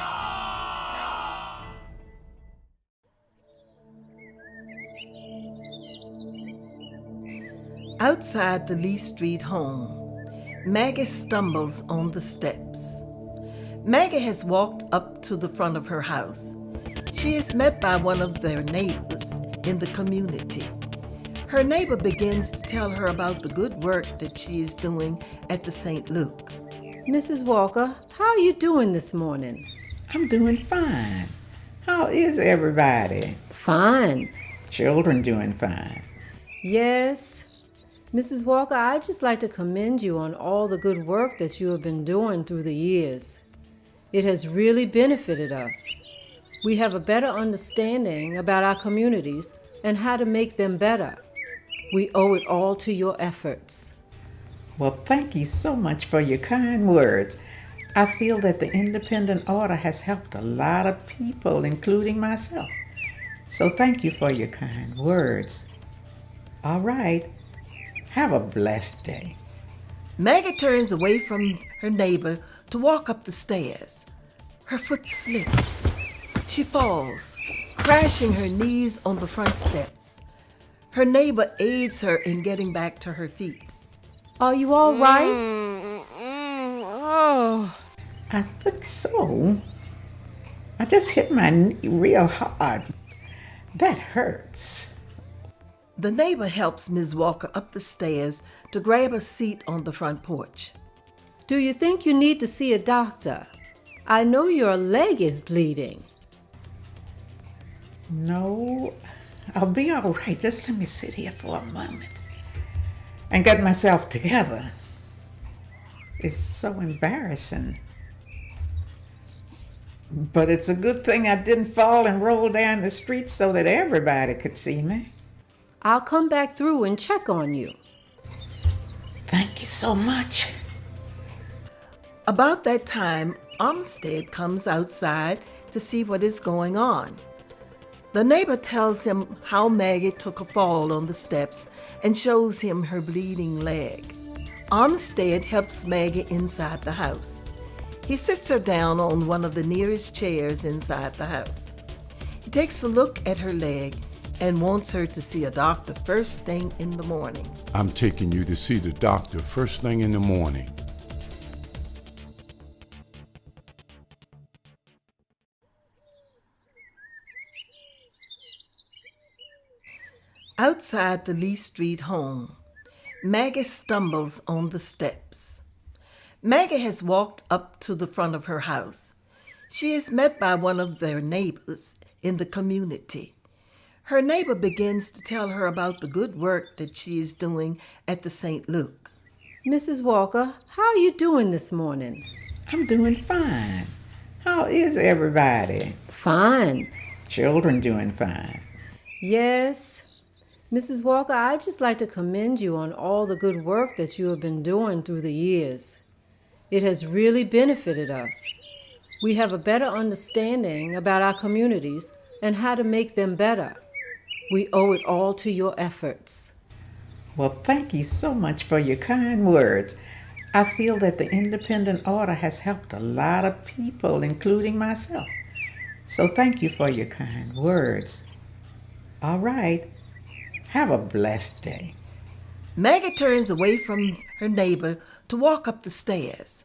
Outside the Lee Street home, Maggie stumbles on the steps. Maggie has walked up to the front of her house. She is met by one of their neighbors in the community. Her neighbor begins to tell her about the good work that she is doing at the St. Luke. Mrs. Walker, how are you doing this morning? I'm doing fine. How is everybody? Fine. Children doing fine. Yes. Mrs. Walker, I'd just like to commend you on all the good work that you have been doing through the years. It has really benefited us. We have a better understanding about our communities and how to make them better. We owe it all to your efforts. Well, thank you so much for your kind words. I feel that the independent order has helped a lot of people, including myself. So thank you for your kind words. All right. Have a blessed day. Maggie turns away from her neighbor to walk up the stairs. Her foot slips. She falls, crashing her knees on the front steps. Her neighbor aids her in getting back to her feet. Are you all right? I think so. I just hit my knee real hard. That hurts. The neighbor helps Ms. Walker up the stairs to grab a seat on the front porch. Do you think you need to see a doctor? I know your leg is bleeding. No, I'll be all right. Just let me sit here for a moment and get myself together. It's so embarrassing. But it's a good thing I didn't fall and roll down the street so that everybody could see me. I'll come back through and check on you. Thank you so much. About that time, Armstead comes outside to see what is going on. The neighbor tells him how Maggie took a fall on the steps and shows him her bleeding leg. Armstead helps Maggie inside the house. He sits her down on one of the nearest chairs inside the house. He takes a look at her leg and wants her to see a doctor first thing in the morning. I'm taking you to see the doctor first thing in the morning. Outside the Lee Street home, Maggie stumbles on the steps. Maggie has walked up to the front of her house. She is met by one of their neighbors in the community. Her neighbor begins to tell her about the good work that she is doing at the St. Luke. Mrs. Walker, how are you doing this morning? I'm doing fine. How is everybody? Fine. Children doing fine. Yes. Mrs. Walker, I'd just like to commend you on all the good work that you have been doing through the years. It has really benefited us. We have a better understanding about our communities and how to make them better. We owe it all to your efforts. Well, thank you so much for your kind words. I feel that the independent order has helped a lot of people, including myself. So thank you for your kind words. All right. Have a blessed day. Maggie turns away from her neighbor to walk up the stairs.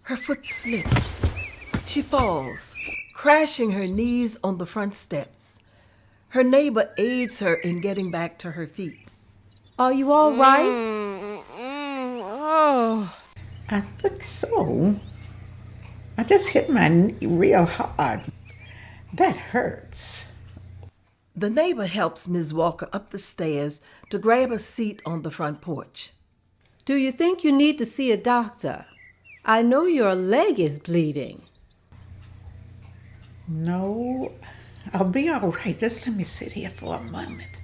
Her foot slips. She falls, crashing her knees on the front steps. Her neighbor aids her in getting back to her feet. Are you all right? I think so. I just hit my knee real hard. That hurts. The neighbor helps Ms. Walker up the stairs to grab a seat on the front porch. Do you think you need to see a doctor? I know your leg is bleeding. No, I'll be all right. Just let me sit here for a moment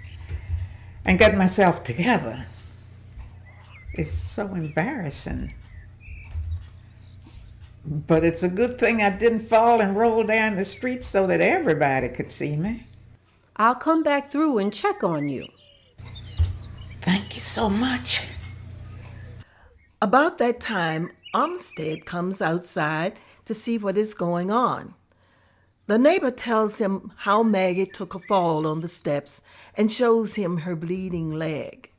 and get myself together. It's so embarrassing. But it's a good thing I didn't fall and roll down the street so that everybody could see me. I'll come back through and check on you. Thank you so much. About that time, Armstead comes outside to see what is going on. The neighbor tells him how Maggie took a fall on the steps and shows him her bleeding leg.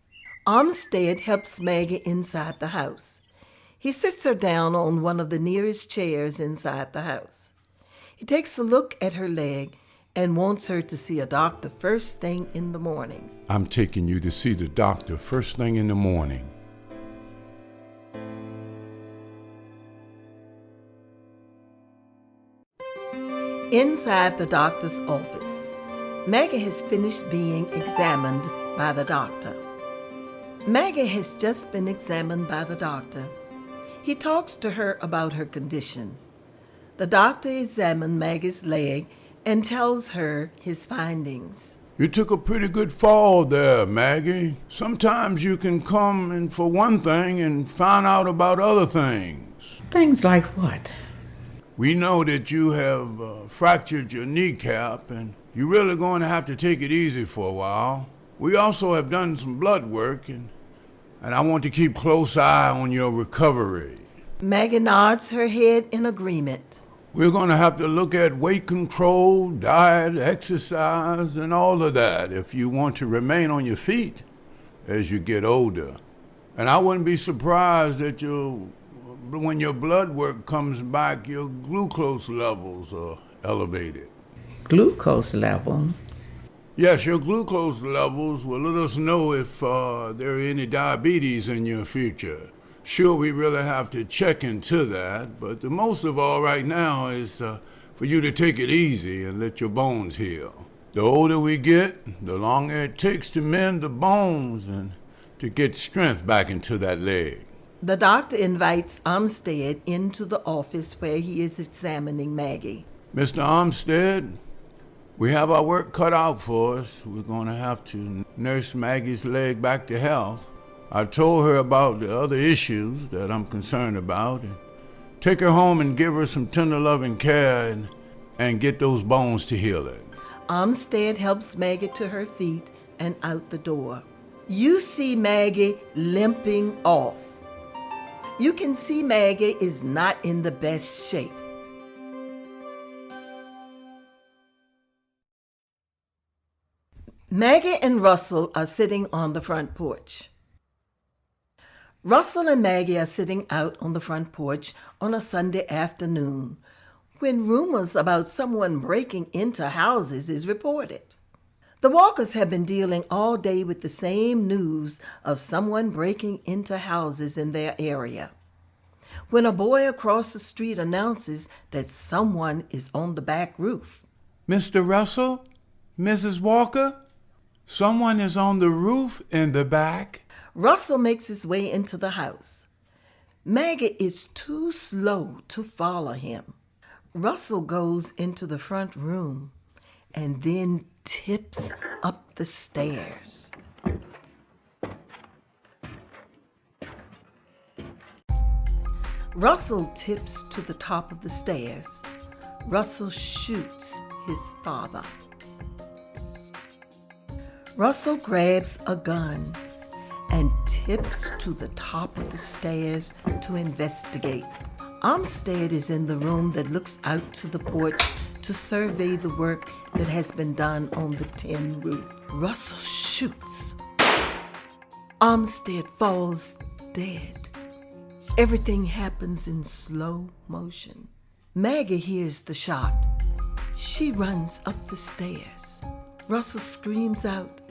Armstead helps Maggie inside the house. He sits her down on one of the nearest chairs inside the house. He takes a look at her leg and wants her to see a doctor first thing in the morning. I'm taking you to see the doctor first thing in the morning. Inside the doctor's office, Maggie has finished being examined by the doctor. Maggie has just been examined by the doctor. He talks to her about her condition. The doctor examined Maggie's leg and tells her his findings. You took a pretty good fall there, Maggie. Sometimes you can come in for one thing and find out about other things. Things like what? We know that you have fractured your kneecap and you're really going to have to take it easy for a while. We also have done some blood work and I want to keep close eye on your recovery. Maggie nods her head in agreement. We're going to have to look at weight control, diet, exercise, and all of that if you want to remain on your feet as you get older. And I wouldn't be surprised that when your blood work comes back, your glucose levels are elevated. Glucose level? Yes, your glucose levels will let us know if there are any diabetes in your future. Sure, we really have to check into that, but the most of all right now is for you to take it easy and let your bones heal. The older we get, the longer it takes to mend the bones and to get strength back into that leg. The doctor invites Armstead into the office where he is examining Maggie. Mr. Armstead, we have our work cut out for us. We're going to have to nurse Maggie's leg back to health. I told her about the other issues that I'm concerned about, and Take her home and give her some tender loving care and get those bones to healing. Armstead helps Maggie to her feet and out the door. You see Maggie limping off. You can see Maggie is not in the best shape. Maggie and Russell are sitting on the front porch. Russell and Maggie are sitting out on the front porch on a Sunday afternoon when rumors about someone breaking into houses is reported. The Walkers have been dealing all day with the same news of someone breaking into houses in their area. When a boy across the street announces that someone is on the back roof. Mr. Russell? Mrs. Walker? Someone is on the roof in the back. Russell makes his way into the house. Maggie is too slow to follow him. Russell goes into the front room and then tips up the stairs. Russell tips to the top of the stairs. Russell shoots his father. Russell grabs a gun and tips to the top of the stairs to investigate. Armstead is in the room that looks out to the porch to survey the work that has been done on the tin roof. Russell shoots. Armstead falls dead. Everything happens in slow motion. Maggie hears the shot. She runs up the stairs. Russell screams out,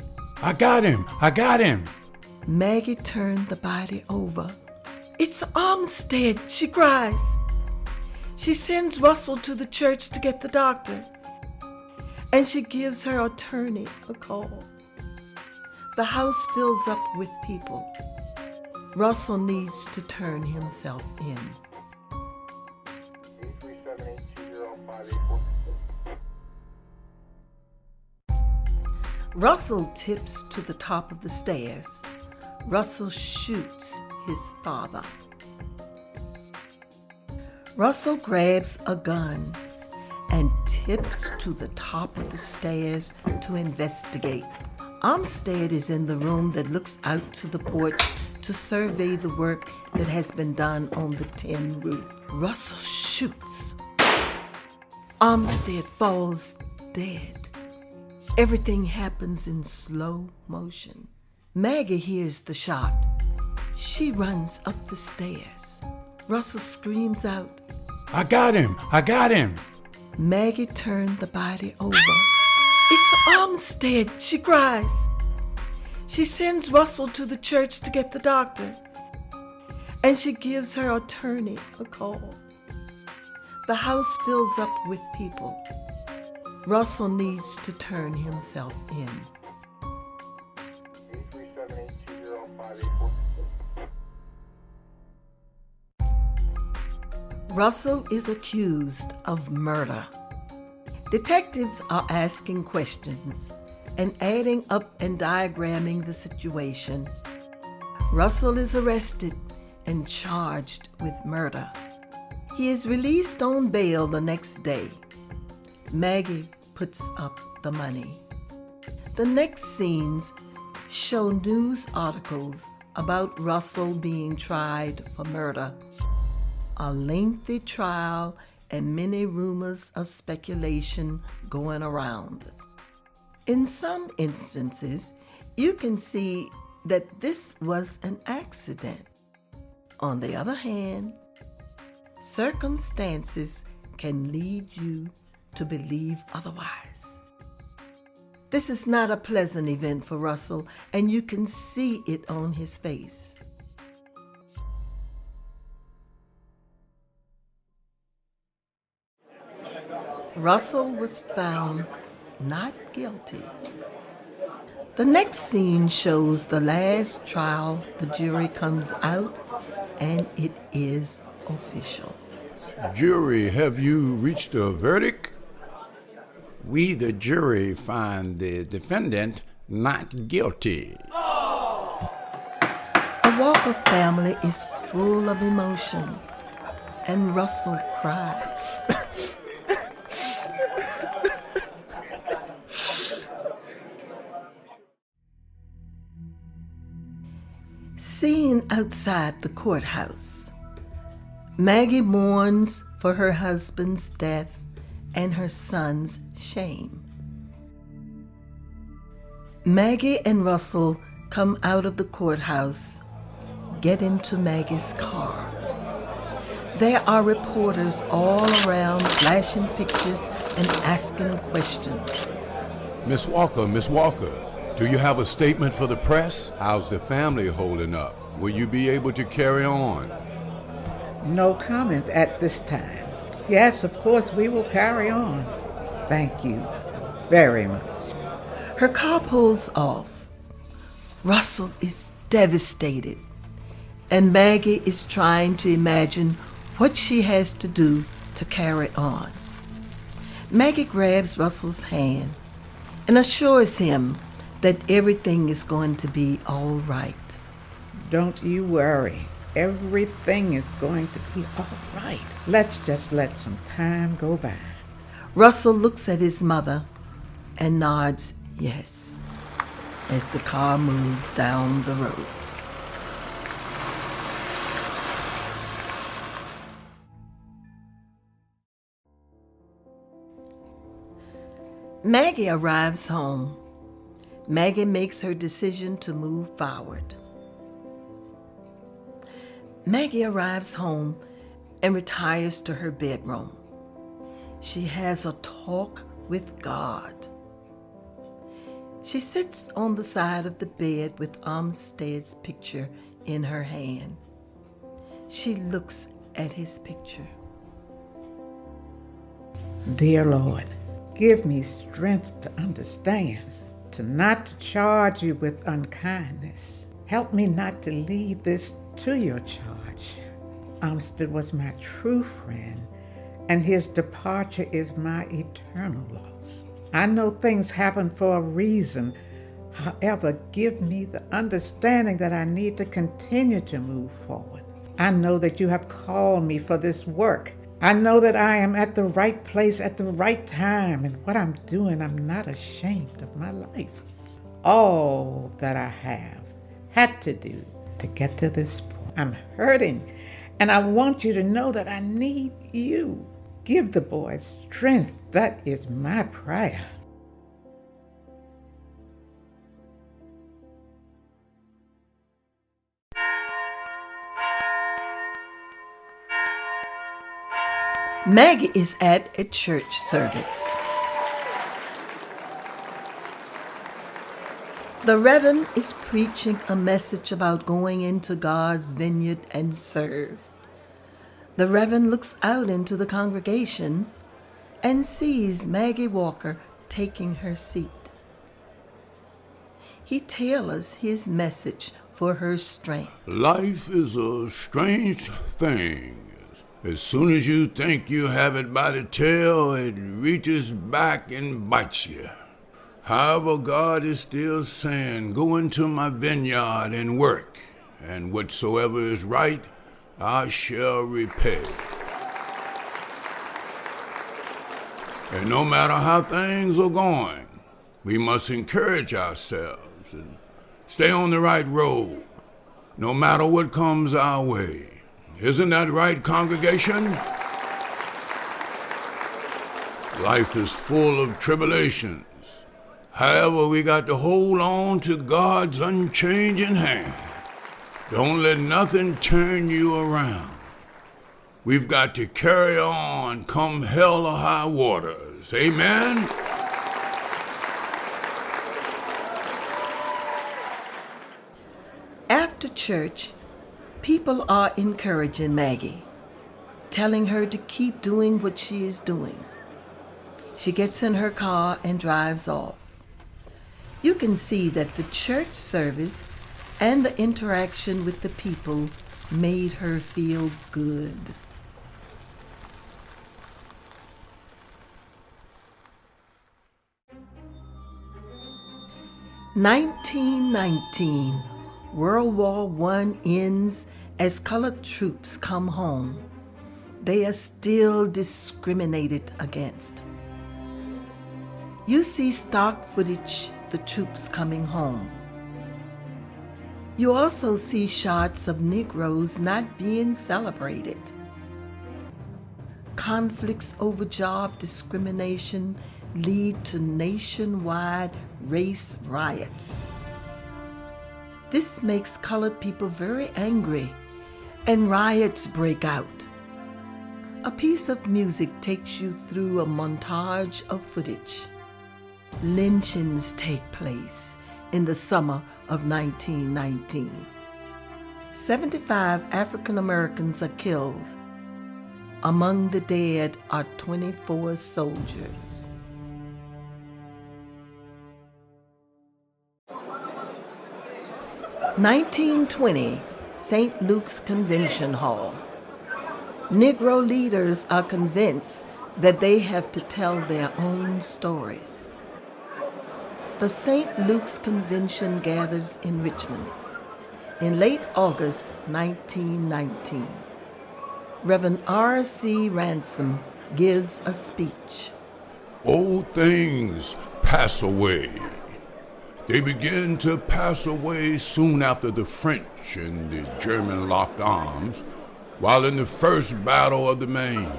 I got him! I got him! Maggie turned the body over. It's Armstead, she cries. She sends Russell to the church to get the doctor, and she gives her attorney a call. The house fills up with people. Russell needs to turn himself in. Russell tips to the top of the stairs. Russell shoots his father. Russell grabs a gun and tips to the top of the stairs to investigate. Armstead is in the room that looks out to the porch to survey the work that has been done on the tin roof. Russell shoots. Armstead falls dead. Everything happens in slow motion. Maggie hears the shot. She runs up the stairs. Russell screams out, I got him! I got him! Maggie turned the body over. It's Armstead, she cries. She sends Russell to the church to get the doctor, and she gives her attorney a call. The house fills up with people. Russell needs to turn himself in. Russell is accused of murder. Detectives are asking questions and adding up and diagramming the situation. Russell is arrested and charged with murder. He is released on bail the next day. Maggie puts up the money. The next scenes show news articles about Russell being tried for murder. A lengthy trial and many rumors of speculation going around. In some instances, you can see that this was an accident. On the other hand, circumstances can lead you to believe otherwise. This is not a pleasant event for Russell, and you can see it on his face. Russell was found not guilty. The next scene shows the last trial. The jury comes out, and it is official. Jury, have you reached a verdict? We, the jury, find the defendant not guilty. The Walker family is full of emotion, and Russell cries. Seen outside the courthouse, Maggie mourns for her husband's death and her son's shame. Maggie and Russell come out of the courthouse, get into Maggie's car. There are reporters all around flashing pictures and asking questions. Miss Walker, do you have a statement for the press? How's the family holding up? Will you be able to carry on? No comment at this time. Yes, of course, we will carry on. Thank you very much. Her car pulls off. Russell is devastated, and Maggie is trying to imagine what she has to do to carry on. Maggie grabs Russell's hand and assures him that everything is going to be all right. Don't you worry. Everything is going to be all right. Let's just let some time go by. Russell looks at his mother and nods yes as the car moves down the road. Maggie arrives home. Maggie makes her decision to move forward. Maggie arrives home and retires to her bedroom. She has a talk with God. She sits on the side of the bed with Armstead's picture in her hand. She looks at his picture. Dear Lord, give me strength to understand, to not charge you with unkindness. Help me not to leave this to your charge. Armstead was my true friend, and his departure is my eternal loss. I know things happen for a reason. However, give me the understanding that I need to continue to move forward. I know that you have called me for this work. I know that I am at the right place at the right time, and what I'm doing, I'm not ashamed of my life. All that I have had to do to get to this point. I'm hurting, and I want you to know that I need you. Give the boy strength. That is my prayer. Maggie is at a church service. The Reverend is preaching a message about going into God's vineyard and serve. The Reverend looks out into the congregation and sees Maggie Walker taking her seat. He tailors his message for her strength. Life is a strange thing. As soon as you think you have it by the tail, it reaches back and bites you. However, God is still saying, go into my vineyard and work, and whatsoever is right, I shall repay. And no matter how things are going, we must encourage ourselves and stay on the right road, no matter what comes our way. Isn't that right, congregation? Life is full of tribulations. However, we got to hold on to God's unchanging hand. Don't let nothing turn you around. We've got to carry on, come hell or high waters. Amen? After church, people are encouraging Maggie, telling her to keep doing what she is doing. She gets in her car and drives off. You can see that the church service and the interaction with the people made her feel good. (1919) World War I ends as colored troops come home. they are still discriminated against. You see stock footage, the troops coming home. You also see shots of Negroes not being celebrated. Conflicts over job discrimination lead to nationwide race riots. This makes colored people very angry, and riots break out. A piece of music takes you through a montage of footage. Lynchings take place in the summer of 1919. 75 African Americans are killed. Among the dead are 24 soldiers. (1920) St. Luke's Convention Hall. Negro leaders are convinced that they have to tell their own stories. The St. Luke's Convention gathers in Richmond in late August 1919. Reverend R.C. Ransom gives a speech. Old things pass away. They begin to pass away soon after the French and the German locked arms, while in the first battle of the Main.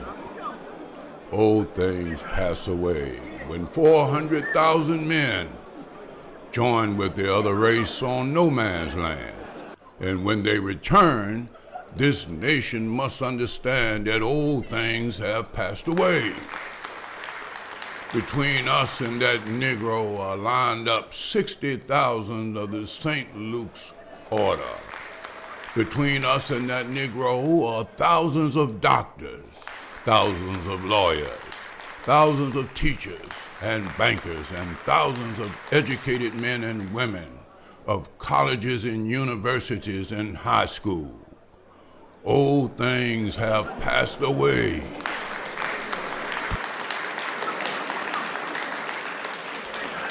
Old things pass away when 400,000 men joined with the other race on no man's land. And when they return, this nation must understand that old things have passed away. Between us and that Negro are lined up 60,000 of the St. Luke's order. Between us and that Negro are thousands of doctors, thousands of lawyers, thousands of teachers and bankers, and thousands of educated men and women of colleges and universities and high school. Old things have passed away.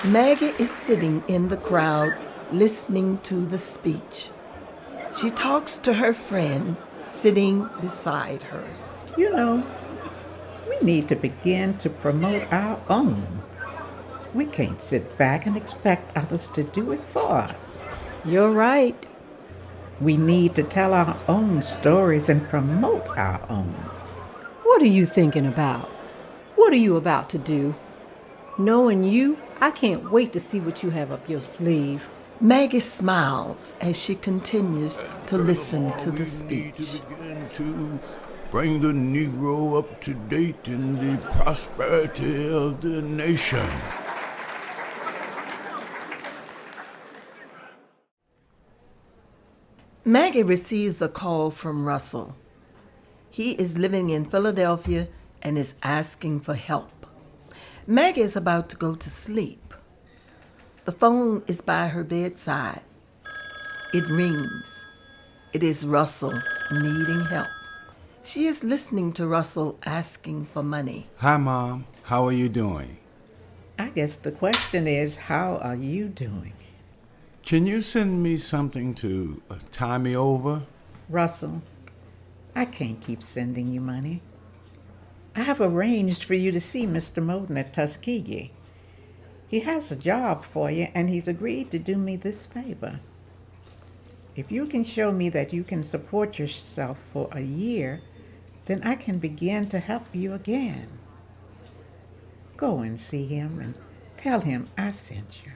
Maggie is sitting in the crowd listening to the speech. She talks to her friend sitting beside her. You know, we need to begin to promote our own. We can't sit back and expect others to do it for us. You're right. We need to tell our own stories and promote our own. What are you thinking about? What are you about to do? Knowing you, I can't wait to see what you have up your sleeve. Maggie smiles as she continues to listen to the speech. We need to begin to bring the Negro up to date in the prosperity of the nation. Maggie receives a call from Russell. He is living in Philadelphia and is asking for help. Maggie is about to go to sleep. The phone is by her bedside. It rings. It is Russell needing help. She is listening to Russell asking for money. Hi, Mom. How are you doing? I guess the question is, how are you doing? Can you send me something to tie me over? Russell, I can't keep sending you money. I have arranged for you to see Mr. Moden at Tuskegee. He has a job for you, and he's agreed to do me this favor. If you can show me that you can support yourself for a year, then I can begin to help you again. Go and see him and tell him I sent you.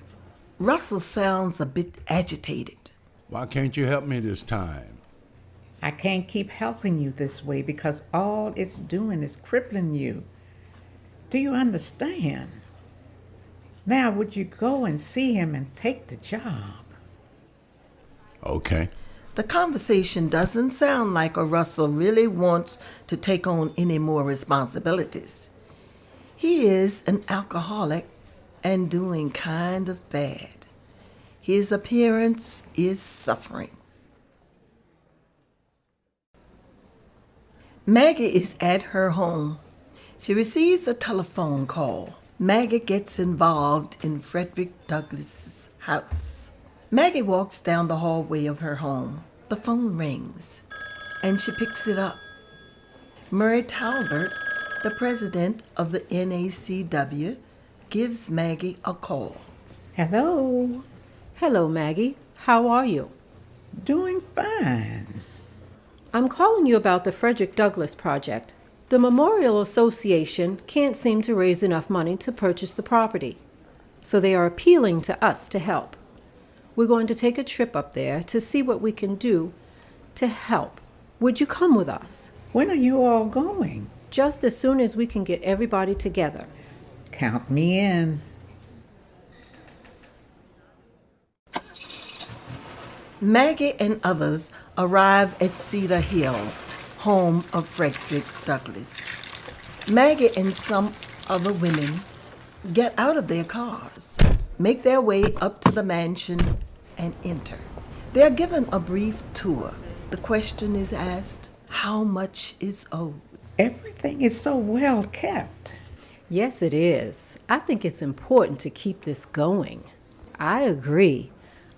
Russell sounds a bit agitated. Why can't you help me this time? I can't keep helping you this way because all it's doing is crippling you. Do you understand? Now would you go and see him and take the job? Okay. The conversation doesn't sound like a Russell really wants to take on any more responsibilities. He is an alcoholic and doing kind of bad. His appearance is suffering. Maggie is at her home. She receives a telephone call. Maggie gets involved in Frederick Douglass's house. Maggie walks down the hallway of her home. The phone rings, and she picks it up. Murray Talbert, the president of the NACW, gives Maggie a call. Hello. Hello, Maggie. How are you? Doing fine. I'm calling you about the Frederick Douglass project. The Memorial Association can't seem to raise enough money to purchase the property, so they are appealing to us to help. We're going to take a trip up there to see what we can do to help. Would you come with us? When are you all going? Just as soon as we can get everybody together. Count me in. Maggie and others arrive at Cedar Hill, home of Frederick Douglass. Maggie and some other women get out of their cars, make their way up to the mansion, and enter. They are given a brief tour. The question is asked, how much is owed? Everything is so well kept. Yes, it is. I think it's important to keep this going. I agree.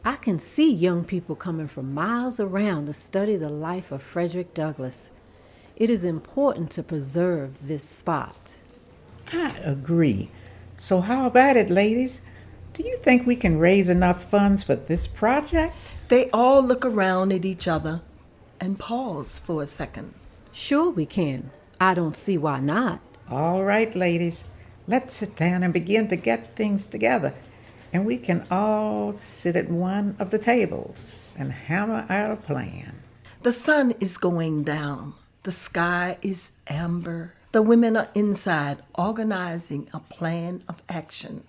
I can see young people coming from miles around to study the life of Frederick Douglass. It is important to preserve this spot. I agree. So how about it, ladies? Do you think we can raise enough funds for this project? They all look around at each other and pause for a second. Sure we can. I don't see why not. All right, ladies. Let's sit down and begin to get things together. And we can all sit at one of the tables and hammer out a plan. The sun is going down. The sky is amber. The women are inside organizing a plan of action.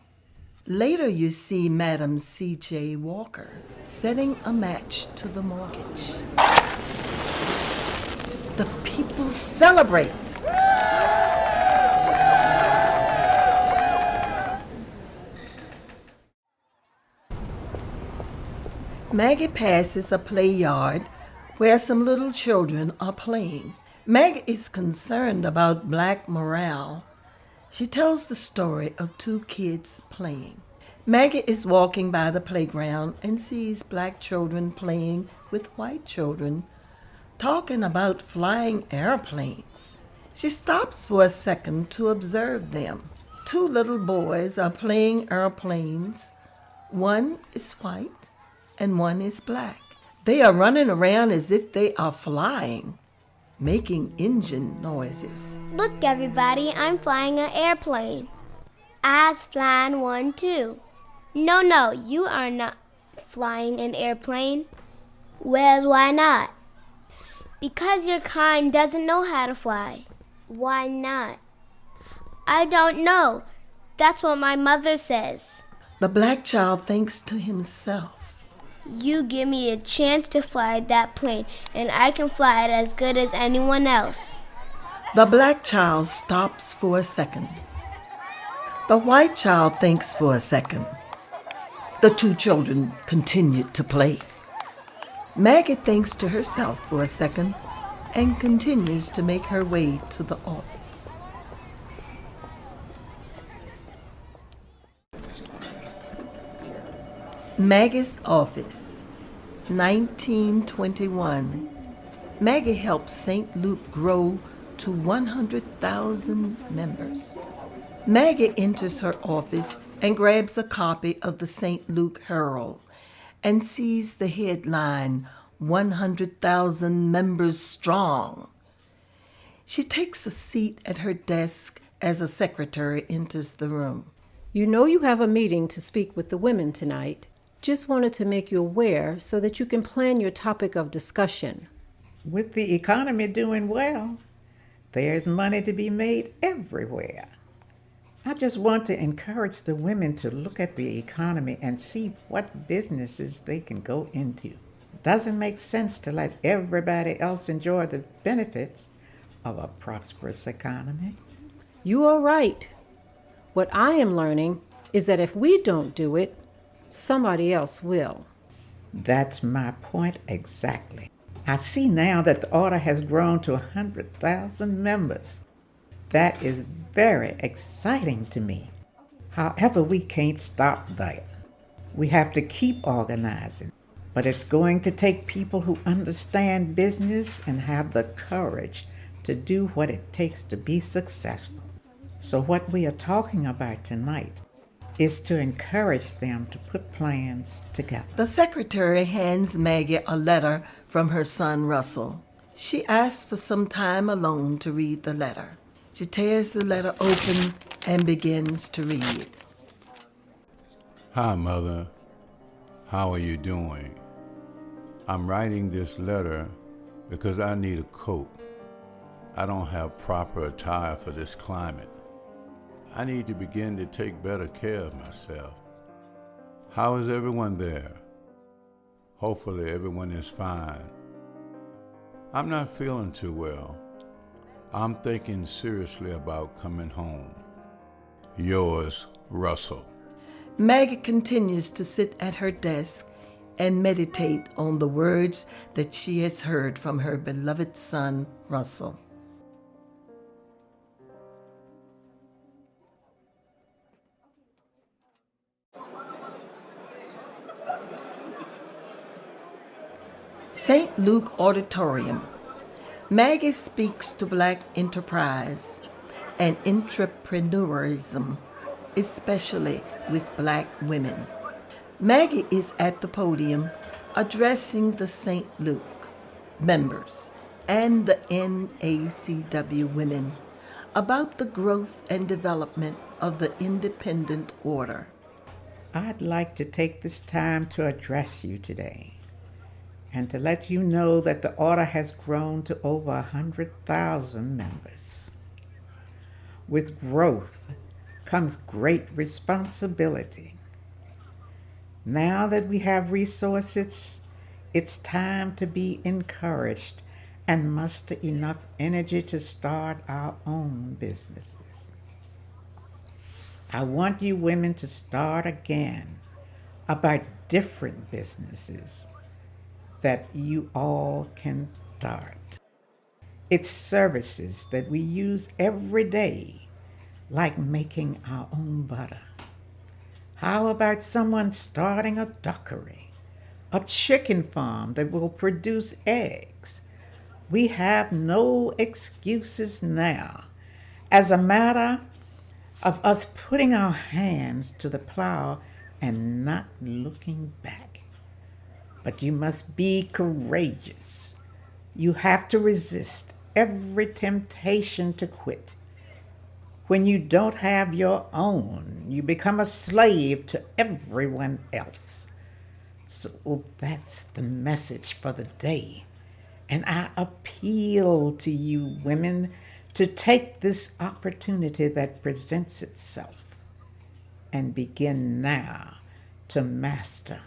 Later you see Madam C.J. Walker setting a match to the mortgage. The people celebrate. Maggie passes a play yard where some little children are playing. Maggie is concerned about black morale. She tells the story of two kids playing. Maggie is walking by the playground and sees black children playing with white children, talking about flying airplanes. She stops for a second to observe them. Two little boys are playing airplanes. One is white and one is black. They are running around as if they are flying, making engine noises. Look, everybody, I'm flying an airplane. I's flying one too. No, you are not flying an airplane. Well, why not? Because your kind doesn't know how to fly. Why not? I don't know. That's what my mother says. The black child thinks to himself, You give me a chance to fly that plane, and I can fly it as good as anyone else. The black child stops for a second. The white child thinks for a second. The two children continue to play. Maggie thinks to herself for a second and continues to make her way to the office. Maggie's office, 1921. Maggie helped St. Luke grow to 100,000 members. Maggie enters her office and grabs a copy of the St. Luke Herald and sees the headline, 100,000 members strong. She takes a seat at her desk as a secretary enters the room. You know you have a meeting to speak with the women tonight. Just wanted to make you aware so that you can plan your topic of discussion. With the economy doing well, there's money to be made everywhere. I just want to encourage the women to look at the economy and see what businesses they can go into. Doesn't make sense to let everybody else enjoy the benefits of a prosperous economy. You are right. What I am learning is that if we don't do it, somebody else will. That's my point exactly. I see now that the order has grown to 100,000 members. That is very exciting to me. However, we can't stop there. We have to keep organizing, but it's going to take people who understand business and have the courage to do what it takes to be successful. So what we are talking about tonight is to encourage them to put plans together. The secretary hands Maggie a letter from her son Russell. She asks for some time alone to read the letter. She tears the letter open and begins to read. Hi, Mother. How are you doing? I'm writing this letter because I need a coat. I don't have proper attire for this climate. I need to begin to take better care of myself. How is everyone there? Hopefully everyone is fine. I'm not feeling too well. I'm thinking seriously about coming home. Yours, Russell. Maggie continues to sit at her desk and meditate on the words that she has heard from her beloved son, Russell. St. Luke Auditorium. Maggie speaks to Black enterprise and entrepreneurism, especially with Black women. Maggie is at the podium addressing the St. Luke members and the NACW women about the growth and development of the independent order. I'd like to take this time to address you today and to let you know that the order has grown to over 100,000 members. With growth comes great responsibility. Now that we have resources, it's time to be encouraged and muster enough energy to start our own businesses. I want you women to start again about different businesses that you all can start. It's services that we use every day, like making our own butter. How about someone starting a duckery, a chicken farm that will produce eggs? We have no excuses now. As a matter of us putting our hands to the plow and not looking back. But you must be courageous. You have to resist every temptation to quit. When you don't have your own, you become a slave to everyone else. So that's the message for the day. And I appeal to you women to take this opportunity that presents itself and begin now to master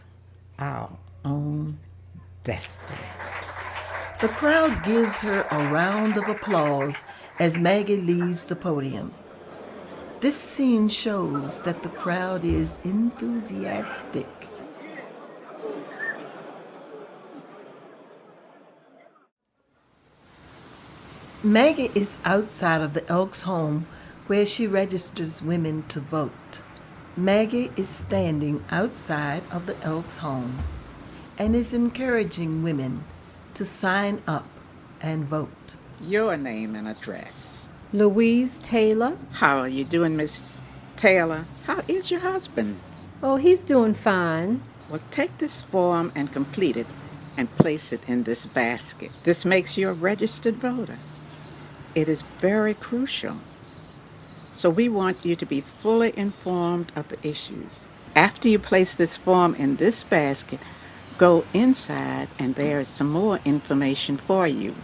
our own destiny. The crowd gives her a round of applause as Maggie leaves the podium. This scene shows that the crowd is enthusiastic. Maggie is outside of the Elks' home where she registers women to vote. Maggie is standing outside of the Elks' home and is encouraging women to sign up and vote. Your name and address. Louise Taylor. How are you doing, Miss Taylor? How is your husband? Oh, he's doing fine. Well, take this form and complete it and place it in this basket. This makes you a registered voter. It is very crucial. So we want you to be fully informed of the issues. After you place this form in this basket, go inside and there is some more information for you.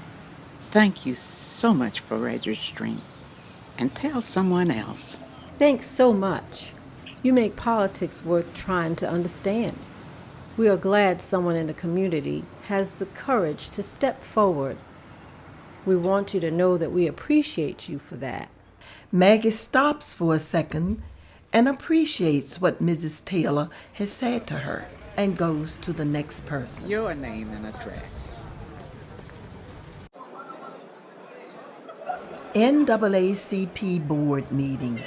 Thank you so much for registering. And tell someone else. Thanks so much. You make politics worth trying to understand. We are glad someone in the community has the courage to step forward. We want you to know that we appreciate you for that. Maggie stops for a second and appreciates what Mrs. Taylor has said to her and goes to the next person. Your name and address. NAACP board meeting.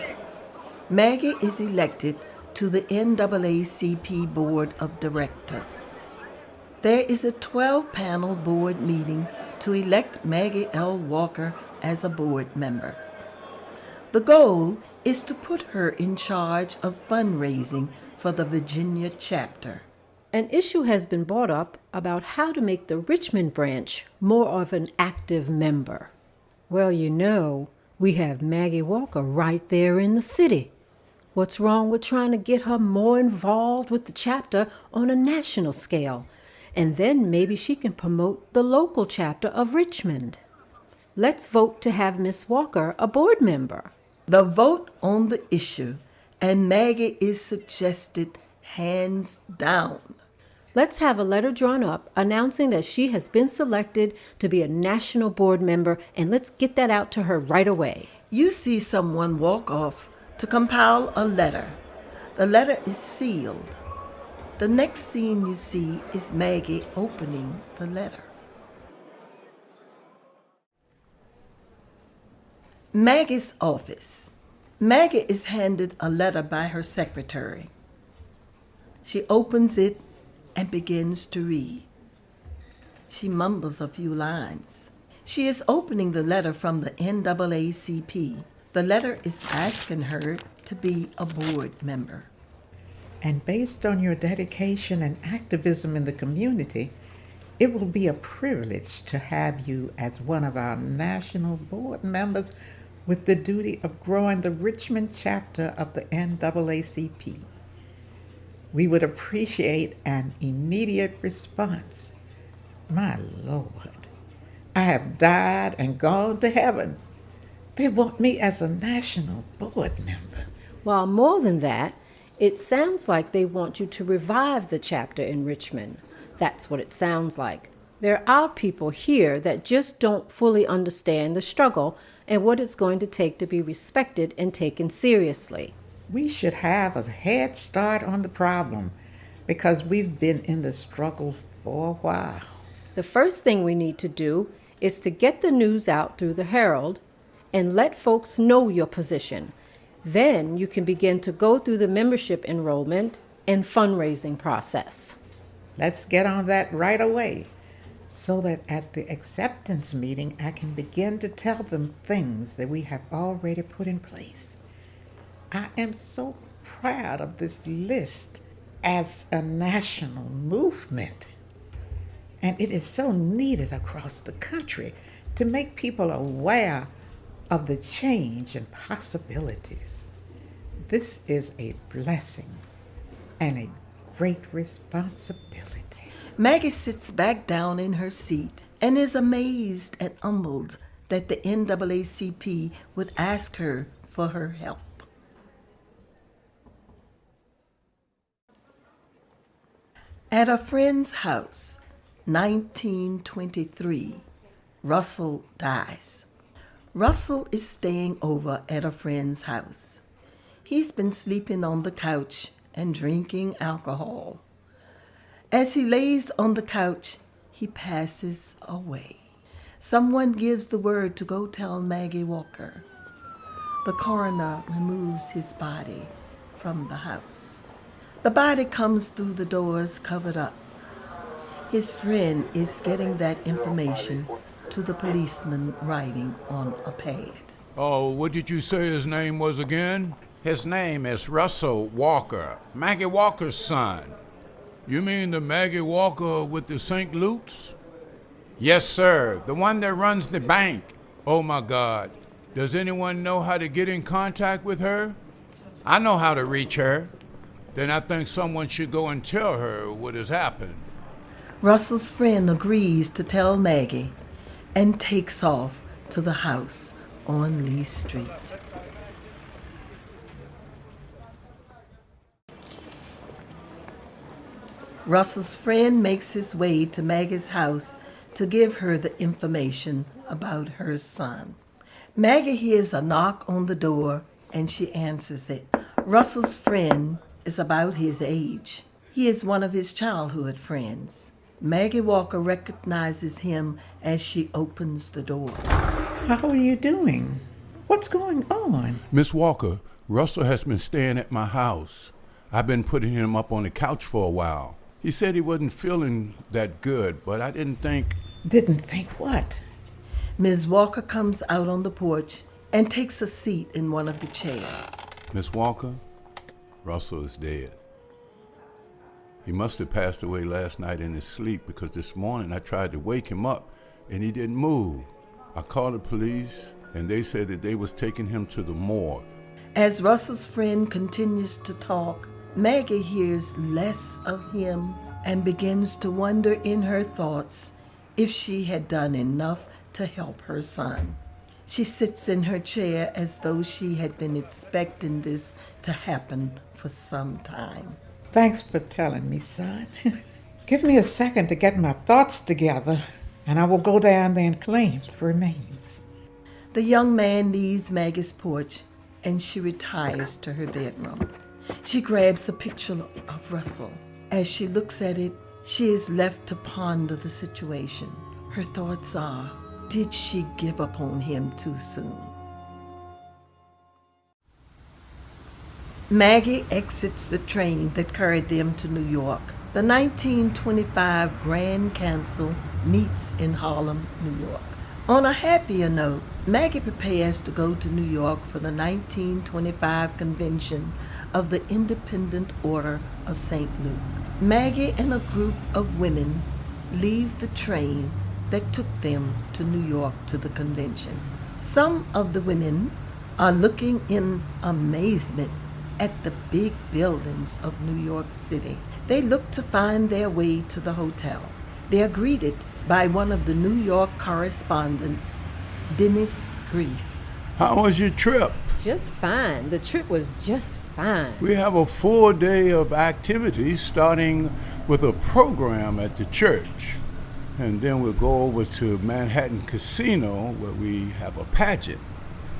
Maggie is elected to the NAACP board of directors. There is a 12-panel board meeting to elect Maggie L. Walker as a board member. The goal is to put her in charge of fundraising for the Virginia chapter. An issue has been brought up about how to make the Richmond branch more of an active member. Well, we have Maggie Walker right there in the city. What's wrong with trying to get her more involved with the chapter on a national scale? And then maybe she can promote the local chapter of Richmond. Let's vote to have Miss Walker a board member. The vote on the issue, and Maggie is suggested hands down. Let's have a letter drawn up announcing that she has been selected to be a national board member, and let's get that out to her right away. You see someone walk off to compile a letter. The letter is sealed. The next scene you see is Maggie opening the letter. Maggie's office. Maggie is handed a letter by her secretary. She opens it and begins to read. She mumbles a few lines. She is opening the letter from the NAACP. The letter is asking her to be a board member. And based on your dedication and activism in the community, it will be a privilege to have you as one of our national board members with the duty of growing the Richmond chapter of the NAACP. We would appreciate an immediate response. My Lord, I have died and gone to heaven. They want me as a national board member. While more than that, it sounds like they want you to revive the chapter in Richmond. That's what it sounds like. There are people here that just don't fully understand the struggle and what it's going to take to be respected and taken seriously. We should have a head start on the problem because we've been in the struggle for a while. The first thing we need to do is to get the news out through the Herald and let folks know your position. Then you can begin to go through the membership enrollment and fundraising process. Let's get on that right away so that at the acceptance meeting I can begin to tell them things that we have already put in place. I am so proud of this list as a national movement. And it is so needed across the country to make people aware of the change and possibilities. This is a blessing and a great responsibility. Maggie sits back down in her seat and is amazed and humbled that the NAACP would ask her for her help. At a friend's house, 1923, Russell dies. Russell is staying over at a friend's house. He's been sleeping on the couch and drinking alcohol. As he lays on the couch, he passes away. Someone gives the word to go tell Maggie Walker. The coroner removes his body from the house. The body comes through the doors covered up. His friend is getting that information to the policeman writing on a pad. Oh, what did you say his name was again? His name is Russell Walker, Maggie Walker's son. You mean the Maggie Walker with the St. Luke's? Yes, sir, the one that runs the bank. Oh, my God. Does anyone know how to get in contact with her? I know how to reach her. Then I think someone should go and tell her what has happened. Russell's friend agrees to tell Maggie and takes off to the house on Lee Street. Russell's friend makes his way to Maggie's house to give her the information about her son. Maggie hears a knock on the door and she answers it. Russell's friend is about his age. He is one of his childhood friends. Maggie Walker recognizes him as she opens the door. How are you doing? What's going on? Miss Walker, Russell has been staying at my house. I've been putting him up on the couch for a while. He said he wasn't feeling that good, but I didn't think... Didn't think what? Ms. Walker comes out on the porch and takes a seat in one of the chairs. Miss Walker, Russell is dead. He must have passed away last night in his sleep because this morning I tried to wake him up and he didn't move. I called the police and they said that they was taking him to the morgue. As Russell's friend continues to talk, Maggie hears less of him and begins to wonder in her thoughts if she had done enough to help her son. She sits in her chair as though she had been expecting this to happen for some time. Thanks for telling me, son. Give me a second to get my thoughts together, and I will go down there and claim the remains. The young man leaves Maggie's porch and she retires to her bedroom. She grabs a picture of Russell. As she looks at it, she is left to ponder the situation. Her thoughts are, did she give up on him too soon? Maggie exits the train that carried them to New York. The 1925 Grand Council meets in Harlem, New York. On a happier note, Maggie prepares to go to New York for the 1925 convention of the Independent Order of St. Luke. Maggie and a group of women leave the train that took them to New York to the convention. Some of the women are looking in amazement at the big buildings of New York City. They look to find their way to the hotel. They are greeted by one of the New York correspondents, Dennis Grease. How was your trip? Just fine. The trip was just fine. We have a full day of activities starting with a program at the church. And then we'll go over to Manhattan Casino where we have a pageant.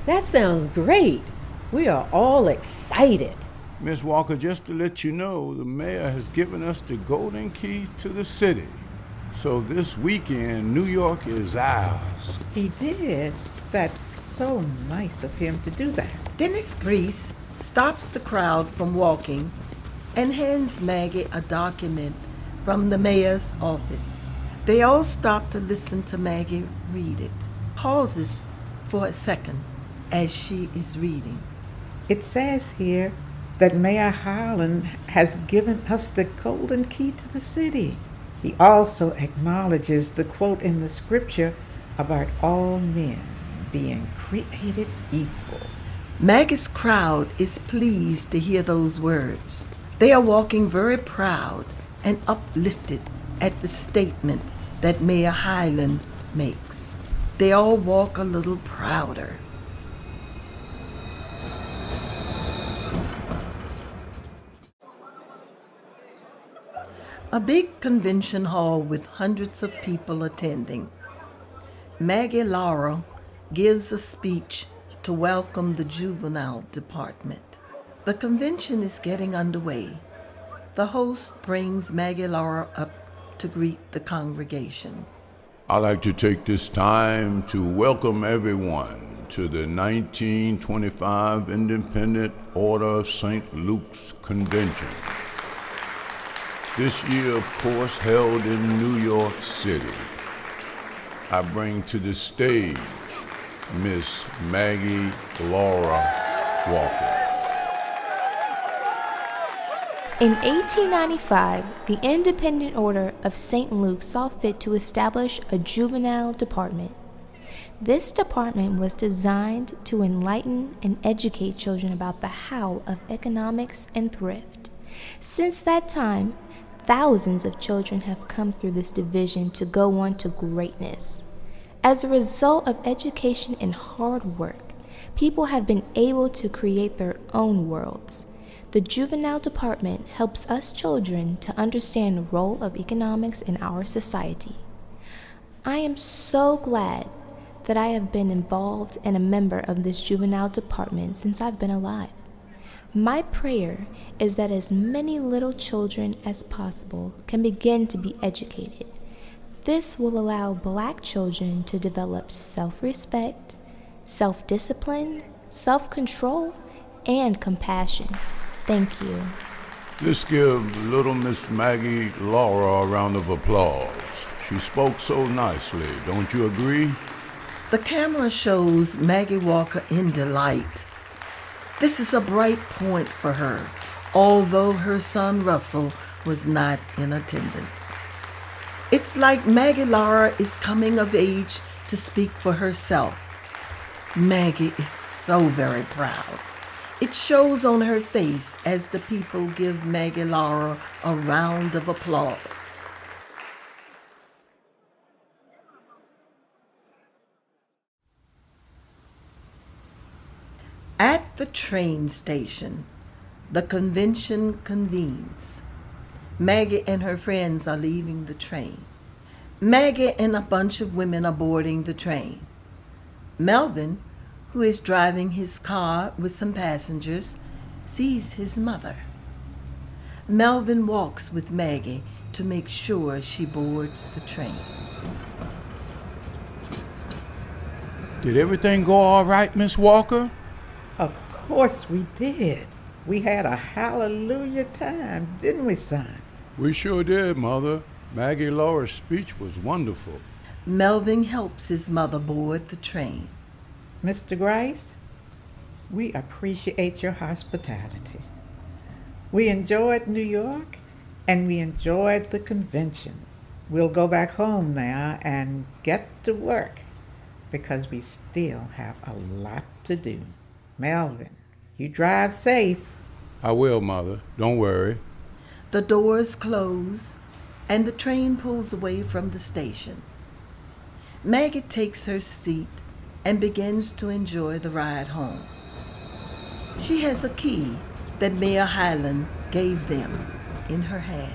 That sounds great. We are all excited. Miss Walker, just to let you know, the mayor has given us the golden key to the city. So this weekend, New York is ours. He did. That's so nice of him to do that. Dennis Grease stops the crowd from walking and hands Maggie a document from the mayor's office. They all stop to listen to Maggie read it. Pauses for a second as she is reading. It says here that Mayor Harlan has given us the golden key to the city. He also acknowledges the quote in the scripture about all men being created equal. Maggie's crowd is pleased to hear those words. They are walking very proud and uplifted at the statement that Mayor Hyland makes. They all walk a little prouder. A big convention hall with hundreds of people attending. Maggie Laura gives a speech to welcome the juvenile department. The convention is getting underway. The host brings Maggie Laura up to greet the congregation. I'd like to take this time to welcome everyone to the 1925 Independent Order of St. Luke's Convention. This year, of course, held in New York City. I bring to the stage Miss Maggie Laura Walker. In 1895, the Independent Order of St. Luke saw fit to establish a juvenile department. This department was designed to enlighten and educate children about the how of economics and thrift. Since that time, thousands of children have come through this division to go on to greatness. As a result of education and hard work, people have been able to create their own worlds. The juvenile department helps us children to understand the role of economics in our society. I am so glad that I have been involved and a member of this juvenile department since I've been alive. My prayer is that as many little children as possible can begin to be educated. This will allow Black children to develop self-respect, self-discipline, self-control, and compassion. Thank you. Let's give little Miss Maggie Laura a round of applause. She spoke so nicely, don't you agree? The camera shows Maggie Walker in delight. This is a bright point for her, although her son Russell was not in attendance. It's like Maggie Lara is coming of age to speak for herself. Maggie is so very proud. It shows on her face as the people give Maggie Lara a round of applause. At the train station, the convention convenes. Maggie and her friends are leaving the train. Maggie and a bunch of women are boarding the train. Melvin, who is driving his car with some passengers, sees his mother. Melvin walks with Maggie to make sure she boards the train. Did everything go all right, Miss Walker? Of course we did. We had a hallelujah time, didn't we, son? We sure did, Mother. Maggie Laura's speech was wonderful. Melvin helps his mother board the train. Mr. Grice, we appreciate your hospitality. We enjoyed New York and we enjoyed the convention. We'll go back home now and get to work because we still have a lot to do. Melvin, you drive safe. I will, Mother. Don't worry. The doors close and the train pulls away from the station. Maggie takes her seat and begins to enjoy the ride home. She has a key that Mayor Highland gave them in her hand.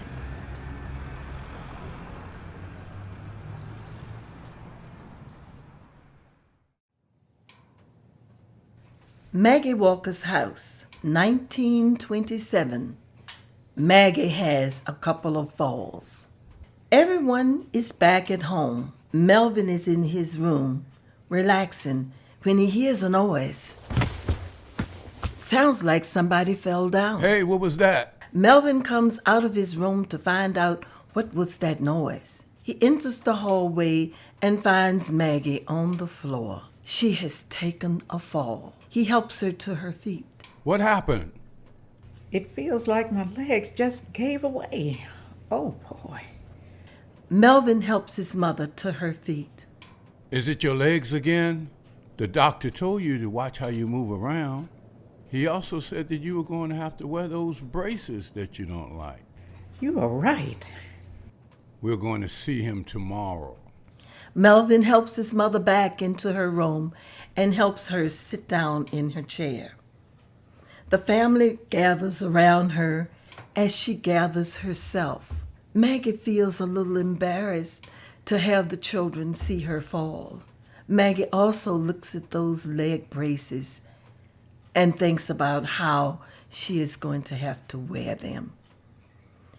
Maggie Walker's house, 1927. Maggie has a couple of falls. Everyone is back at home. Melvin is in his room, relaxing, when he hears a noise. Sounds like somebody fell down. Hey, what was that? Melvin comes out of his room to find out what was that noise. He enters the hallway and finds Maggie on the floor. She has taken a fall. He helps her to her feet. What happened? It feels like my legs just gave away. Oh, boy. Melvin helps his mother to her feet. Is it your legs again? The doctor told you to watch how you move around. He also said that you were going to have to wear those braces that you don't like. You are right. We're going to see him tomorrow. Melvin helps his mother back into her room and helps her sit down in her chair. The family gathers around her as she gathers herself. Maggie feels a little embarrassed to have the children see her fall. Maggie also looks at those leg braces and thinks about how she is going to have to wear them.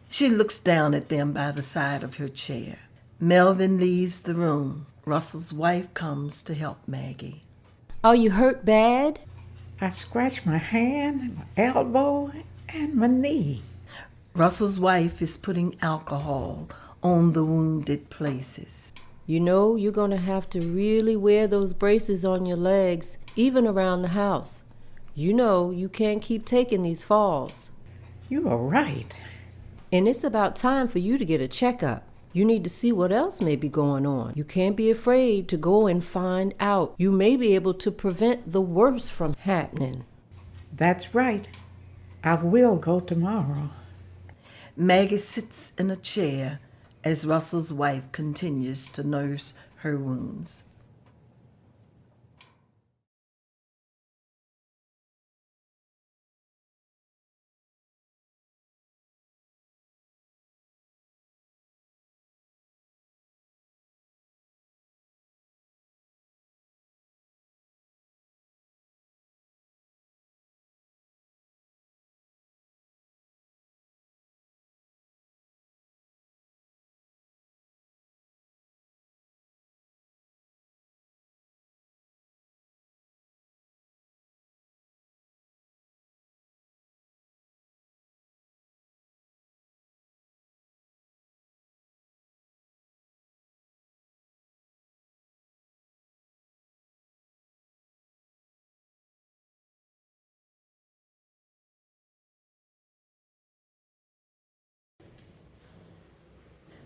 She looks down at them by the side of her chair. Melvin leaves the room. Russell's wife comes to help Maggie. Are you hurt bad? I scratched my hand, my elbow, and my knee. Russell's wife is putting alcohol on the wounded places. You know, you're going to have to really wear those braces on your legs, even around the house. You know, you can't keep taking these falls. You are right. And it's about time for you to get a checkup. You need to see what else may be going on. You can't be afraid to go and find out. You may be able to prevent the worst from happening. That's right. I will go tomorrow. Maggie sits in a chair as Russell's wife continues to nurse her wounds.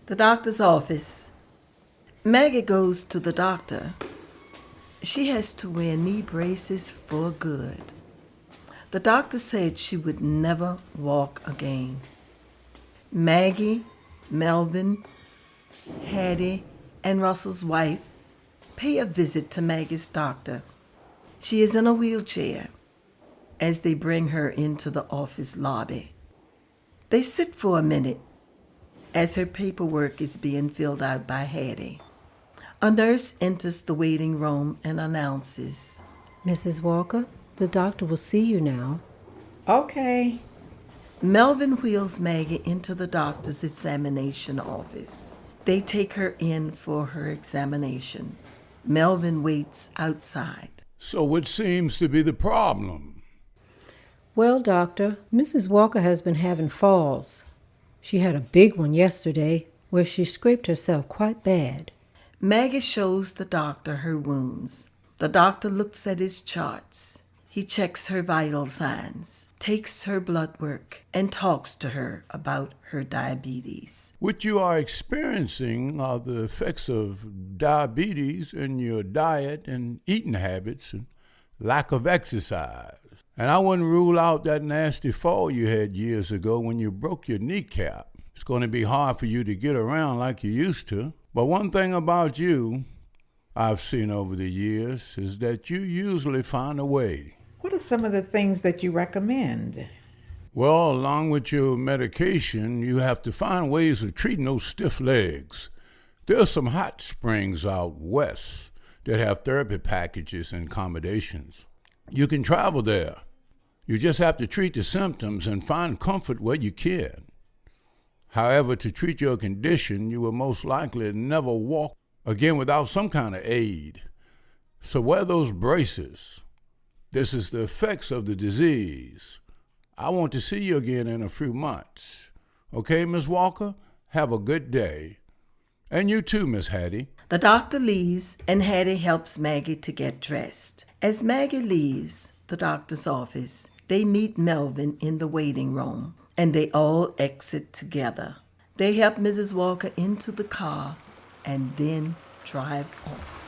The doctor's office. Maggie goes to the doctor. She has to wear knee braces for good. The doctor said she would never walk again. Maggie, Melvin, Hattie, and Russell's wife pay a visit to Maggie's doctor. She is in a wheelchair as they bring her into the office lobby. They sit for a minute as her paperwork is being filled out by Hattie. A nurse enters the waiting room and announces, Mrs. Walker, the doctor will see you now. Okay. Melvin wheels Maggie into the doctor's examination office. They take her in for her examination. Melvin waits outside. So what seems to be the problem? Well, doctor, Mrs. Walker has been having falls. She had a big one yesterday where she scraped herself quite bad. Maggie shows the doctor her wounds. The doctor looks at his charts. He checks her vital signs, takes her blood work, and talks to her about her diabetes. What you are experiencing are the effects of diabetes in your diet and eating habits and lack of exercise. And I wouldn't rule out that nasty fall you had years ago when you broke your kneecap. It's going to be hard for you to get around like you used to. But one thing about you I've seen over the years is that you usually find a way. What are some of the things that you recommend? Well, along with your medication, you have to find ways of treating those stiff legs. There's some hot springs out west that have therapy packages and accommodations. You can travel there. You just have to treat the symptoms and find comfort where you can. However, to treat your condition, you will most likely never walk again without some kind of aid. So wear those braces. This is the effects of the disease. I want to see you again in a few months. Okay, Miss Walker? Have a good day. And you too, Miss Hattie. The doctor leaves and Hattie helps Maggie to get dressed. As Maggie leaves the doctor's office, they meet Melvin in the waiting room and they all exit together. They help Mrs. Walker into the car and then drive off.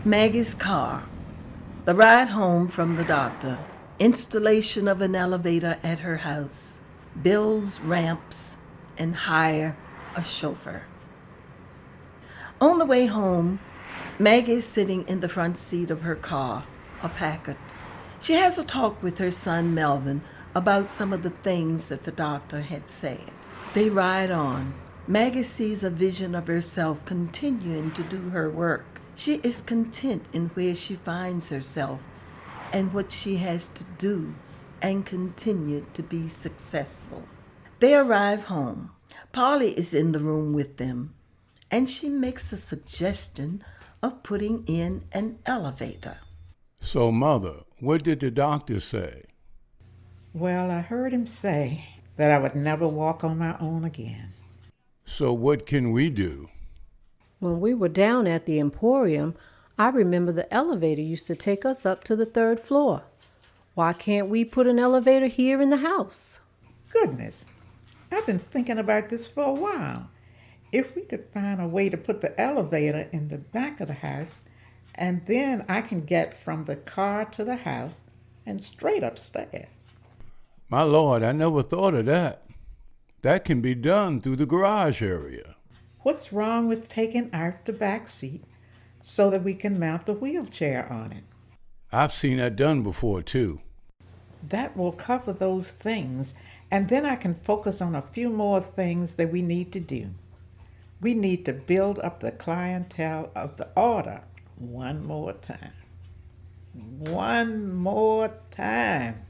Maggie's car, the ride home from the doctor, installation of an elevator at her house, bills, ramps, and hire a chauffeur. On the way home, Maggie is sitting in the front seat of her car, a Packard. She has a talk with her son Melvin about some of the things that the doctor had said. They ride on. Maggie sees a vision of herself continuing to do her work. She is content in where she finds herself and what she has to do and continue to be successful. They arrive home. Polly is in the room with them, and she makes a suggestion of putting in an elevator. So, Mother, what did the doctor say? Well, I heard him say that I would never walk on my own again. So what can we do? When we were down at the Emporium, I remember the elevator used to take us up to the 3rd floor. Why can't we put an elevator here in the house? Goodness, I've been thinking about this for a while. If we could find a way to put the elevator in the back of the house, and then I can get from the car to the house and straight upstairs. My Lord, I never thought of that. That can be done through the garage area. What's wrong with taking out the back seat so that we can mount the wheelchair on it? I've seen that done before, too. That will cover those things, and then I can focus on a few more things that we need to do. We need to build up the clientele of the order one more time. One more time.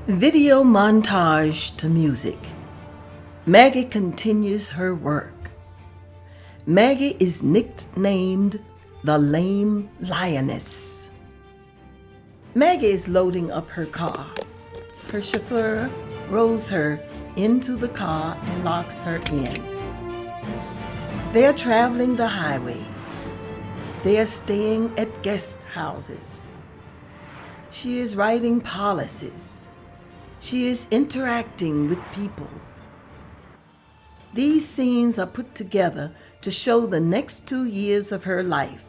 Video montage to music. Maggie continues her work. Maggie is nicknamed the Lame Lioness. Maggie is loading up her car. Her chauffeur rolls her into the car and locks her in. They are traveling the highways. They are staying at guest houses. She is writing policies. She is interacting with people. These scenes are put together to show the next 2 years of her life,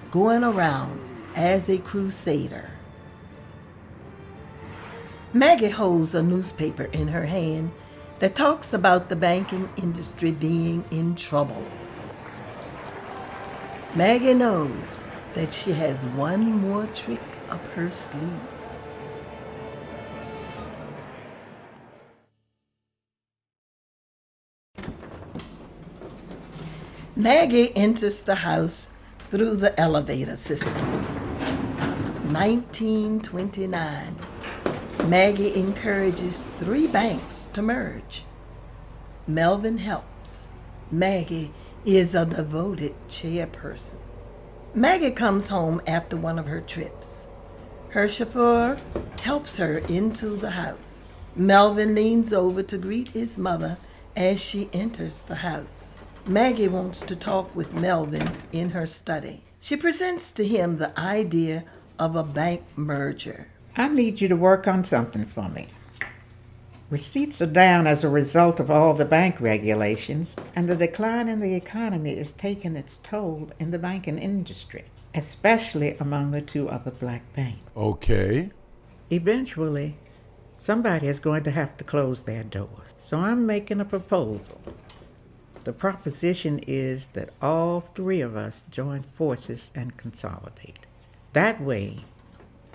going around as a crusader. Maggie holds a newspaper in her hand that talks about the banking industry being in trouble. Maggie knows that she has one more trick up her sleeve. Maggie enters the house through the elevator system. 1929. Maggie encourages 3 banks to merge. Melvin helps. Maggie is a devoted chairperson. Maggie comes home after one of her trips. Her chauffeur helps her into the house. Melvin leans over to greet his mother as she enters the house. Maggie wants to talk with Melvin in her study. She presents to him the idea of a bank merger. I need you to work on something for me. Receipts are down as a result of all the bank regulations, and the decline in the economy is taking its toll in the banking industry, especially among the 2 other black banks. Okay. Eventually, somebody is going to have to close their doors. So I'm making a proposal. The proposition is that all 3 of us join forces and consolidate. That way,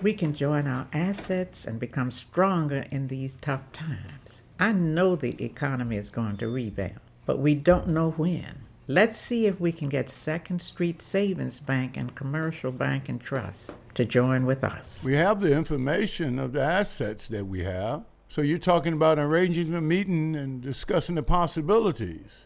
we can join our assets and become stronger in these tough times. I know the economy is going to rebound, but we don't know when. Let's see if we can get 2nd Street Savings Bank and Commercial Bank and Trust to join with us. We have the information of the assets that we have. So you're talking about arranging a meeting and discussing the possibilities.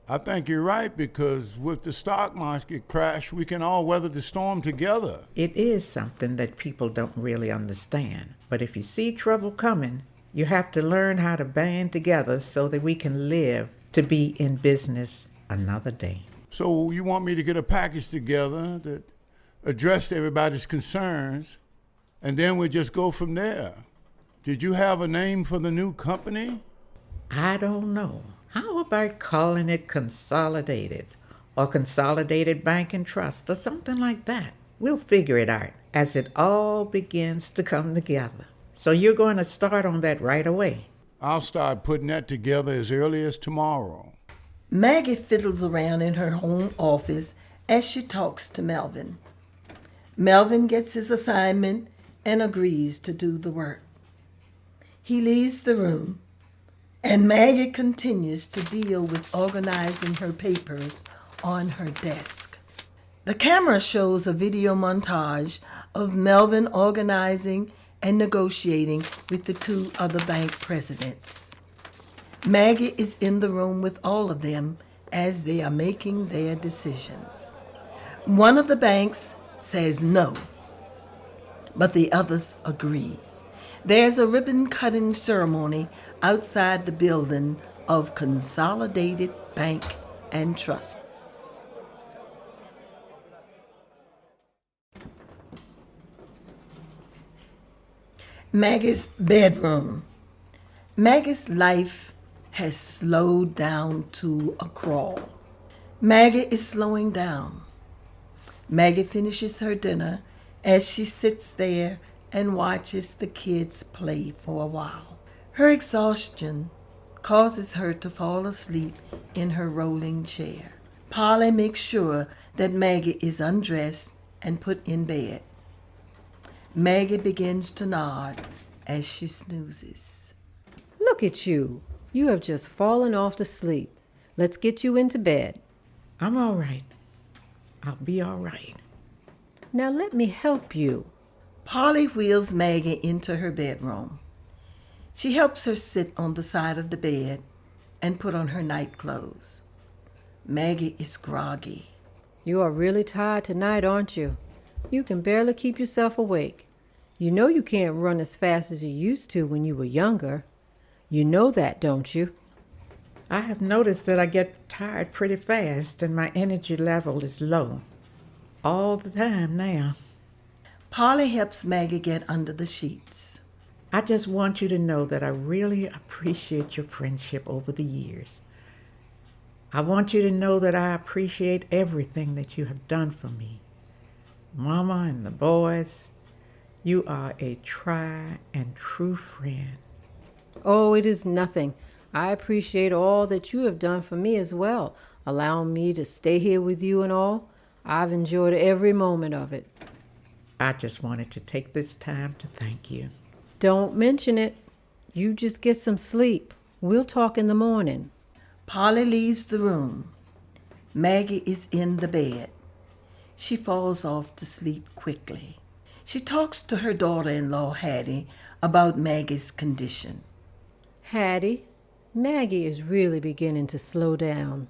I think you're right, because with the stock market crash, we can all weather the storm together. It is something that people don't really understand. But if you see trouble coming, you have to learn how to band together so that we can live to be in business another day. So you want me to get a package together that addressed everybody's concerns, and then we just go from there. Did you have a name for the new company? I don't know. How about calling it Consolidated or Consolidated Bank and Trust or something like that? We'll figure it out as it all begins to come together. So you're going to start on that right away. I'll start putting that together as early as tomorrow. Maggie fiddles around in her home office as she talks to Melvin. Melvin gets his assignment and agrees to do the work. He leaves the room, and Maggie continues to deal with organizing her papers on her desk. The camera shows a video montage of Melvin organizing and negotiating with the 2 other bank presidents. Maggie is in the room with all of them as they are making their decisions. One of the banks says no, but the others agree. There's a ribbon-cutting ceremony outside the building of Consolidated Bank and Trust. Maggie's bedroom. Maggie's life has slowed down to a crawl. Maggie is slowing down. Maggie finishes her dinner as she sits there and watches the kids play for a while. Her exhaustion causes her to fall asleep in her rolling chair. Polly makes sure that Maggie is undressed and put in bed. Maggie begins to nod as she snoozes. Look at you. You have just fallen off to sleep. Let's get you into bed. I'm all right. I'll be all right. Now let me help you. Polly wheels Maggie into her bedroom. She helps her sit on the side of the bed and put on her night clothes. Maggie is groggy. You are really tired tonight, aren't you? You can barely keep yourself awake. You know you can't run as fast as you used to when you were younger. You know that, don't you? I have noticed that I get tired pretty fast and my energy level is low. All the time now. Polly helps Maggie get under the sheets. I just want you to know that I really appreciate your friendship over the years. I want you to know that I appreciate everything that you have done for me. Mama and the boys, you are a tried and true friend. Oh, it is nothing. I appreciate all that you have done for me as well, allowing me to stay here with you and all. I've enjoyed every moment of it. I just wanted to take this time to thank you. Don't mention it. You just get some sleep. We'll talk in the morning. Polly leaves the room. Maggie is in the bed. She falls off to sleep quickly. She talks to her daughter-in-law, Hattie, about Maggie's condition. Hattie, Maggie is really beginning to slow down.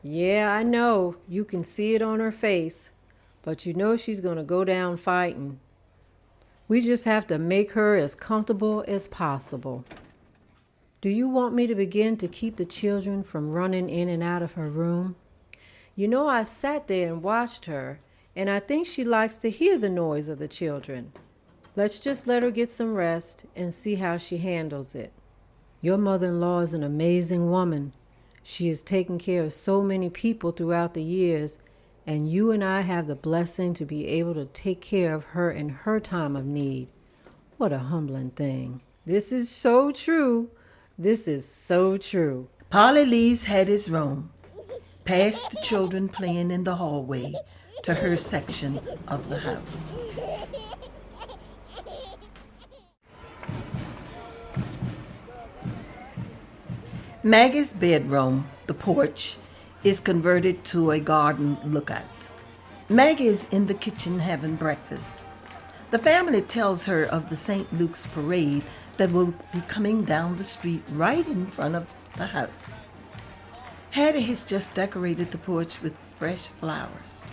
Yeah, I know. You can see it on her face. But you know she's going to go down fighting. We just have to make her as comfortable as possible. Do you want me to begin to keep the children from running in and out of her room? You know, I sat there and watched her, and I think she likes to hear the noise of the children. Let's just let her get some rest and see how she handles it. Your mother-in-law is an amazing woman. She has taken care of so many people throughout the years, and you and I have the blessing to be able to take care of her in her time of need. What a humbling thing. This is so true. This is so true. Polly leaves Hattie's room, past the children playing in the hallway, to her section of the house. Maggie's bedroom, the porch, is converted to a garden lookout. Maggie is in the kitchen having breakfast. The family tells her of the St. Luke's parade that will be coming down the street right in front of the house. Hattie has just decorated the porch with fresh flowers.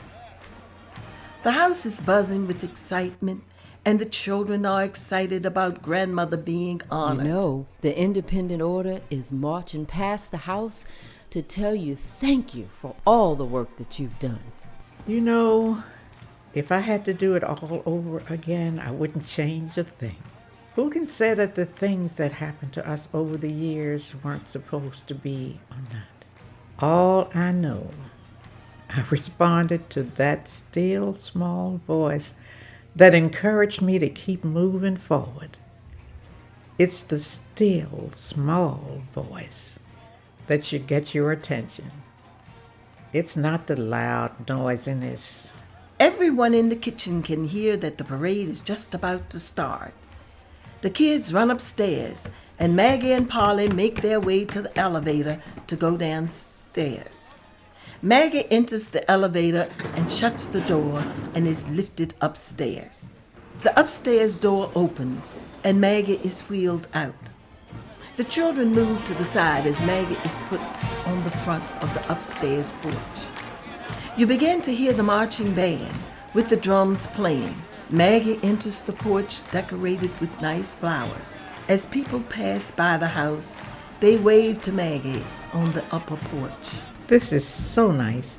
The house is buzzing with excitement, and the children are excited about grandmother being honored. You know, the independent order is marching past the house to tell you thank you for all the work that you've done. You know, if I had to do it all over again, I wouldn't change a thing. Who can say that the things that happened to us over the years weren't supposed to be or not? All I know, I responded to that still small voice that encouraged me to keep moving forward. It's the still small voice that should get your attention. It's not the loud noisiness. Everyone in the kitchen can hear that the parade is just about to start. The kids run upstairs, and Maggie and Polly make their way to the elevator to go downstairs. Maggie enters the elevator and shuts the door and is lifted upstairs. The upstairs door opens, and Maggie is wheeled out. The children move to the side as Maggie is put on the front of the upstairs porch. You begin to hear the marching band with the drums playing. Maggie enters the porch decorated with nice flowers. As people pass by the house, they wave to Maggie on the upper porch. This is so nice.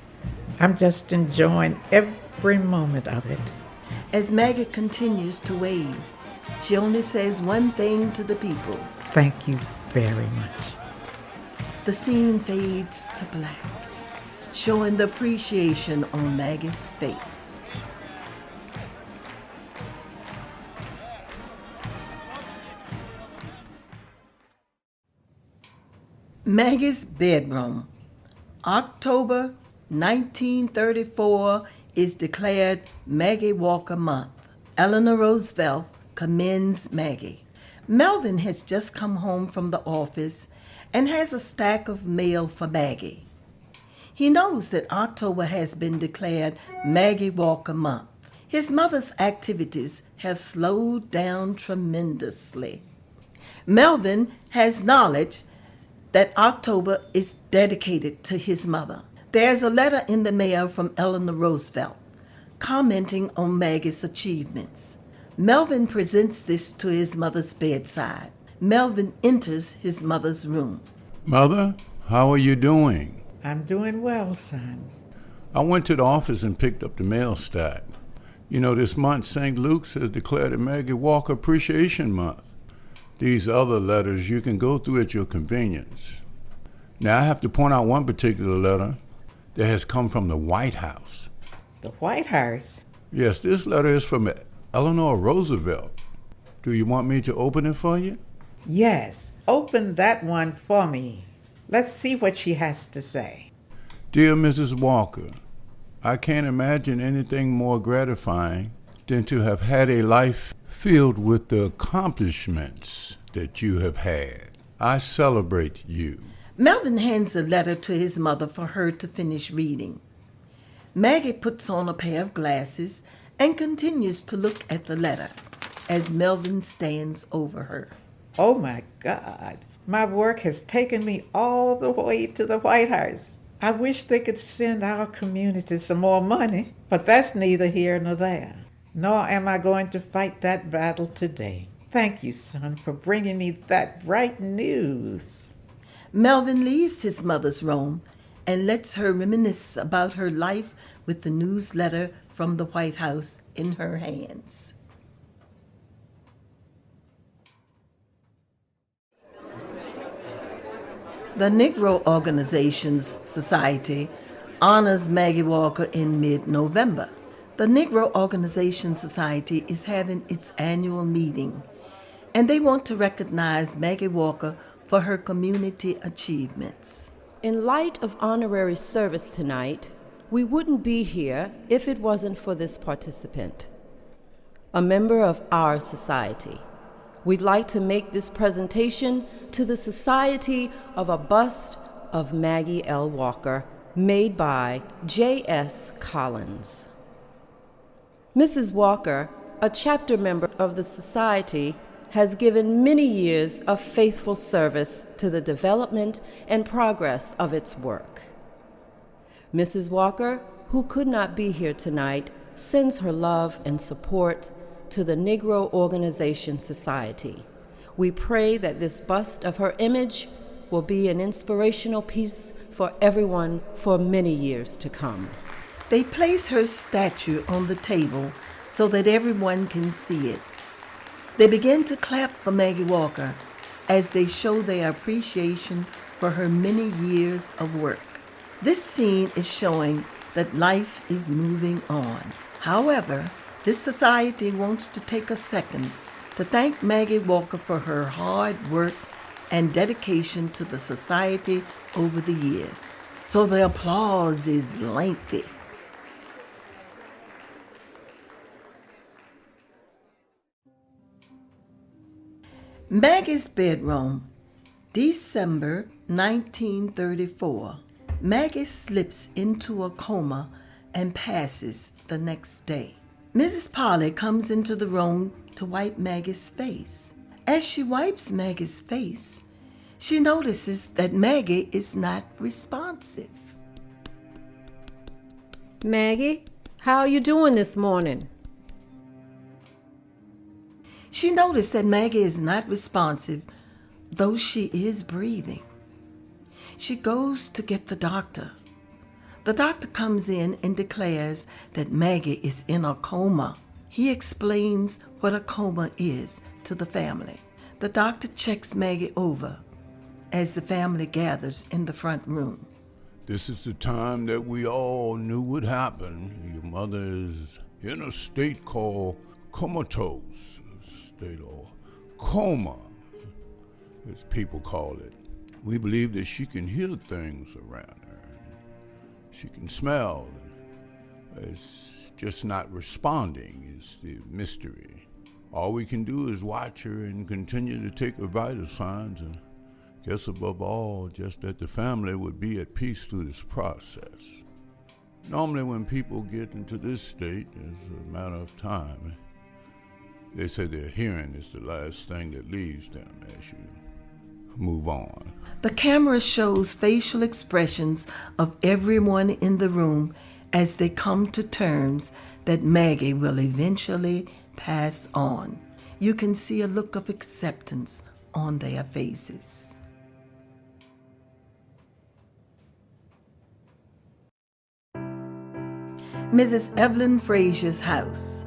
I'm just enjoying every moment of it. As Maggie continues to wave, she only says one thing to the people. Thank you very much. The scene fades to black, showing the appreciation on Maggie's face. Maggie's bedroom. October 1934 is declared Maggie Walker Month. Eleanor Roosevelt commends Maggie. Melvin has just come home from the office and has a stack of mail for Maggie. He knows that October has been declared Maggie Walker Month. His mother's activities have slowed down tremendously. Melvin has knowledge that October is dedicated to his mother. There's a letter in the mail from Eleanor Roosevelt commenting on Maggie's achievements. Melvin presents this to his mother's bedside. Melvin enters his mother's room. Mother, how are you doing? I'm doing well, son. I went to the office and picked up the mail stack. You know, this month St. Luke's has declared it Maggie Walker Appreciation Month. These other letters you can go through at your convenience. Now, I have to point out one particular letter that has come from the White House. The White House? Yes, this letter is from Eleanor Roosevelt. Do you want me to open it for you? Yes, open that one for me. Let's see what she has to say. Dear Mrs. Walker, I can't imagine anything more gratifying than to have had a life filled with the accomplishments that you have had. I celebrate you. Melvin hands the letter to his mother for her to finish reading. Maggie puts on a pair of glasses and continues to look at the letter as Melvin stands over her. Oh my God, my work has taken me all the way to the White House. I wish they could send our community some more money, but that's neither here nor there. Nor am I going to fight that battle today. Thank you, son, for bringing me that bright news. Melvin leaves his mother's room and lets her reminisce about her life with the newsletter from the White House in her hands. The Negro Organizations Society honors Maggie Walker in mid-November. The Negro Organization Society is having its annual meeting, and they want to recognize Maggie Walker for her community achievements. In light of honorary service tonight, we wouldn't be here if it wasn't for this participant, a member of our society. We'd like to make this presentation to the Society of a bust of Maggie L. Walker, made by J.S. Collins. Mrs. Walker, a chapter member of the Society, has given many years of faithful service to the development and progress of its work. Mrs. Walker, who could not be here tonight, sends her love and support to the Negro Organization Society. We pray that this bust of her image will be an inspirational piece for everyone for many years to come. They place her statue on the table so that everyone can see it. They begin to clap for Maggie Walker as they show their appreciation for her many years of work. This scene is showing that life is moving on. However, this society wants to take a second to thank Maggie Walker for her hard work and dedication to the society over the years. So the applause is lengthy. Maggie's bedroom, December 1934. Maggie slips into a coma and passes the next day. Mrs. Polly comes into the room to wipe Maggie's face. As she wipes Maggie's face, she notices that Maggie is not responsive. Maggie, how are you doing this morning? She noticed that Maggie is not responsive, though she is breathing. She goes to get the doctor. The doctor comes in and declares that Maggie is in a coma. He explains what a coma is to the family. The doctor checks Maggie over as the family gathers in the front room. This is the time that we all knew would happen. Your mother is in a state called comatose, state or coma, as people call it. We believe that she can hear things around her. She can smell. It's just not responding is the mystery. All we can do is watch her and continue to take her vital signs, and guess above all, just that the family would be at peace through this process. Normally when people get into this state, it's a matter of time. They say their hearing is the last thing that leaves them as you move on. The camera shows facial expressions of everyone in the room as they come to terms that Maggie will eventually pass on. You can see a look of acceptance on their faces. Mrs. Evelyn Frazier's house.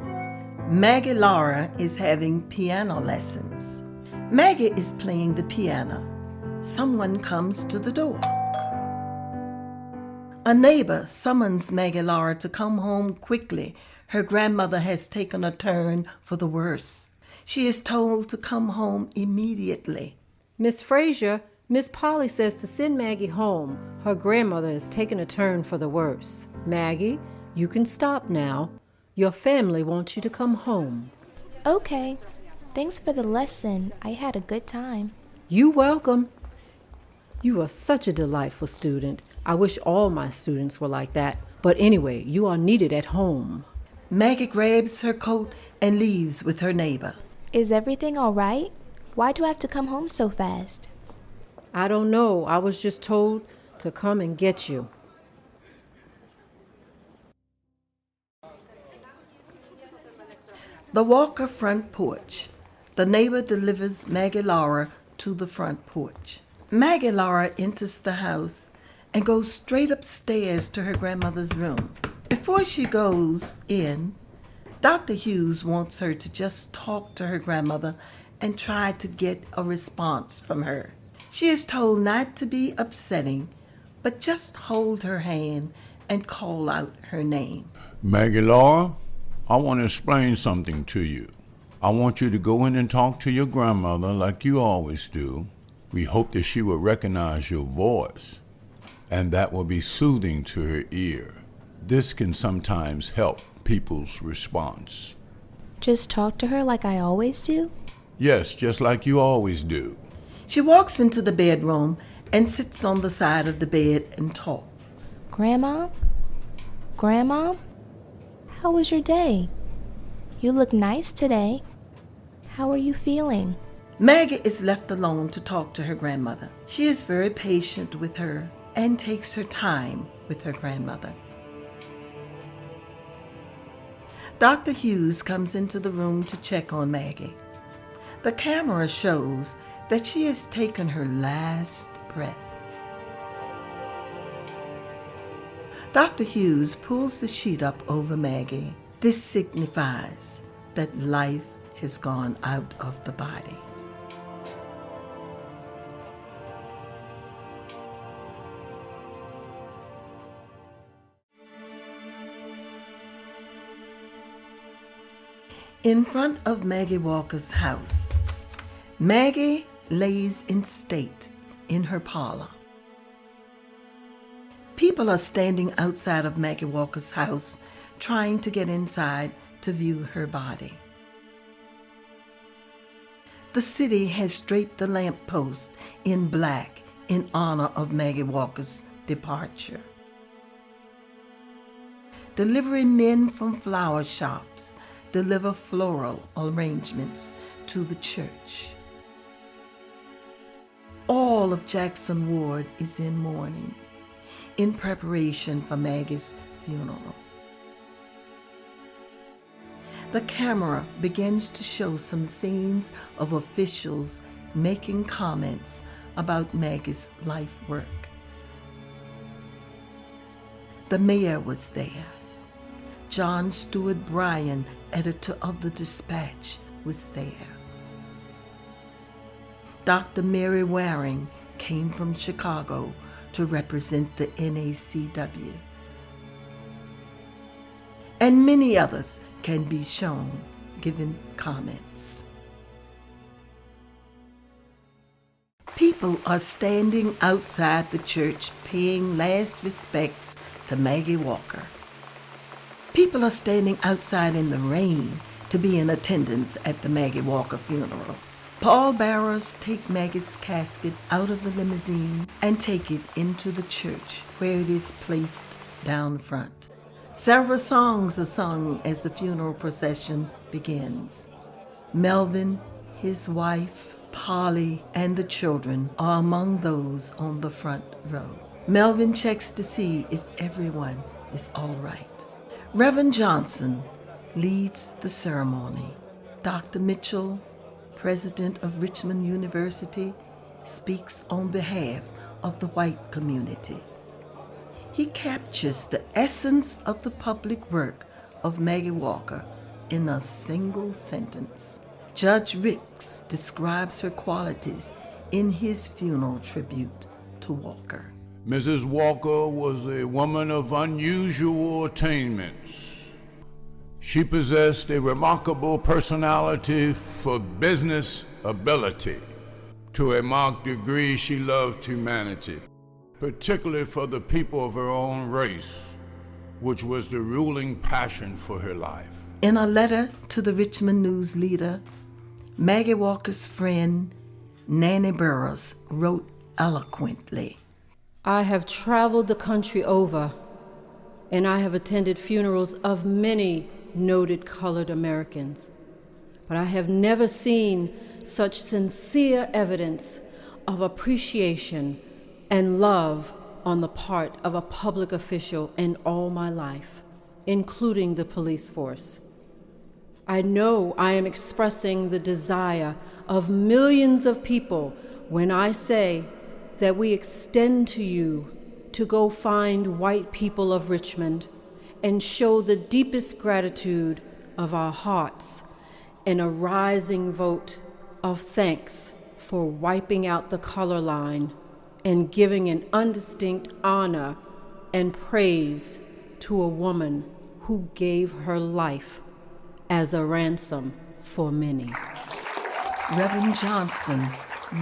Maggie Laura is having piano lessons. Maggie is playing the piano. Someone comes to the door. A neighbor summons Maggie Laura to come home quickly. Her grandmother has taken a turn for the worse. She is told to come home immediately. Miss Frazier, Miss Polly says to send Maggie home. Her grandmother has taken a turn for the worse. Maggie, you can stop now. Your family wants you to come home. Okay. Thanks for the lesson. I had a good time. You welcome. You are such a delightful student. I wish all my students were like that. But anyway, you are needed at home. Maggie grabs her coat and leaves with her neighbor. Is everything all right? Why do I have to come home so fast? I don't know. I was just told to come and get you. The Walker front porch. The neighbor delivers Maggie Laura to the front porch. Maggie Laura enters the house and goes straight upstairs to her grandmother's room. Before she goes in, Dr. Hughes wants her to just talk to her grandmother and try to get a response from her. She is told not to be upsetting, but just hold her hand and call out her name. Maggie Laura, I want to explain something to you. I want you to go in and talk to your grandmother like you always do. We hope that she will recognize your voice, and that will be soothing to her ear. This can sometimes help people's response. Just talk to her like I always do? Yes, just like you always do. She walks into the bedroom and sits on the side of the bed and talks. Grandma? Grandma? How was your day? You look nice today. How are you feeling? Maggie is left alone to talk to her grandmother. She is very patient with her and takes her time with her grandmother. Dr. Hughes comes into the room to check on Maggie. The camera shows that she has taken her last breath. Dr. Hughes pulls the sheet up over Maggie. This signifies that life has gone out of the body. In front of Maggie Walker's house, Maggie lays in state in her parlor. People are standing outside of Maggie Walker's house trying to get inside to view her body. The city has draped the lamppost in black in honor of Maggie Walker's departure. Delivery men from flower shops deliver floral arrangements to the church. All of Jackson Ward is in mourning in preparation for Maggie's funeral. The camera begins to show some scenes of officials making comments about Maggie's life work. The mayor was there. John Stewart Bryan, editor of the Dispatch, was there. Dr. Mary Waring came from Chicago to represent the NACW. And many others can be shown giving comments. People are standing outside the church paying last respects to Maggie Walker. People are standing outside in the rain to be in attendance at the Maggie Walker funeral. Pallbearers take Maggie's casket out of the limousine and take it into the church, where it is placed down front. Several songs are sung as the funeral procession begins. Melvin, his wife, Polly, and the children are among those on the front row. Melvin checks to see if everyone is all right. Reverend Johnson, leads the ceremony. Dr. Mitchell, president of Richmond University, speaks on behalf of the white community. He captures the essence of the public work of Maggie Walker in a single sentence. Judge Ricks describes her qualities in his funeral tribute to Walker. Mrs. Walker was a woman of unusual attainments. She possessed a remarkable personality for business ability. To a marked degree, she loved humanity, particularly for the people of her own race, which was the ruling passion for her life. In a letter to the Richmond News leader, Maggie Walker's friend Nanny Burroughs wrote eloquently, I have traveled the country over, and I have attended funerals of many noted colored Americans, but I have never seen such sincere evidence of appreciation and love on the part of a public official in all my life, including the police force. I know I am expressing the desire of millions of people when I say that we extend to you to go find white people of Richmond and show the deepest gratitude of our hearts in a rising vote of thanks for wiping out the color line and giving an undistinct honor and praise to a woman who gave her life as a ransom for many. Reverend Johnson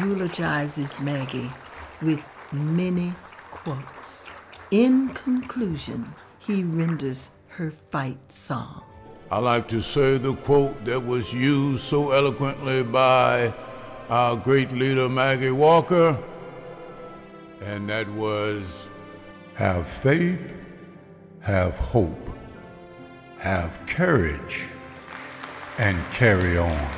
eulogizes Maggie with many quotes. In conclusion, he renders her fight song. I like to say the quote that was used so eloquently by our great leader Maggie Walker, and that was, have faith, have hope, have courage, and carry on.